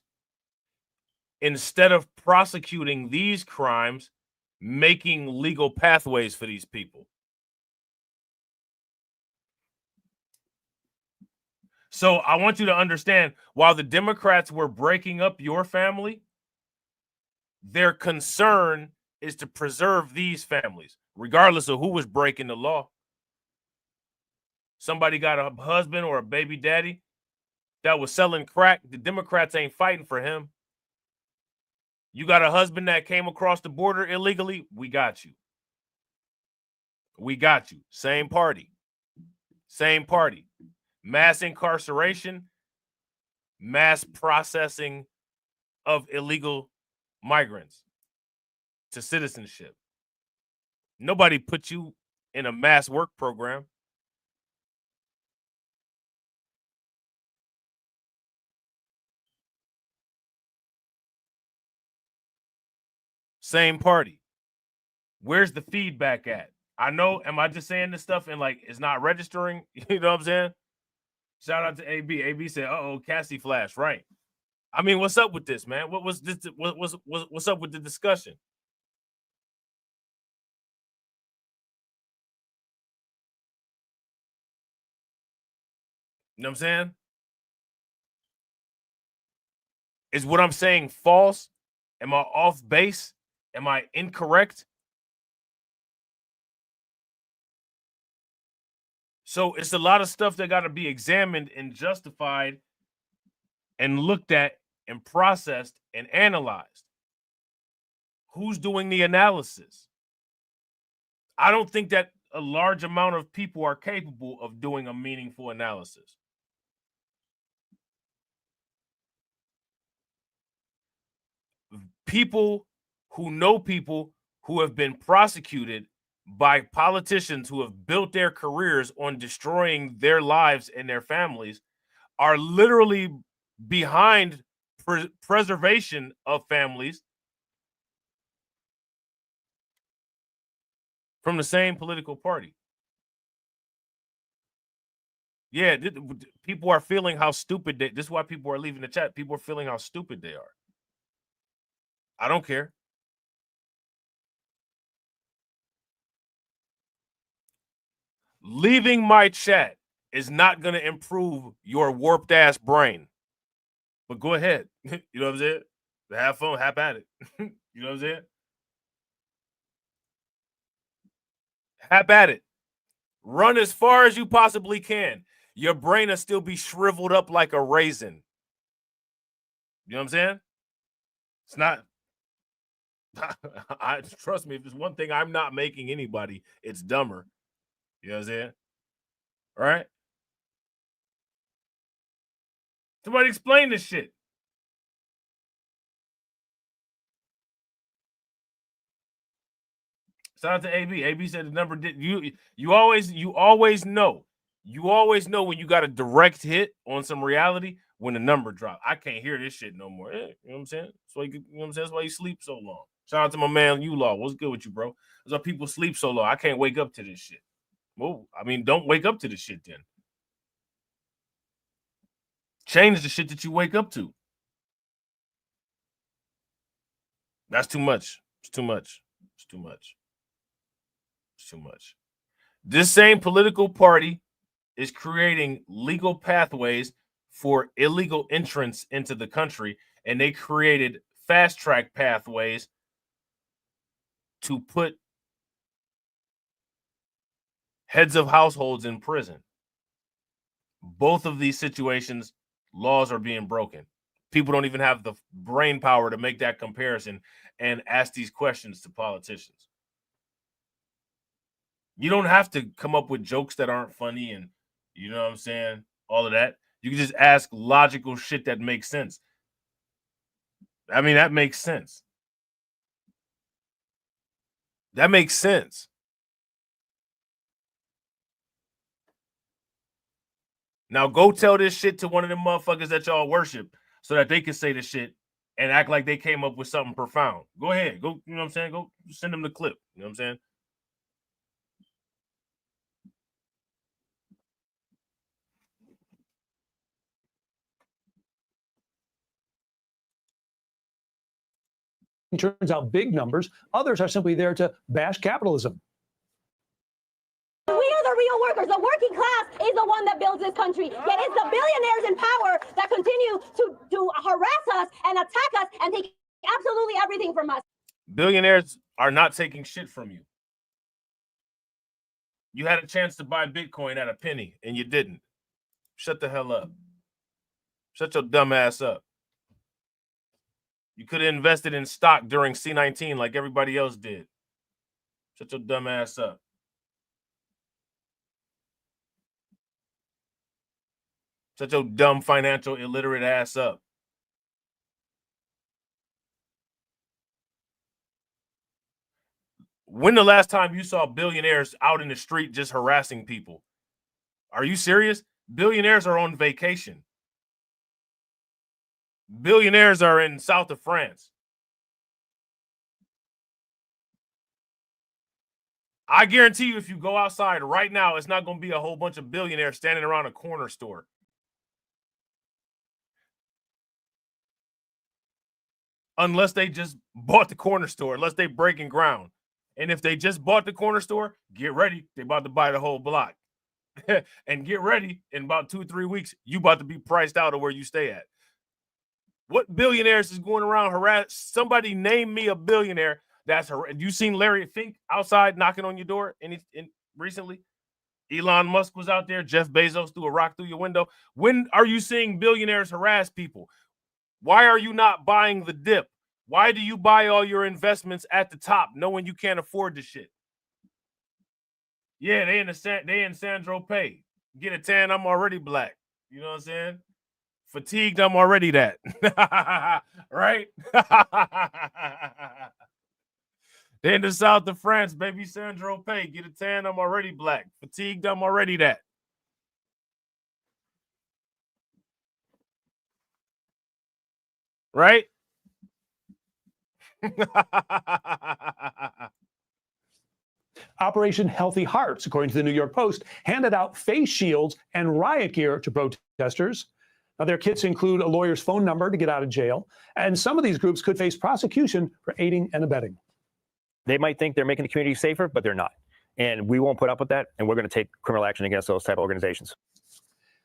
instead of prosecuting these crimes, making legal pathways for these people. So I want you to understand, while the Democrats were breaking up your family, their concern is to preserve these families, regardless of who was breaking the law. Somebody got a husband or a baby daddy that was selling crack. The Democrats ain't fighting for him. You got a husband that came across the border illegally. We got you. We got you. Same party. Same party. Mass incarceration, mass processing of illegal migrants to citizenship. Nobody put you in a mass work program. Same party. Where's the feedback at? I know, am I just saying this stuff and like it's not registering? You know what I'm saying? Shout out to AB. AB said, "Uh-oh, Cassie flash." Right. I mean, what's up with this, man? What was this? What's up with the discussion? You know what I'm saying? Is what I'm saying false? Am I off base? Am I incorrect? So it's a lot of stuff that got to be examined and justified and looked at and processed and analyzed. Who's doing the analysis? I don't think that a large amount of people are capable of doing a meaningful analysis. People who know people who have been prosecuted by politicians who have built their careers on destroying their lives and their families are literally behind preservation of families from the same political party. Yeah, people are feeling how stupid this is why people are leaving the chat. People are feeling how stupid they are. I don't care. Leaving my chat is not going to improve your warped ass brain. But go ahead. You know what I'm saying? Have fun, have at it. You know what I'm saying? Have at it. Run as far as you possibly can. Your brain will still be shriveled up like a raisin. You know what I'm saying? It's not. Trust me, if there's one thing I'm not making anybody, it's dumber. You know what I'm saying? All right? Somebody explain this shit. Shout out to AB. AB said the number did you always know. You always know when you got a direct hit on some reality when the number drop. I can't hear this shit no more. You know what I'm saying? That's why you know what I'm saying? That's why you sleep so long. Shout out to my man U-Law. What's good with you, bro? That's why people sleep so long. I can't wake up to this shit. Well, I mean, don't wake up to this shit then. Change the shit that you wake up to. That's too much. It's too much. It's too much. It's too much. This same political party is creating legal pathways for illegal entrance into the country, and they created fast track pathways to put heads of households in prison. Both of these situations, laws are being broken. People don't even have the brain power to make that comparison and ask these questions to politicians. You don't have to come up with jokes that aren't funny and, you know what I'm saying, all of that. You can just ask logical shit that makes sense. I mean, that makes sense. That makes sense. Now go tell this shit to one of them motherfuckers that y'all worship so that they can say the shit and act like they came up with something profound. Go ahead. Go, you know what I'm saying? Go send them the clip. You know what I'm saying? Turns out big numbers. Others are simply there to bash capitalism. We are the real workers. The working class is the one that builds this country. Yet it's the billionaires in power that continue to harass us and attack us and take absolutely everything from us. Billionaires are not taking shit from you. You had a chance to buy Bitcoin at a penny and you didn't. Shut the hell up. Shut your dumb ass up. You could have invested in stock during C19 like everybody else did. Shut your dumb ass up. Shut your dumb financial illiterate ass up. When the last time you saw billionaires out in the street just harassing people? Are you serious? Billionaires are on vacation. Billionaires are in south of France. I guarantee you if you go outside right now, it's not going to be a whole bunch of billionaires standing around a corner store. Unless they just bought the corner store, unless they breaking ground. And if they just bought the corner store, get ready. They about to buy the whole block. And get ready, in about 2-3 weeks, you about to be priced out of where you stay at. What billionaires is going around harass? Somebody name me a billionaire that's you seen Larry Fink outside knocking on your door recently? Elon Musk was out there. Jeff Bezos threw a rock through your window. When are you seeing billionaires harass people? Why are you not buying the dip? Why do you buy all your investments at the top knowing you can't afford the shit? Yeah, they in Sandro Pay. Get a tan, I'm already black. You know what I'm saying? Fatigued, I'm already that. Right? They're in the south of France, baby. Sandro Pay. Get a tan, I'm already black. Fatigued, I'm already that. Right? Operation Healthy Hearts, according to the New York Post, handed out face shields and riot gear to protesters. Now, their kits include a lawyer's phone number to get out of jail, and some of these groups could face prosecution for aiding and abetting. They might think they're making the community safer, but they're not. And we won't put up with that, and we're going to take criminal action against those type of organizations.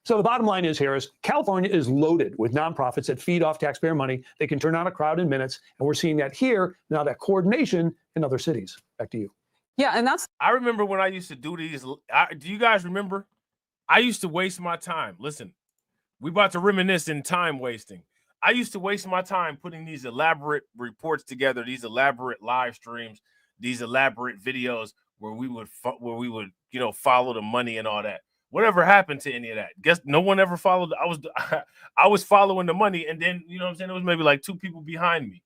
So the bottom line is, Harris, California is loaded with nonprofits that feed off taxpayer money. They can turn on a crowd in minutes, and we're seeing that here, now that coordination in other cities. Back to you. Yeah, and that's... I remember when I used to do these. Do you guys remember? I used to waste my time. Listen, we about to reminisce in time wasting. I used to waste my time putting these elaborate reports together, these elaborate live streams, these elaborate videos where we would follow the money and all that. Whatever happened to any of that? Guess no one ever followed. I was following the money, and then you know what I'm saying, it was maybe like 2 people behind me.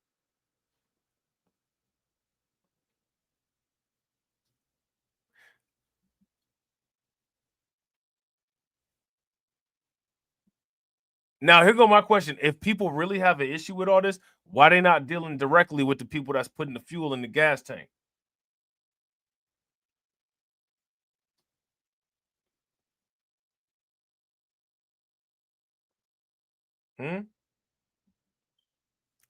Now, here go my question. If people really have an issue with all this, why they not dealing directly with the people that's putting the fuel in the gas tank?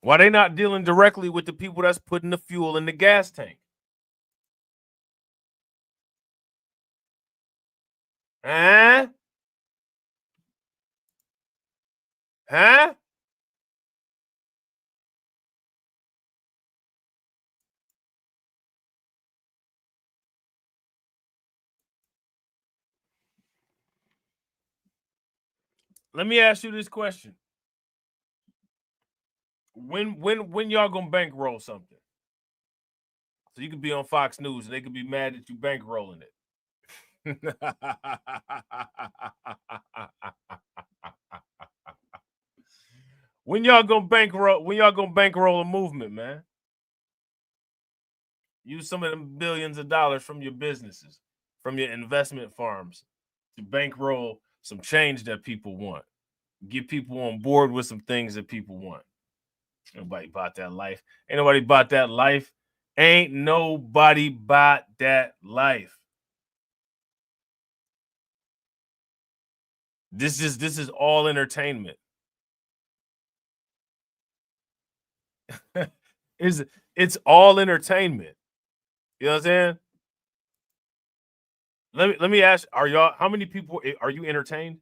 Why they not dealing directly with the people that's putting the fuel in the gas tank? Huh? Let me ask you this question. When y'all gonna bankroll something? So you could be on Fox News and they could be mad that you bankrolling it. When y'all gonna bankroll a movement, man? Use some of them billions of dollars from your businesses, from your investment farms, to bankroll some change that people want. Get people on board with some things that people want. Nobody bought that life. Ain't nobody bought that life. Ain't nobody bought that life. This is all entertainment. It's all entertainment. You know what I'm saying? Let me ask, how many people are you entertained?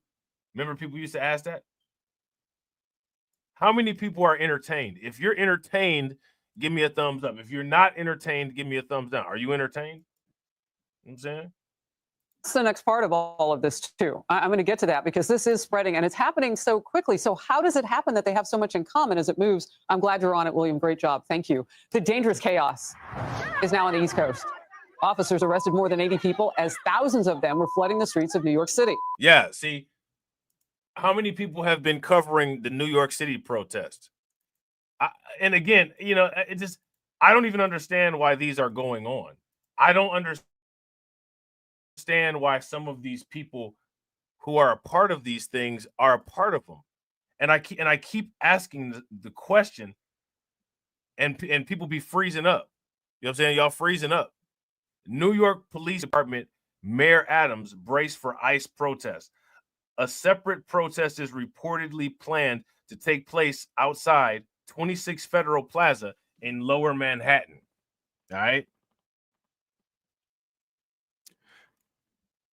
Remember people used to ask that? How many people are entertained? If you're entertained, give me a thumbs up. If you're not entertained, give me a thumbs down. Are you entertained? You know what I'm saying? That's the next part of all of this, too. I'm going to get to that because this is spreading and it's happening so quickly. So how does it happen that they have so much in common as it moves? I'm glad you're on it, William. Great job. Thank you. The dangerous chaos is now on the East Coast. Officers arrested more than 80 people as thousands of them were flooding the streets of New York City. Yeah, see, how many people have been covering the New York City protests? And again, you know, I don't even understand why these are going on. I don't understand why some of these people who are a part of these things are a part of them. And I keep asking the question, and people be freezing up. You know what I'm saying? Y'all freezing up. New York Police Department Mayor Adams braced for ICE protests. A separate protest is reportedly planned to take place outside 26 Federal Plaza in Lower Manhattan. All right.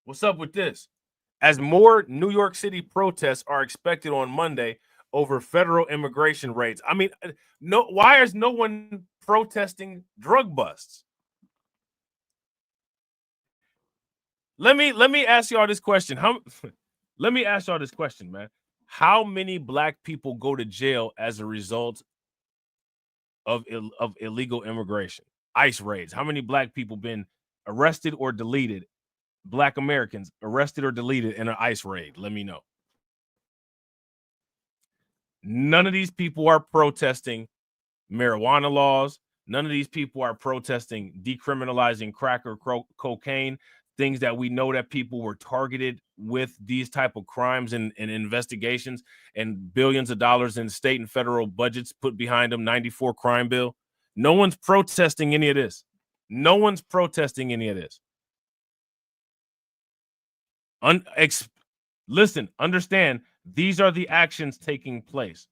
What's up with this? As more New York City protests are expected on Monday over federal immigration raids. I mean, why is no one protesting drug busts? Let me ask y'all this question. Let me ask y'all this question, man. How many black people go to jail as a result of illegal immigration? ICE raids. How many black people been arrested or deleted? Black Americans arrested or deleted in an ICE raid? Let me know. None of these people are protesting marijuana laws. None of these people are protesting decriminalizing crack or cocaine, things that we know that people were targeted with these type of crimes and investigations, and billions of dollars in state and federal budgets put behind them. 94 crime bill. No one's protesting any of this. No one's protesting any of this. Listen, understand, these are the actions taking place,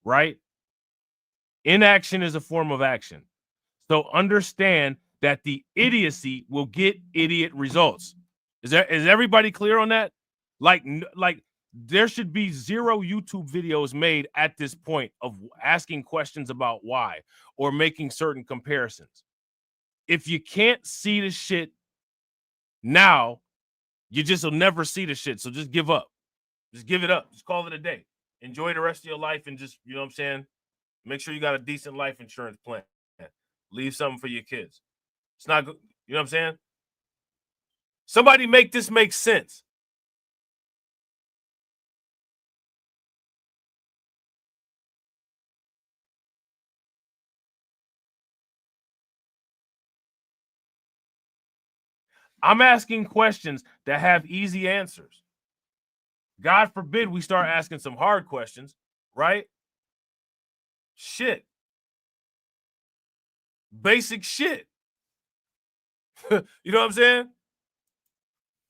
right? Inaction is a form of action. So understand that the idiocy will get idiot results. Is everybody clear on that? Like there should be zero YouTube videos made at this point of asking questions about why or making certain comparisons. If you can't see the shit now, you just will never see the shit. So just give up. Just give it up. Just call it a day. Enjoy the rest of your life and just, you know what I'm saying? Make sure you got a decent life insurance plan. Leave something for your kids. It's not good. You know what I'm saying? Somebody make this make sense. I'm asking questions that have easy answers. God forbid we start asking some hard questions, right? Shit. Basic shit. You know what I'm saying?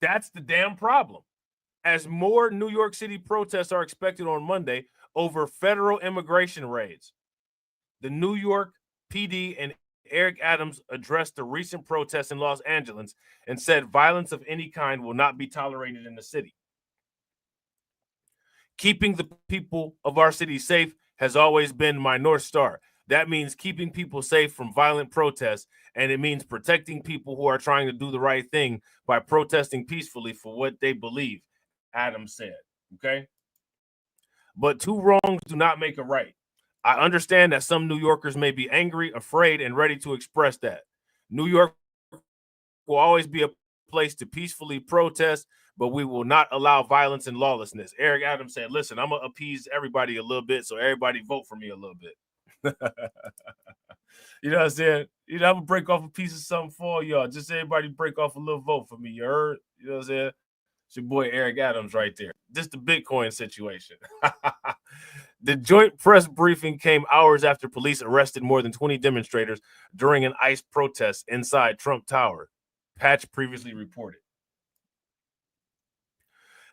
That's the damn problem. As more New York City protests are expected on Monday over federal immigration raids, the New York PD and Eric Adams addressed the recent protests in Los Angeles and said violence of any kind will not be tolerated in the city. Keeping the people of our city safe has always been my North Star. That means keeping people safe from violent protests, and it means protecting people who are trying to do the right thing by protesting peacefully for what they believe, Adams said. Okay? But two wrongs do not make a right. I understand that some New Yorkers may be angry, afraid, and ready to express that. New York will always be a place to peacefully protest, but we will not allow violence and lawlessness. Eric Adams said, listen, I'm going to appease everybody a little bit, so everybody vote for me a little bit. You know what I'm saying? You know, I'm going to break off a piece of something for y'all. Just everybody break off a little vote for me. You heard? You know what I'm saying? It's your boy Eric Adams right there. Just the Bitcoin situation. The joint press briefing came hours after police arrested more than 20 demonstrators during an ICE protest inside Trump Tower, Patch previously reported.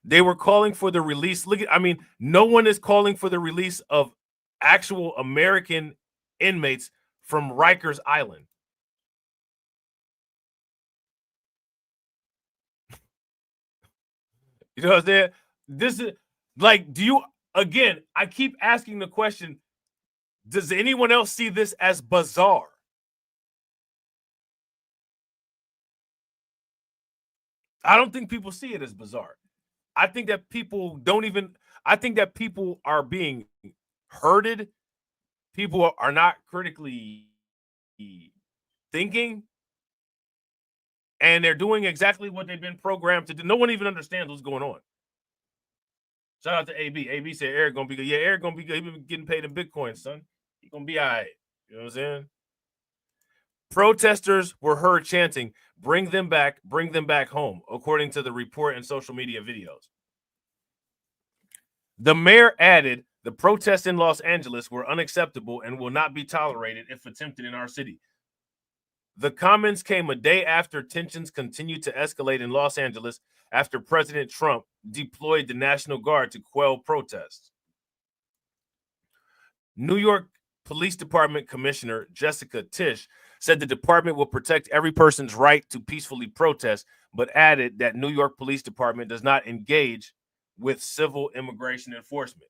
They were calling for the release. No one is calling for the release of actual American inmates from Rikers Island. You know what I'm saying? This is like, again, I keep asking the question, does anyone else see this as bizarre? I don't think people see it as bizarre. I think that people are being herded. People are not critically thinking, and they're doing exactly what they've been programmed to do. No one even understands what's going on. Shout out to AB. AB said Eric gonna be good. Yeah, Eric gonna be good. He been getting paid in Bitcoin, son. He gonna be all right. You know what I'm saying? Protesters were heard chanting, bring them back home, according to the report and social media videos. The mayor added, the protests in Los Angeles were unacceptable and will not be tolerated if attempted in our city. The comments came a day after tensions continued to escalate in Los Angeles after President Trump deployed the National Guard to quell protests. New York Police Department Commissioner Jessica Tisch said the department will protect every person's right to peacefully protest, but added that New York Police Department does not engage with civil immigration enforcement.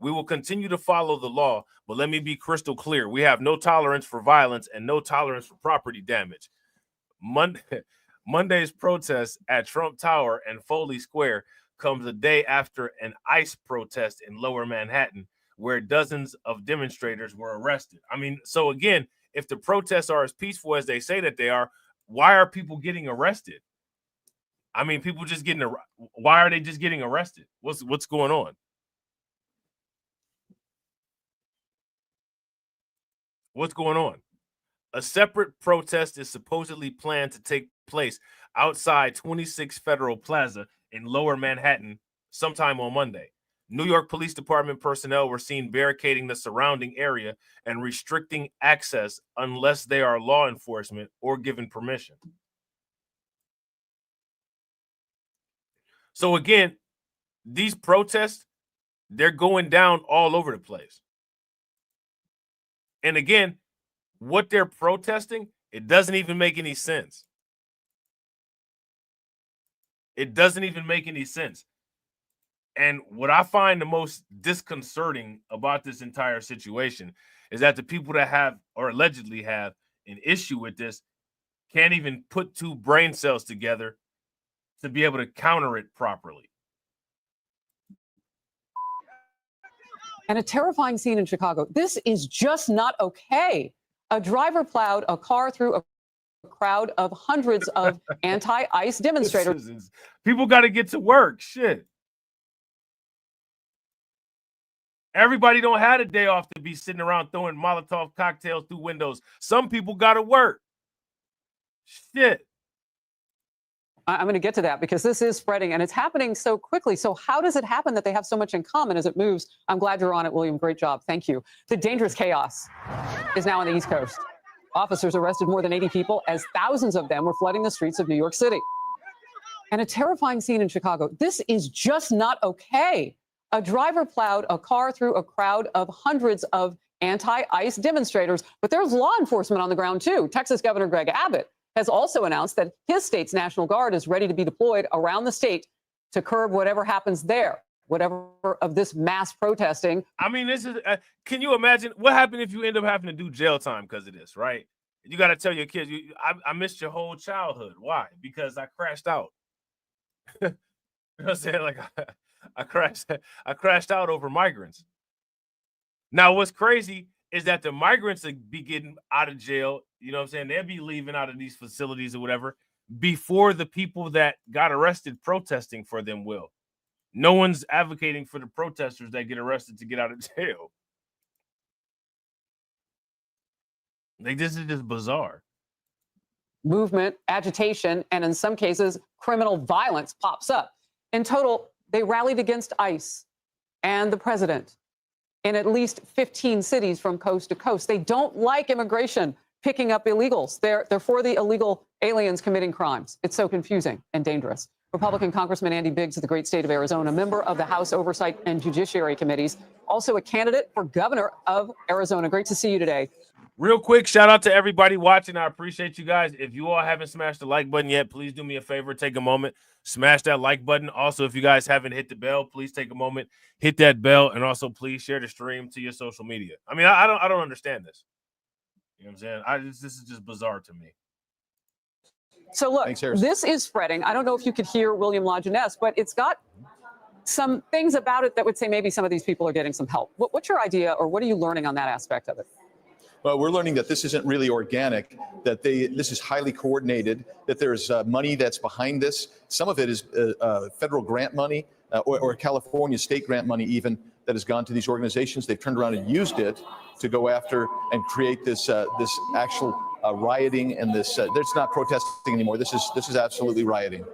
We will continue to follow the law, but let me be crystal clear. We have no tolerance for violence and no tolerance for property damage. Monday's protest at Trump Tower and Foley Square comes a day after an ICE protest in Lower Manhattan, where dozens of demonstrators were arrested. So again, if the protests are as peaceful as they say that they are, why are people getting arrested? People just getting why are they just getting arrested? What's going on? What's going on? A separate protest is supposedly planned to take place outside 26 Federal Plaza in Lower Manhattan sometime on Monday. New York Police Department personnel were seen barricading the surrounding area and restricting access unless they are law enforcement or given permission. So again, these protests, they're going down all over the place. And again, what they're protesting, it doesn't even make any sense. It doesn't even make any sense. And what I find the most disconcerting about this entire situation is that the people that have or allegedly have an issue with this can't even put two brain cells together to be able to counter it properly. And a terrifying scene in Chicago. This is just not okay. A driver plowed a car through a crowd of hundreds of anti-ICE demonstrators. People got to get to work. Shit. Everybody don't have a day off to be sitting around throwing Molotov cocktails through windows. Some people got to work. Shit. I'm going to get to that because this is spreading and it's happening so quickly. So how does it happen that they have so much in common as it moves? I'm glad you're on it, William. Great job. Thank you. The dangerous chaos is now on the East Coast. Officers arrested more than 80 people as thousands of them were flooding the streets of New York City. And a terrifying scene in Chicago. This is just not okay. A driver plowed a car through a crowd of hundreds of anti-ICE demonstrators, but there's law enforcement on the ground too. Texas Governor Greg Abbott has also announced that his state's National Guard is ready to be deployed around the state to curb whatever happens there. whatever of this mass protesting. I mean, this is. Can you imagine what happened if you end up having to do jail time because of this? Right? You got to tell your kids, I missed your whole childhood. Why? Because I crashed out. You know what I'm saying? Like I crashed out over migrants. Now, what's crazy is that the migrants will be getting out of jail. You know what I'm saying? They'll be leaving out of these facilities or whatever before the people that got arrested protesting for them will. No one's advocating for the protesters that get arrested to get out of jail. Like, this is just bizarre. Movement, agitation, and in some cases, criminal violence pops up. In total, they rallied against ICE and the president in at least 15 cities from coast to coast. They don't like immigration picking up illegals. They're for the illegal aliens committing crimes. It's so confusing and dangerous. Republican Congressman Andy Biggs of the great state of Arizona, member of the House Oversight and Judiciary Committees, also a candidate for governor of Arizona. Great to see you today. Real quick, shout out to everybody watching. I appreciate you guys. If you all haven't smashed the like button yet, please do me a favor. Take a moment, smash that like button. Also, if you guys haven't hit the bell, please take a moment, hit that bell, and also please share the stream to your social media. I mean, I don't understand this. You know what I'm saying? This is just bizarre to me. So look, this is spreading. I don't know if you could hear William LaJeunesse, but it's got some things about it that would say maybe some of these people are getting some help. What's your idea, or what are you learning on that aspect of it? Well, we're learning that this isn't really organic, that this is highly coordinated, that there's money that's behind this. Some of it is federal grant money or California state grant money even that has gone to these organizations. They've turned around and used it to go after and create this actual rioting and this. There's not protesting anymore. This is absolutely rioting.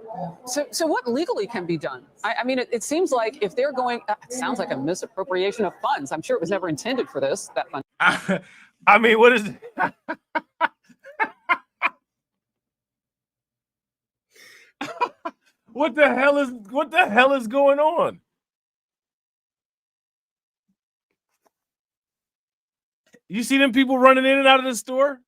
So what legally can be done? I mean, it seems like if they're going, it sounds like a misappropriation of funds. I'm sure it was never intended for this, that fund. I mean, what is it? What the hell is going on? You see them people running in and out of the store?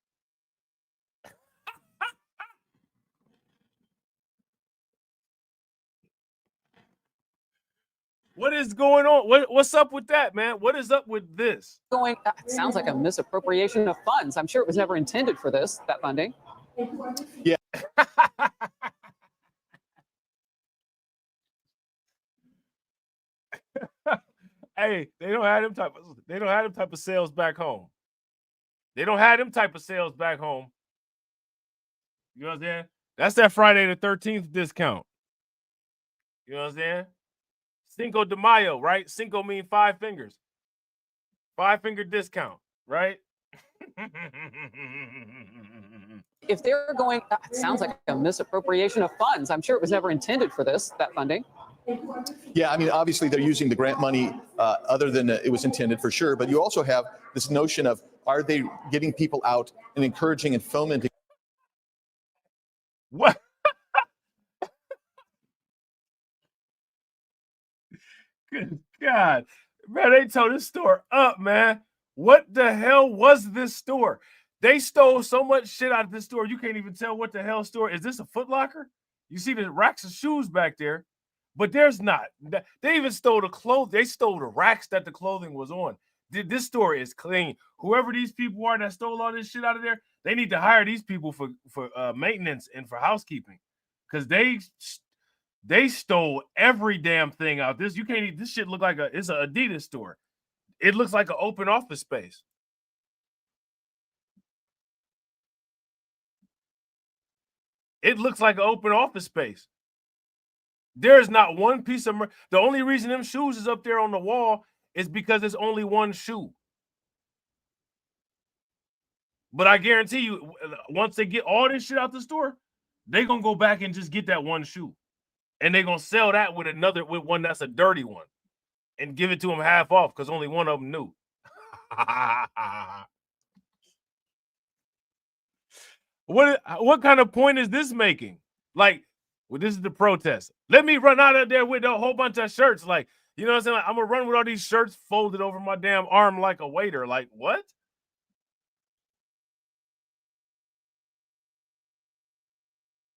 What is going on? What's up with that, man? What is up with this? It sounds like a misappropriation of funds. I'm sure it was never intended for this, that funding. Yeah. Hey, they don't have them type of sales back home. They don't have them type of sales back home. You know what I'm saying? That's that Friday the 13th discount. You know what I'm saying? Cinco de Mayo, right? Cinco mean 5 fingers. 5-finger discount, right? If they're going, it sounds like a misappropriation of funds. I'm sure it was never intended for this, that funding. Yeah, I mean, obviously they're using the grant money other than it was intended for sure. But you also have this notion of, are they getting people out and encouraging and fomenting? What? Good God. Man, they tore this store up, man. What the hell was this store? They stole so much shit out of this store, you can't even tell what the hell store. Is this a Foot Locker? You see the racks of shoes back there, but there's not. They even stole the clothes. They stole the racks that the clothing was on. This store is clean. Whoever these people are that stole all this shit out of there, they need to hire these people for maintenance and for housekeeping, because they stole every damn thing out. This shit look like it's an Adidas store. It looks like an open office space. It looks like an open office space. There's not one piece of the only reason them shoes is up there on the wall is because there's only one shoe. But I guarantee you, once they get all this shit out the store, they're gonna go back and just get that one shoe. And they're gonna sell that with one that's a dirty one and give it to them half off because only one of them knew. What kind of point is this making? Like, well, this is the protest. Let me run out of there with a whole bunch of shirts. Like, you know what I'm saying? Like, I'm gonna run with all these shirts folded over my damn arm like a waiter. Like, what?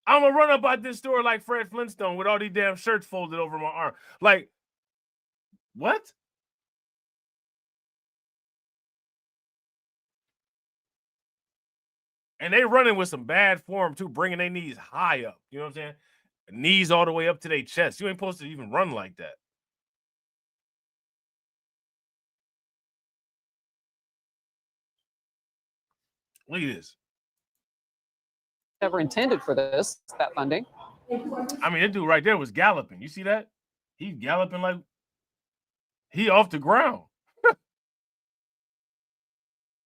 I'm gonna run up out this store like Fred Flintstone with all these damn shirts folded over my arm. Like, What? And they running with some bad form too, bringing their knees high up. You know what I'm saying? Knees all the way up to their chest. You ain't supposed to even run like that. Look at this. Never intended for this, that funding. I mean, that dude right there was galloping. You see that? He's galloping like he off the ground.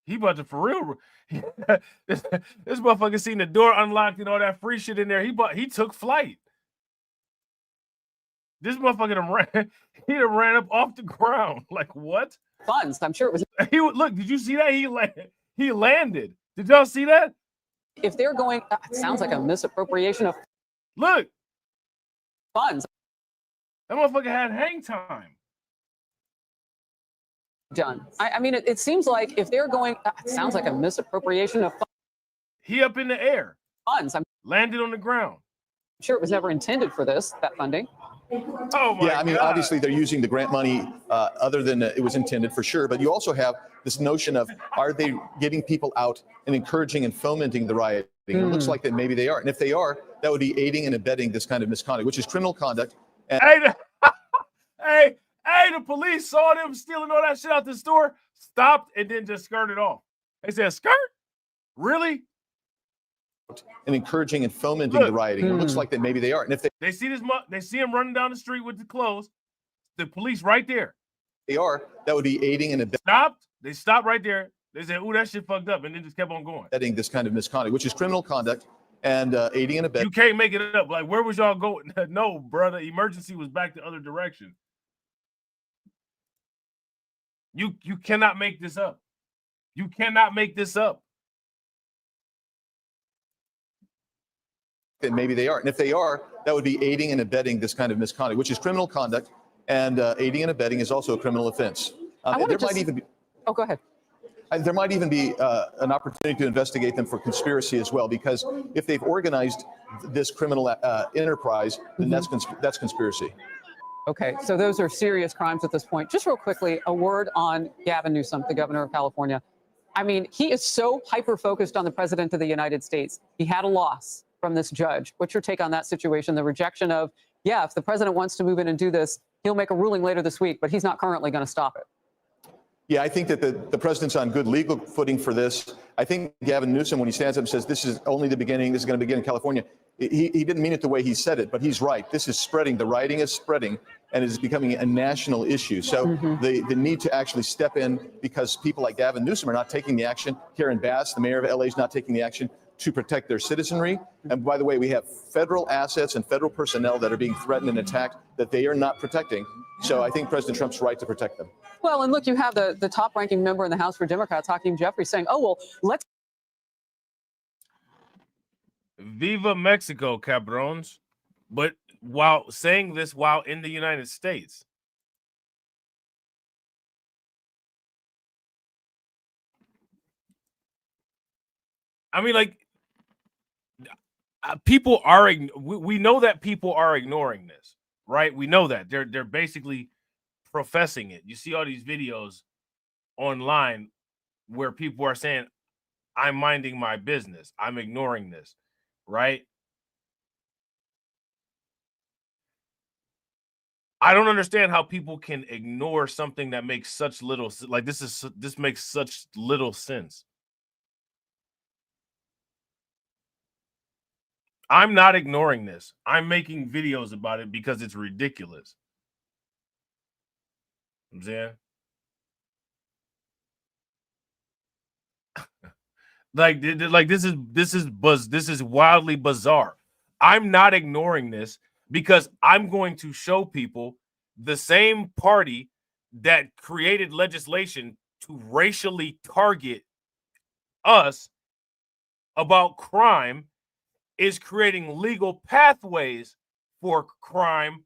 He about to for real. this motherfucker seen the door unlocked and all that free shit in there. He took flight. This motherfucker done ran up off the ground. Like what? Funds. I'm sure it was. Look, did you see that? He landed. Did y'all see that? If they're going, it sounds like a misappropriation of. Look. Funds. That motherfucker had hang time. Done. I mean, it seems like if they're going, it sounds like a misappropriation of funds. He up in the air. Funds. I'm landed on the ground. sure it was never intended for this, that funding. Oh my yeah, I mean, God. obviously they're using the grant money other than it was intended for sure. But you also have this notion of, are they getting people out and encouraging and fomenting the rioting? It looks like that maybe they are. And if they are, that would be aiding and abetting this kind of misconduct, which is criminal conduct. And Hey, the police saw them stealing all that shit out the store, stopped, and then just skirted off. They said, skirt? Really? and encouraging and fomenting the rioting. It looks like that maybe they are. And if They see they see him running down the street with the clothes, the police right there. they are, that would be aiding and Stopped. They stopped right there. They said, ooh, that shit fucked up, and then just kept on going. abetting this kind of misconduct, which is criminal conduct and aiding and abetting. You can't make it up. Like, where was y'all going? No, brother. Emergency was back the other direction. You cannot make this up. You cannot make this up. And maybe they are. And if they are, that would be aiding and abetting this kind of misconduct, which is criminal conduct, and aiding and abetting is also a criminal offense. Might even be. Oh, go ahead. There might even be an opportunity to investigate them for conspiracy as well, because if they've organized this criminal enterprise, then that's conspiracy. Okay, so those are serious crimes at this point. Just real quickly, a word on Gavin Newsom, the governor of California. I mean, he is so hyper-focused on the president of the United States. He had a loss from this judge. What's your take on that situation? The rejection of, yeah, if the president wants to move in and do this, he'll make a ruling later this week, but he's not currently going to stop it. Yeah, I think that the president's on good legal footing for this. I think Gavin Newsom, when he stands up and says this is only the beginning, this is going to begin in California, he didn't mean it the way he said it, but he's right. This is spreading. The rioting is spreading, and it is becoming a national issue. So the need to actually step in, because people like Gavin Newsom are not taking the action. Karen Bass, the mayor of LA, is not taking the action to protect their citizenry. And by the way, we have federal assets and federal personnel that are being threatened and attacked that they are not protecting. So I think President Trump's right to protect them. Well, and look, you have the top-ranking member in the House for Democrats, Hakeem Jeffries, saying, oh, well, let's. Viva Mexico, cabrones. But while saying this while in the United States. I mean, like, people are, we know that people are ignoring this, right? We know that they're basically professing it. You see all these videos online where people are saying, I'm minding my business, I'm ignoring this, right? I don't understand how people can ignore something that makes such little, like, this makes such little sense. I'm not ignoring this. I'm making videos about it because it's ridiculous. You know what I'm saying? like this is wildly bizarre. I'm not ignoring this because I'm going to show people the same party that created legislation to racially target us about crime is creating legal pathways for crime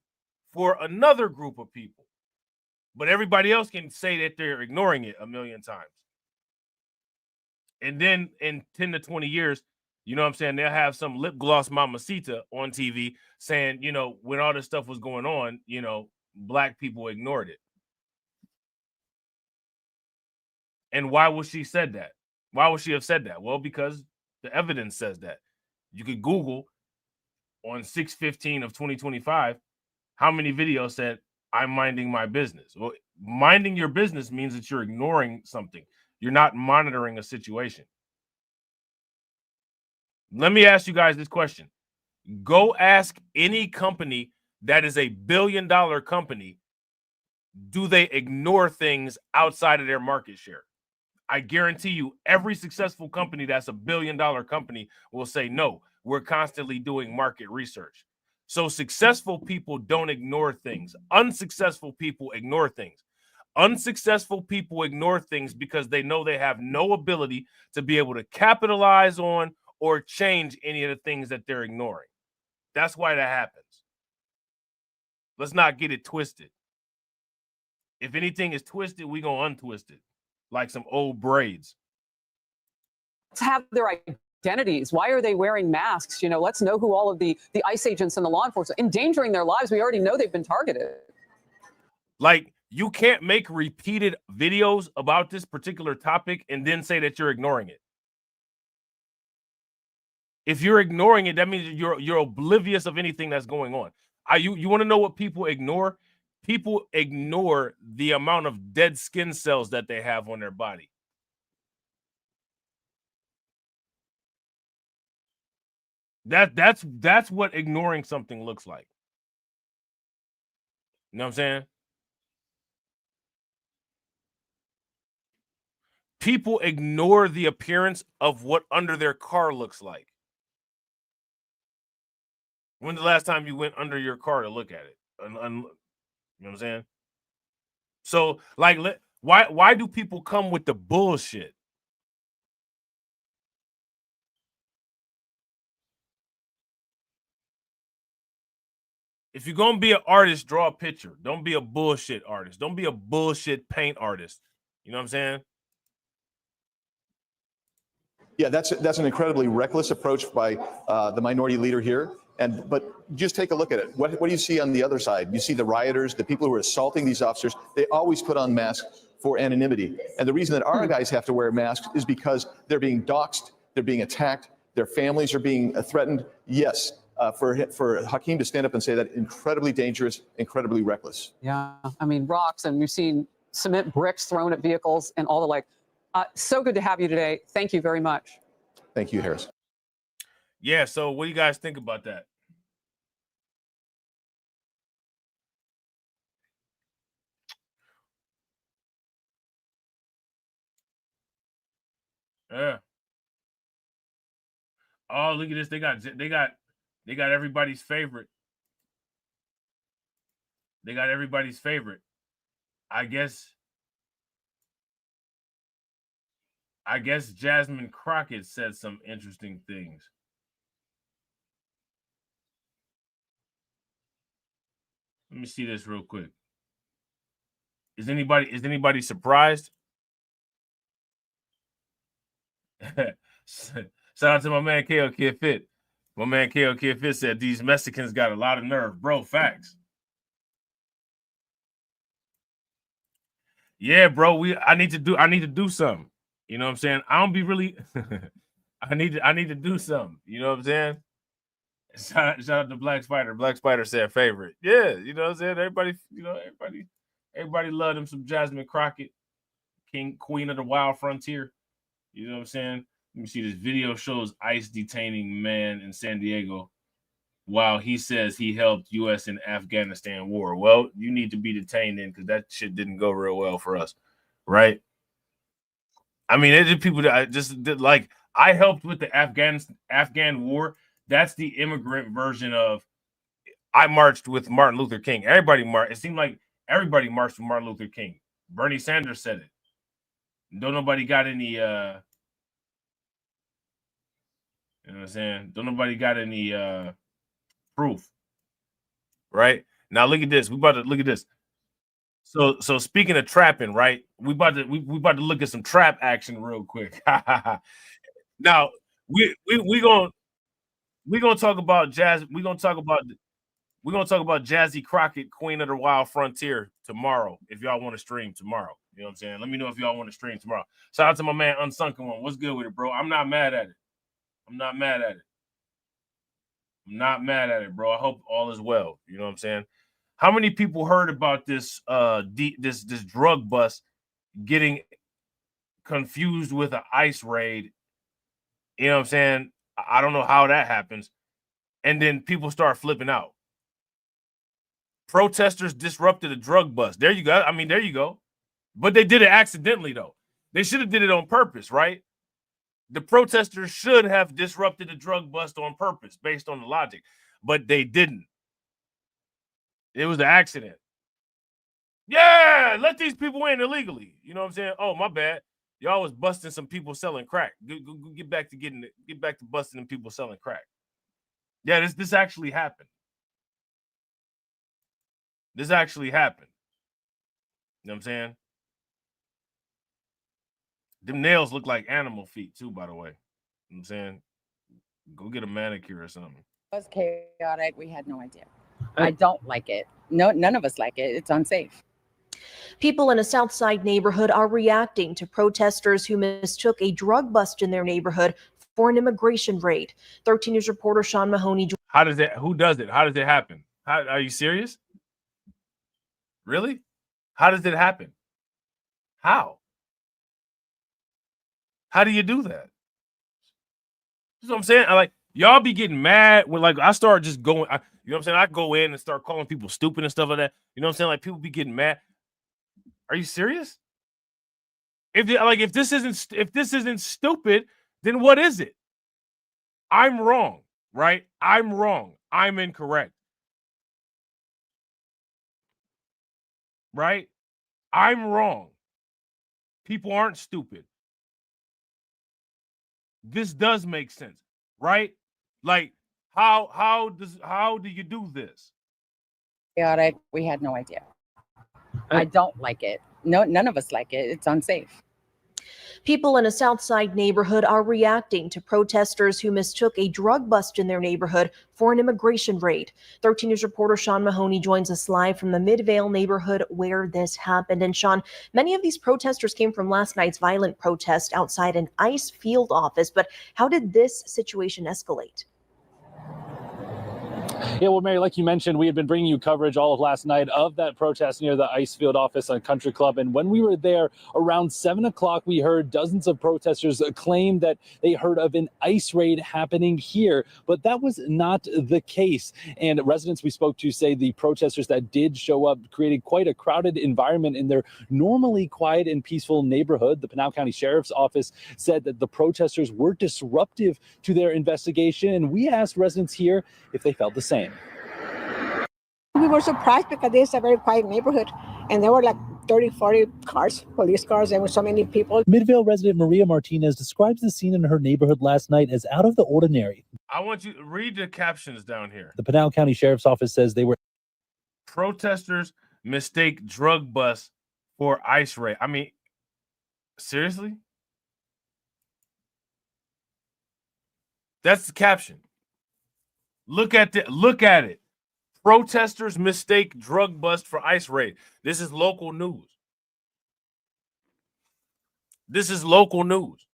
for another group of people. But everybody else can say that they're ignoring it a million times. And then in 10 to 20 years, you know what I'm saying, they'll have some lip gloss mamacita on TV saying, you know, when all this stuff was going on, you know, black people ignored it. And why would she said that? Why would she have said that? Well, because the evidence says that. You could Google on 6/15 of 2025 how many videos said I'm minding my business. Well, minding your business means that you're ignoring something. You're not monitoring a situation. Let me ask you guys this question. Go ask any company that is a billion-dollar company, do they ignore things outside of their market share? I guarantee you every successful company that's a billion-dollar company will say, no, we're constantly doing market research. So successful people don't ignore things. Unsuccessful people ignore things. Unsuccessful people ignore things because they know they have no ability to be able to capitalize on or change any of the things that they're ignoring. That's why that happens. Let's not get it twisted. If anything is twisted, we're going to untwist it like some old braids. To have their identities. Why are they wearing masks? You know, let's know who all of the ICE agents and the law enforcement endangering their lives. We already know they've been targeted. Like, you can't make repeated videos about this particular topic and then say that you're ignoring it. If you're ignoring it, that means you're oblivious of anything that's going on. You want to know what people ignore? People ignore the amount of dead skin cells that they have on their body. That's what ignoring something looks like. You know what I'm saying? People ignore the appearance of what under their car looks like. When's the last time you went under your car to look at it? You know what I'm saying? So, like, why do people come with the bullshit? If you're going to be an artist, draw a picture. Don't be a bullshit artist. Don't be a bullshit paint artist. You know what I'm saying? Yeah, that's an incredibly reckless approach by the minority leader here. But just take a look at it. What do you see on the other side? You see the rioters, the people who are assaulting these officers. They always put on masks for anonymity. And the reason that our guys have to wear masks is because they're being doxxed, they're being attacked, their families are being threatened. Yes, for Hakeem to stand up and say that, incredibly dangerous, incredibly reckless. Yeah, I mean, rocks, and we've seen cement bricks thrown at vehicles and all the like. So good to have you today. Thank you very much. Thank you, Harris. Yeah, so what do you guys think about that? Yeah. Oh, look at this. They got everybody's favorite. They got everybody's favorite. I guess Jasmine Crockett said some interesting things. Let me see this real quick. Is anybody surprised? Shout out to my man KO Kid Fit. My man KO Kid Fit said these Mexicans got a lot of nerve, bro. Facts. Yeah, bro. I need to do something. You know what I'm saying? I don't be really. I need to do something. You know what I'm saying? Shout out to Black Spider. Black Spider said favorite. Yeah, you know what I'm saying? Everybody loved him some Jasmine Crockett, Queen of the Wild Frontier. You know what I'm saying? Let me see. This video shows ICE detaining man in San Diego while he says he helped U.S. in Afghanistan war. Well, you need to be detained in because that shit didn't go real well for us, right? I mean, it's people that I just did, like, I helped with the Afghan war. That's the immigrant version of I marched with Martin Luther King. Everybody marched. It seemed like everybody marched with Martin Luther King. Bernie Sanders said it. Don't nobody got any you know what I'm saying? Don't nobody got any proof. Right? Now look at this. We about to look at this. So speaking of trapping, right? We about to look at some trap action real quick. Now we're gonna talk about Jazz. We're gonna talk about Jazzy Crockett, Queen of the Wild Frontier tomorrow. If y'all want to stream tomorrow, You know what I'm saying? Let me know if y'all want to stream tomorrow. Shout out to my man Unsunken One. What's good with it, bro? I'm not mad at it. I'm not mad at it. I'm not mad at it, bro. I hope all is well. You know what I'm saying? How many people heard about this this drug bust getting confused with an ICE raid? You know what I'm saying? I don't know how that happens. And then people start flipping out. Protesters disrupted a drug bust. There you go. I mean, there you go. But they did it accidentally, though. They should have did it on purpose, right? The protesters should have disrupted the drug bust on purpose, based on the logic. But they didn't. It was an accident. Yeah, let these people in illegally. You know what I'm saying? Oh, my bad. Y'all was busting some people selling crack. Get back to busting them people selling crack. Yeah, this actually happened. This actually happened. You know what I'm saying? Them nails look like animal feet too, by the way. You know what I'm saying? Go get a manicure or something. It was chaotic. We had no idea. I don't like it. No, none of us like it. It's unsafe. People in a Southside neighborhood are reacting to protesters who mistook a drug bust in their neighborhood for an immigration raid. 13 News reporter Sean Mahoney. How does it? Who does it? How does it happen? Are you serious? Really? How does it happen? How? How do you do that? That's what I'm saying. Y'all be getting mad when I start just going. You know what I'm saying? I go in and start calling people stupid and stuff like that. You know what I'm saying? Like people be getting mad. Are you serious? If this isn't stupid, then what is it? I'm wrong, right? I'm wrong. I'm incorrect. Right? I'm wrong. People aren't stupid. This does make sense, right? Like how do you do this? Chaotic. We had no idea. I don't like it. No, none of us like it. It's unsafe. People in a Southside neighborhood are reacting to protesters who mistook a drug bust in their neighborhood for an immigration raid. 13 News reporter Sean Mahoney joins us live from the Midvale neighborhood where this happened. And Sean, many of these protesters came from last night's violent protest outside an ICE field office. But how did this situation escalate? Yeah, well, Mary, like you mentioned, we had been bringing you coverage all of last night of that protest near the ICE field office on Country Club. And when we were there around 7 o'clock, we heard dozens of protesters claim that they heard of an ICE raid happening here. But that was not the case. And residents we spoke to say the protesters that did show up created quite a crowded environment in their normally quiet and peaceful neighborhood. The Pinal County Sheriff's Office said that the protesters were disruptive to their investigation. And we asked residents here if they felt the same. We were surprised because it's a very quiet neighborhood and there were like 30, 40 cars, police cars, and with so many people. Midvale resident Maria Martinez describes the scene in her neighborhood last night as out of the ordinary. I want you to read the captions down here. The Pinal County Sheriff's Office says they were protesters mistake drug bust for ICE raid. I mean, seriously? That's the caption. Look at it. Protesters mistake drug bust for ICE raid. This is local news. This is local news.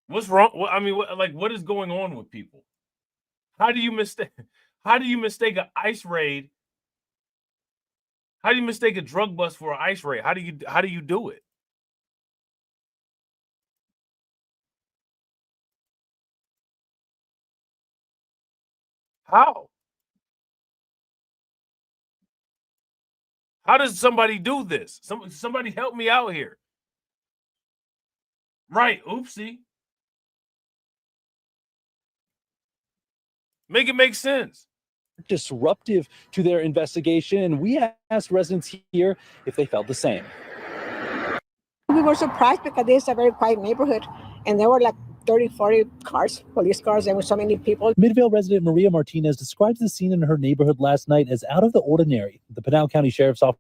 What's wrong? What is going on with people? How do you mistake an ICE raid? How do you mistake a drug bust for an ICE raid? How do you do it? How? How does somebody do this? Somebody help me out here. Right, oopsie. Make it make sense. Disruptive to their investigation. And we asked residents here if they felt the same. We were surprised because it's a very quiet neighborhood and there were like 30, 40 cars, police cars, and with so many people. Midvale resident Maria Martinez describes the scene in her neighborhood last night as out of the ordinary. The Pinal County Sheriff's Office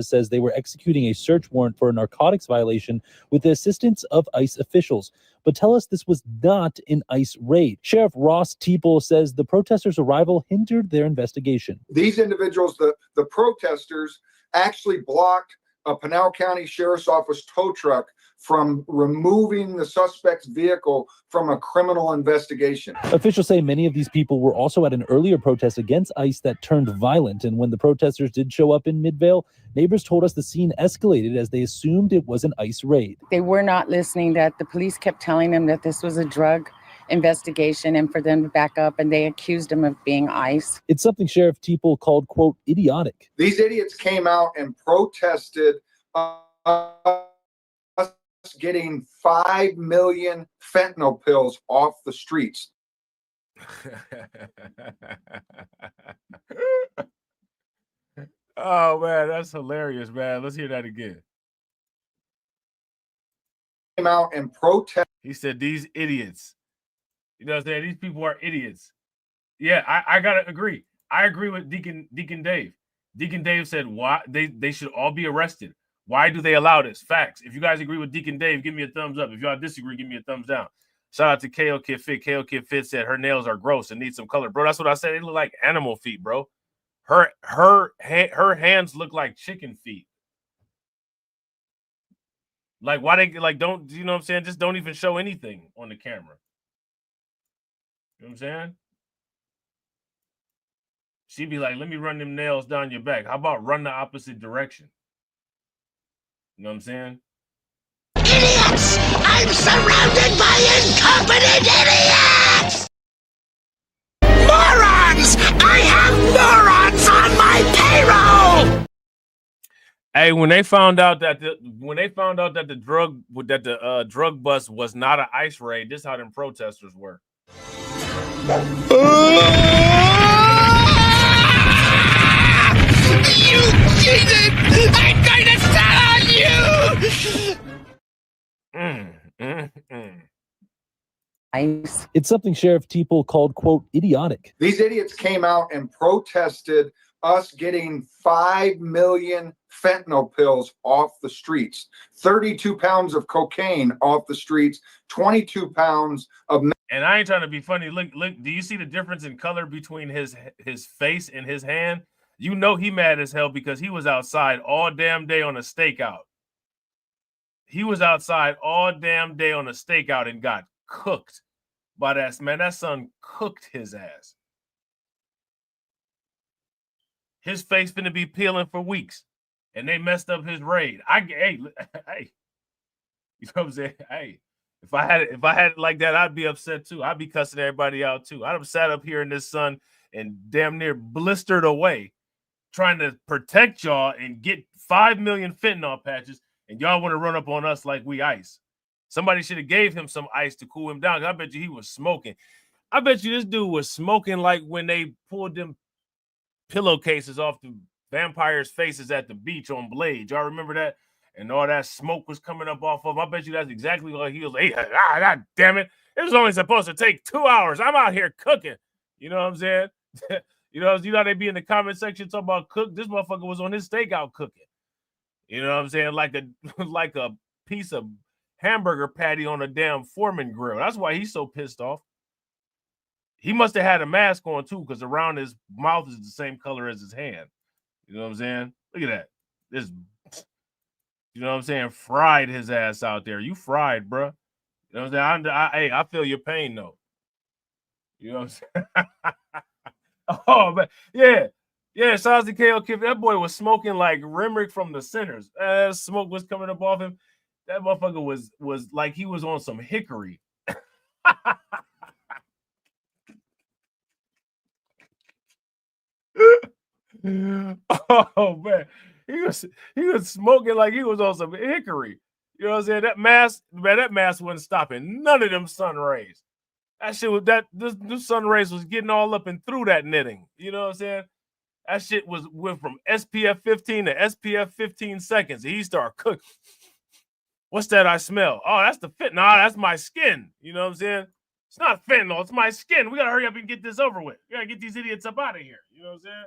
says they were executing a search warrant for a narcotics violation with the assistance of ICE officials. But tell us this was not an ICE raid. Sheriff Ross Teeple says the protesters' arrival hindered their investigation. These individuals, the protesters, actually blocked a Pinal County Sheriff's Office tow truck from removing the suspect's vehicle from a criminal investigation. Officials say many of these people were also at an earlier protest against ICE that turned violent, and when the protesters did show up in Midvale, neighbors told us the scene escalated as they assumed it was an ICE raid. They were not listening, that the police kept telling them that this was a drug investigation and for them to back up, and they accused them of being ICE. It's something Sheriff Teeple called, quote, idiotic. These idiots came out and protested us getting 5 million fentanyl pills off the streets. Oh, man, that's hilarious, man. Let's hear that again. Came out and protest. He said, these idiots. You know what I'm saying? These people are idiots. Yeah, I gotta agree. I agree with Deacon Dave. Deacon Dave said, why they should all be arrested. Why do they allow this? Facts. If you guys agree with Deacon Dave, give me a thumbs up. If y'all disagree, give me a thumbs down. Shout out to KO Kid Fit. KO Kid Fit said her nails are gross and need some color. Bro, that's what I said. They look like animal feet, bro. Her hands look like chicken feet. Like, why they, like, don't, you know what I'm saying? Just don't even show anything on the camera. You know what I'm saying? She'd be like, let me run them nails down your back. How about run the opposite direction? You know what I'm saying? Idiots! I'm surrounded by incompetent idiots! Morons! I have morons on my payroll! Hey, when they found out that the drug bust was not an ICE raid, this is how them protesters were. You did it! I'm going to tell on you! It's something Sheriff Teeple called, quote, idiotic. These idiots came out and protested us getting 5 million fentanyl pills off the streets, 32 pounds of cocaine off the streets, 22 pounds of... And I ain't trying to be funny. Look, do you see the difference in color between his face and his hand? You know he mad as hell because he was outside all damn day on a stakeout. He was outside all damn day on a stakeout and got cooked by that man. That son cooked his ass. His face finna be peeling for weeks, and they messed up his raid. Hey, you know what I'm saying? Hey, if I had it like that, I'd be upset too. I'd be cussing everybody out too. I'd have sat up here in this sun and damn near blistered away, trying to protect y'all and get 5 million fentanyl patches, and y'all want to run up on us like we ICE. Somebody should have gave him some ice to cool him down. I bet you he was smoking. I bet you this dude was smoking like when they pulled them pillowcases off the vampires' faces at the beach on Blade. Y'all remember that? And all that smoke was coming up off of him. I bet you that's exactly like he was like, God damn it. It was only supposed to take 2 hours. I'm out here cooking. You know what I'm saying? you know how they be in the comment section talking about cook? This motherfucker was on his stakeout cooking. You know what I'm saying? Like a piece of hamburger patty on a damn Foreman grill. That's why he's so pissed off. He must have had a mask on too, because around his mouth is the same color as his hand. You know what I'm saying? Look at that. This, you know what I'm saying? Fried his ass out there. You fried, bro. You know what I'm saying? I feel your pain though. You know what I'm saying? Oh, man. Yeah. Yeah, shout out to KO Kid. That boy was smoking like Rimrick from the Sinners. Smoke was coming up off him. That motherfucker was like he was on some hickory. Oh man, he was smoking like he was on some hickory. You know what I'm saying? That mask wasn't stopping none of them sun rays. That shit was this sun rays was getting all up and through that knitting. You know what I'm saying? That shit went from SPF 15 to SPF 15 seconds. And he started cooking. What's that I smell? Oh, that's the fentanyl. Nah, that's my skin. You know what I'm saying? It's not fentanyl. It's my skin. We got to hurry up and get this over with. We got to get these idiots up out of here. You know what I'm saying?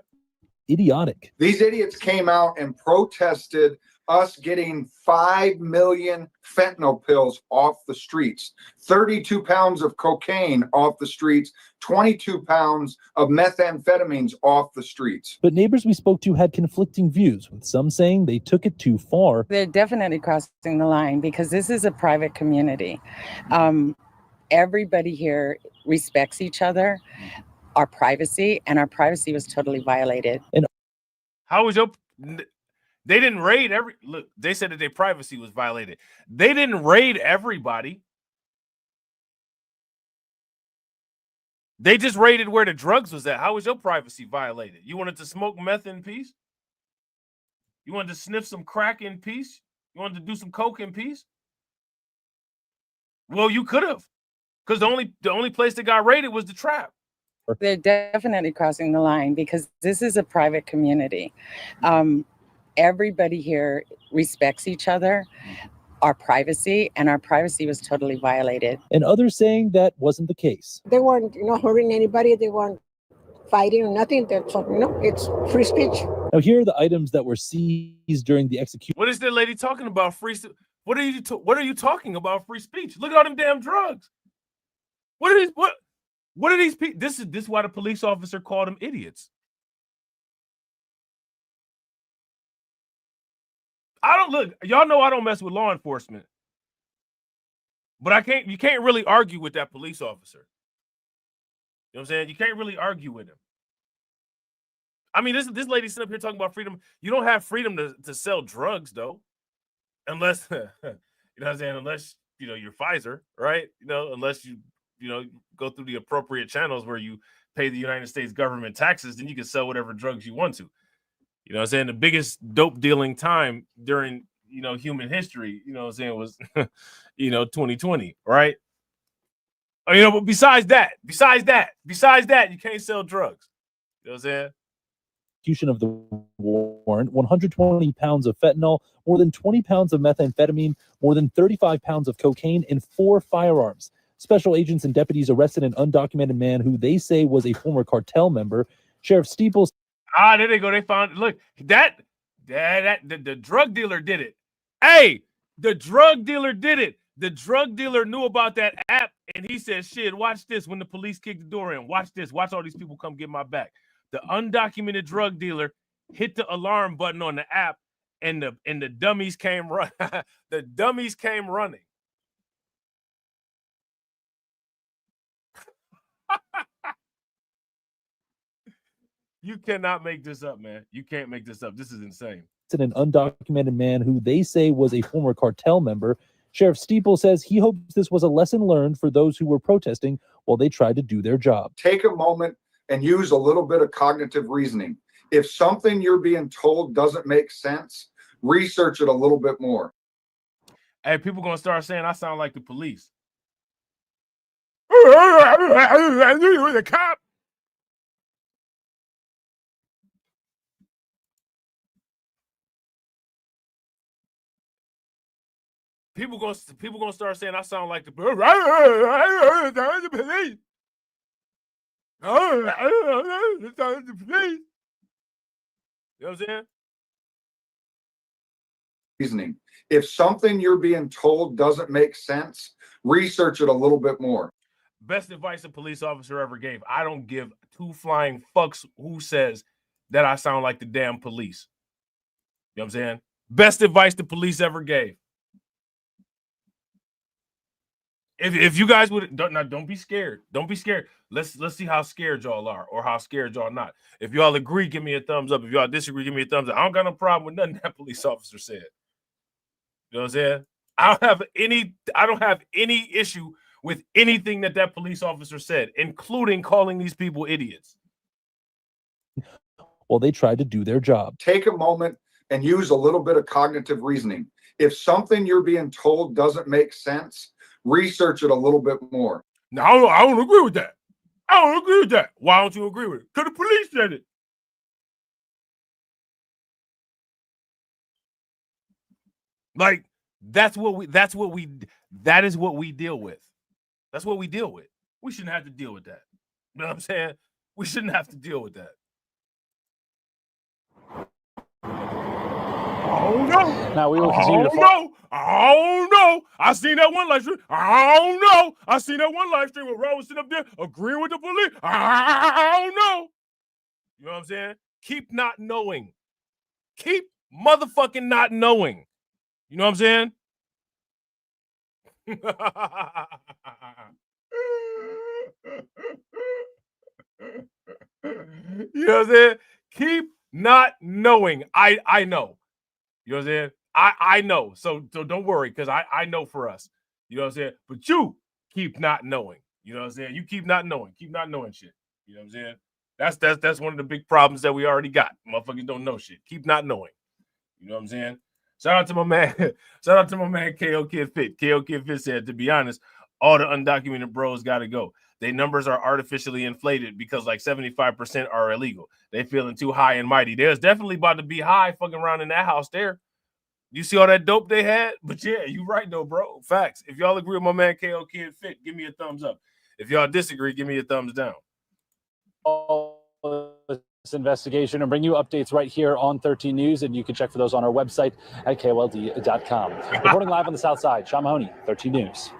idiotic. These idiots came out and protested us getting 5 million fentanyl pills off the streets, 32 pounds of cocaine off the streets, 22 pounds of methamphetamines off the streets. But neighbors we spoke to had conflicting views, with some saying they took it too far. They're definitely crossing the line because this is a private community. Everybody here respects each other, our privacy, and our privacy was totally violated. And how was your... They didn't raid every... Look, they said that their privacy was violated. They didn't raid everybody. They just raided where the drugs was at. How was your privacy violated? You wanted to smoke meth in peace? You wanted to sniff some crack in peace? You wanted to do some coke in peace? Well, you could have. Because the only place that got raided was the trap. They're definitely crossing the line because this is a private community. Everybody here respects each other, our privacy, and our privacy was totally violated. And others saying that wasn't the case. They weren't, hurting anybody. They weren't fighting or nothing. It's free speech. Now, here are the items that were seized during the execution. What is that lady talking about? What are you talking about? Free speech? Look at all them damn drugs. What are these people? This is why the police officer called them idiots. Y'all know I don't mess with law enforcement. But you can't really argue with that police officer. You know what I'm saying? You can't really argue with him. I mean, this lady sitting up here talking about freedom. You don't have freedom to sell drugs, though. Unless, you know what I'm saying? Unless, you're Pfizer, right? Unless you go through the appropriate channels where you pay the United States government taxes, then you can sell whatever drugs you want to. You know what I'm saying? The biggest dope dealing time during, human history, was, 2020, right? But besides that, you can't sell drugs. You know what I'm saying? Execution of the warrant, 120 pounds of fentanyl, more than 20 pounds of methamphetamine, more than 35 pounds of cocaine, and 4 firearms. Special agents and deputies arrested an undocumented man who they say was a former cartel member. Sheriff Steeples. There they go. They found, look, the drug dealer did it. Hey, the drug dealer did it. The drug dealer knew about that app, and he said, shit, watch this when the police kick the door in. Watch this. Watch all these people come get my back. The undocumented drug dealer hit the alarm button on the app, and the dummies came run. The dummies came running. You cannot make this up, man. You can't make this up. This is insane. It's an undocumented man who they say was a former cartel member. Sheriff Steeple says he hopes this was a lesson learned for those who were protesting while they tried to do their job. Take a moment and use a little bit of cognitive reasoning. If something you're being told doesn't make sense, research it a little bit more. Hey, people gonna start saying I sound like the police. The cop. People gonna start saying I sound like the police. You know what I'm saying? Reasoning. If something you're being told doesn't make sense, research it a little bit more. Best advice a police officer ever gave. I don't give 2 flying fucks who says that I sound like the damn police. You know what I'm saying? Best advice the police ever gave. If you guys would don't be scared. Don't be scared. Let's see how scared y'all are or how scared y'all not. If y'all agree, give me a thumbs up. If y'all disagree, give me a thumbs up. I don't got no problem with nothing that police officer said. You know what I'm saying? I don't have any issue with anything that police officer said, including calling these people idiots. Well, they tried to do their job. Take a moment and use a little bit of cognitive reasoning. If something you're being told doesn't make sense, research it a little bit more. No, I don't agree with that. I don't agree with that. Why don't you agree with it? Because the police said it. Like, that is what we deal with. That's what we deal with. We shouldn't have to deal with that. You know what I'm saying? We shouldn't have to deal with that. don't know. Now we will continue to follow. I don't know. I seen that one live stream. I don't know. I seen that one live stream where Rob was sitting up there agreeing with the police. I don't know. You know what I'm saying? Keep not knowing. Keep motherfucking not knowing. You know what I'm saying? You know what I'm saying? Keep not knowing. I know. You know what I'm saying? I know. So don't worry, because I know for us. You know what I'm saying? But you keep not knowing. You know what I'm saying? You keep not knowing. Keep not knowing shit. You know what I'm saying? That's one of the big problems that we already got. Motherfuckers don't know shit. Keep not knowing. You know what I'm saying? Shout out to my man. Shout out to my man KO Kid Fit. KO Kid Fit said, to be honest, all the undocumented bros got to go. Their numbers are artificially inflated because like 75% are illegal. They feeling too high and mighty. There's definitely about to be high fucking around in that house there. You see all that dope they had? But yeah, you right though, bro. Facts. If y'all agree with my man KO Kid Fit, give me a thumbs up. If y'all disagree, give me a thumbs down. This investigation and bring you updates right here on 13 News, and you can check for those on our website at KOLD.com. Reporting live on the South Side, Sean Mahoney, 13 News.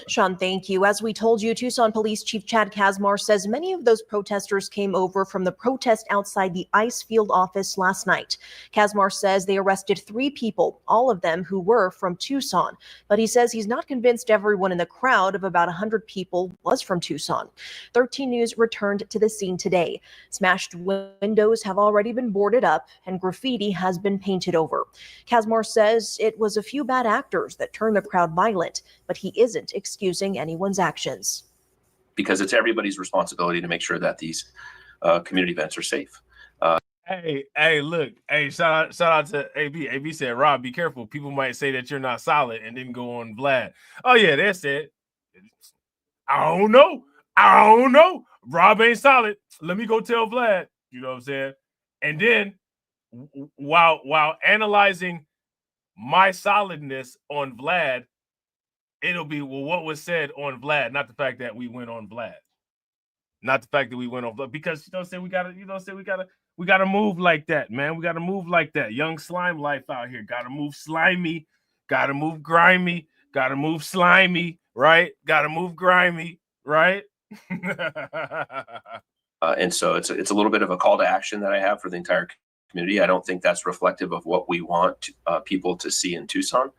Sean, thank you. As we told you, Tucson Police Chief Chad Kazmar says many of those protesters came over from the protest outside the ICE field office last night. Kazmar says they arrested 3 people, all of them who were from Tucson. But he says he's not convinced everyone in the crowd of about 100 people was from Tucson. 13 News returned to the scene today. Smashed windows have already been boarded up and graffiti has been painted over. Kazmar says it was a few bad actors that turned the crowd violent, but he isn't excusing anyone's actions. Because it's everybody's responsibility to make sure that these community events are safe. Hey, look. Hey, shout out to AB. AB said, Rob, be careful. People might say that you're not solid and then go on Vlad. Oh, yeah, that's it. I don't know. Rob ain't solid. Let me go tell Vlad. You know what I'm saying? And then while analyzing my solidness on Vlad, it'll be, well, what was said on Vlad, not the fact that we went on Vlad. Not the fact that we went on Vlad. Because we gotta move like that, man. We gotta move like that. Young slime life out here. Gotta move slimy, gotta move grimy, gotta move slimy, right? Gotta move grimy, right? And so it's a little bit of a call to action that I have for the entire community. I don't think that's reflective of what we want people to see in Tucson.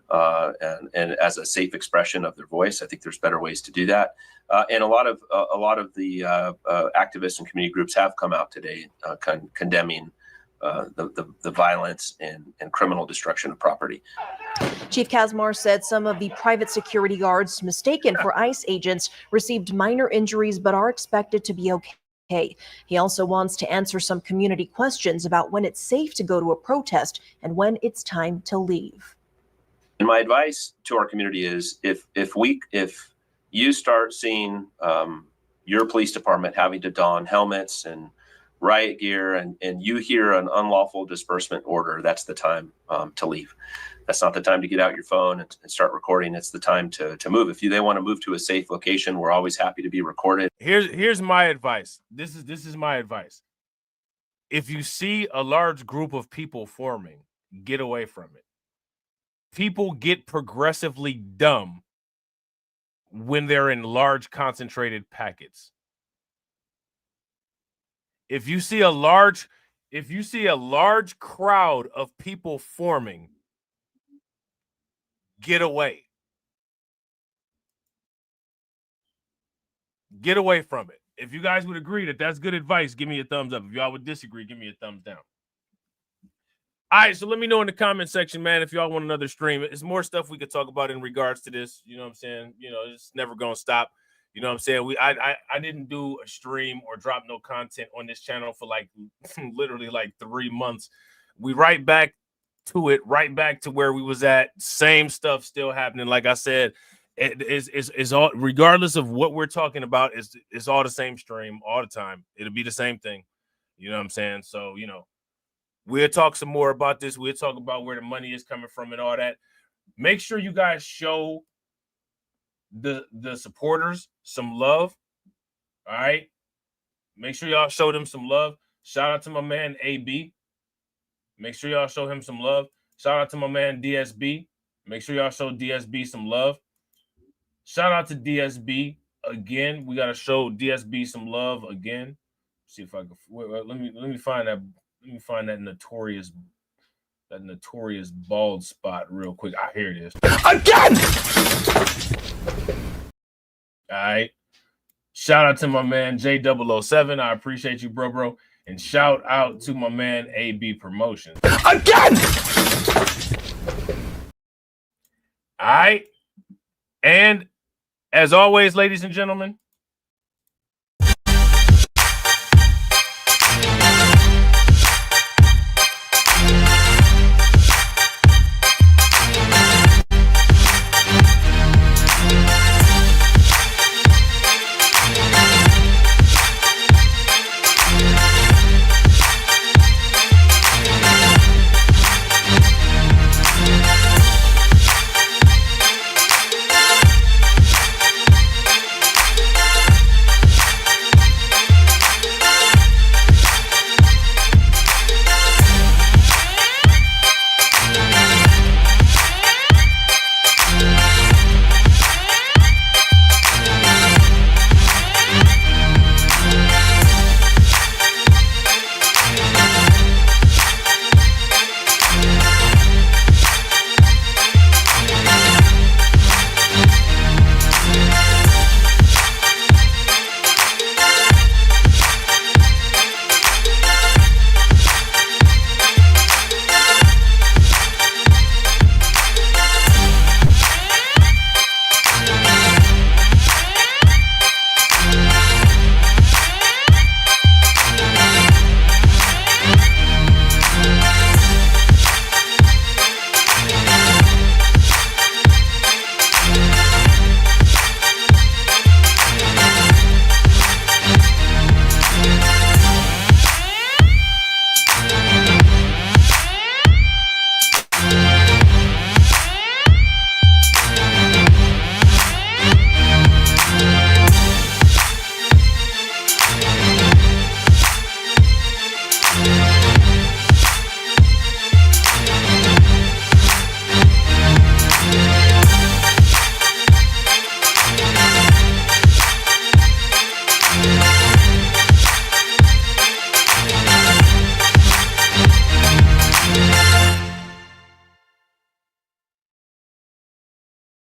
And as a safe expression of their voice, I think there's better ways to do that. And a lot of the activists and community groups have come out today condemning the violence and criminal destruction of property. Chief Kazmar said some of the private security guards mistaken for ICE agents received minor injuries but are expected to be okay. He also wants to answer some community questions about when it's safe to go to a protest and when it's time to leave. And my advice to our community is if you start seeing your police department having to don helmets and riot gear and you hear an unlawful disbursement order, that's the time to leave. That's not the time to get out your phone and start recording. It's the time to move. If they want to move to a safe location, we're always happy to be recorded. Here's my advice. This is my advice. If you see a large group of people forming, get away from it. People get progressively dumb when they're in large concentrated packets. If you see a large crowd of people forming, get away. Get away from it. If you guys would agree that that's good advice, give me a thumbs up. If y'all would disagree, give me a thumbs down. All right, so let me know in the comment section, man, if y'all want another stream. It's more stuff we could talk about in regards to this. You know what I'm saying? You know, it's never going to stop. You know what I'm saying? I didn't do a stream or drop no content on this channel for like literally like 3 months. We right back to it, right back to where we was at. Same stuff still happening. Like I said, it's all, regardless of what we're talking about, it's all the same stream all the time. It'll be the same thing. You know what I'm saying? So, you know, we'll talk some more about this. We'll talk about where the money is coming from and all that. Make sure you guys show the supporters some love. All right. Make sure y'all show them some love. Shout out to my man AB. Make sure y'all show him some love. Shout out to my man DSB. Make sure y'all show DSB some love. Shout out to DSB again. We gotta show DSB some love again. See if I can. Wait, let me find that. Let me find that notorious bald spot real quick. Here it is. Again. All right. Shout out to my man J007. I appreciate you, bro. And shout out to my man AB Promotions. Again. All right. And as always, ladies and gentlemen,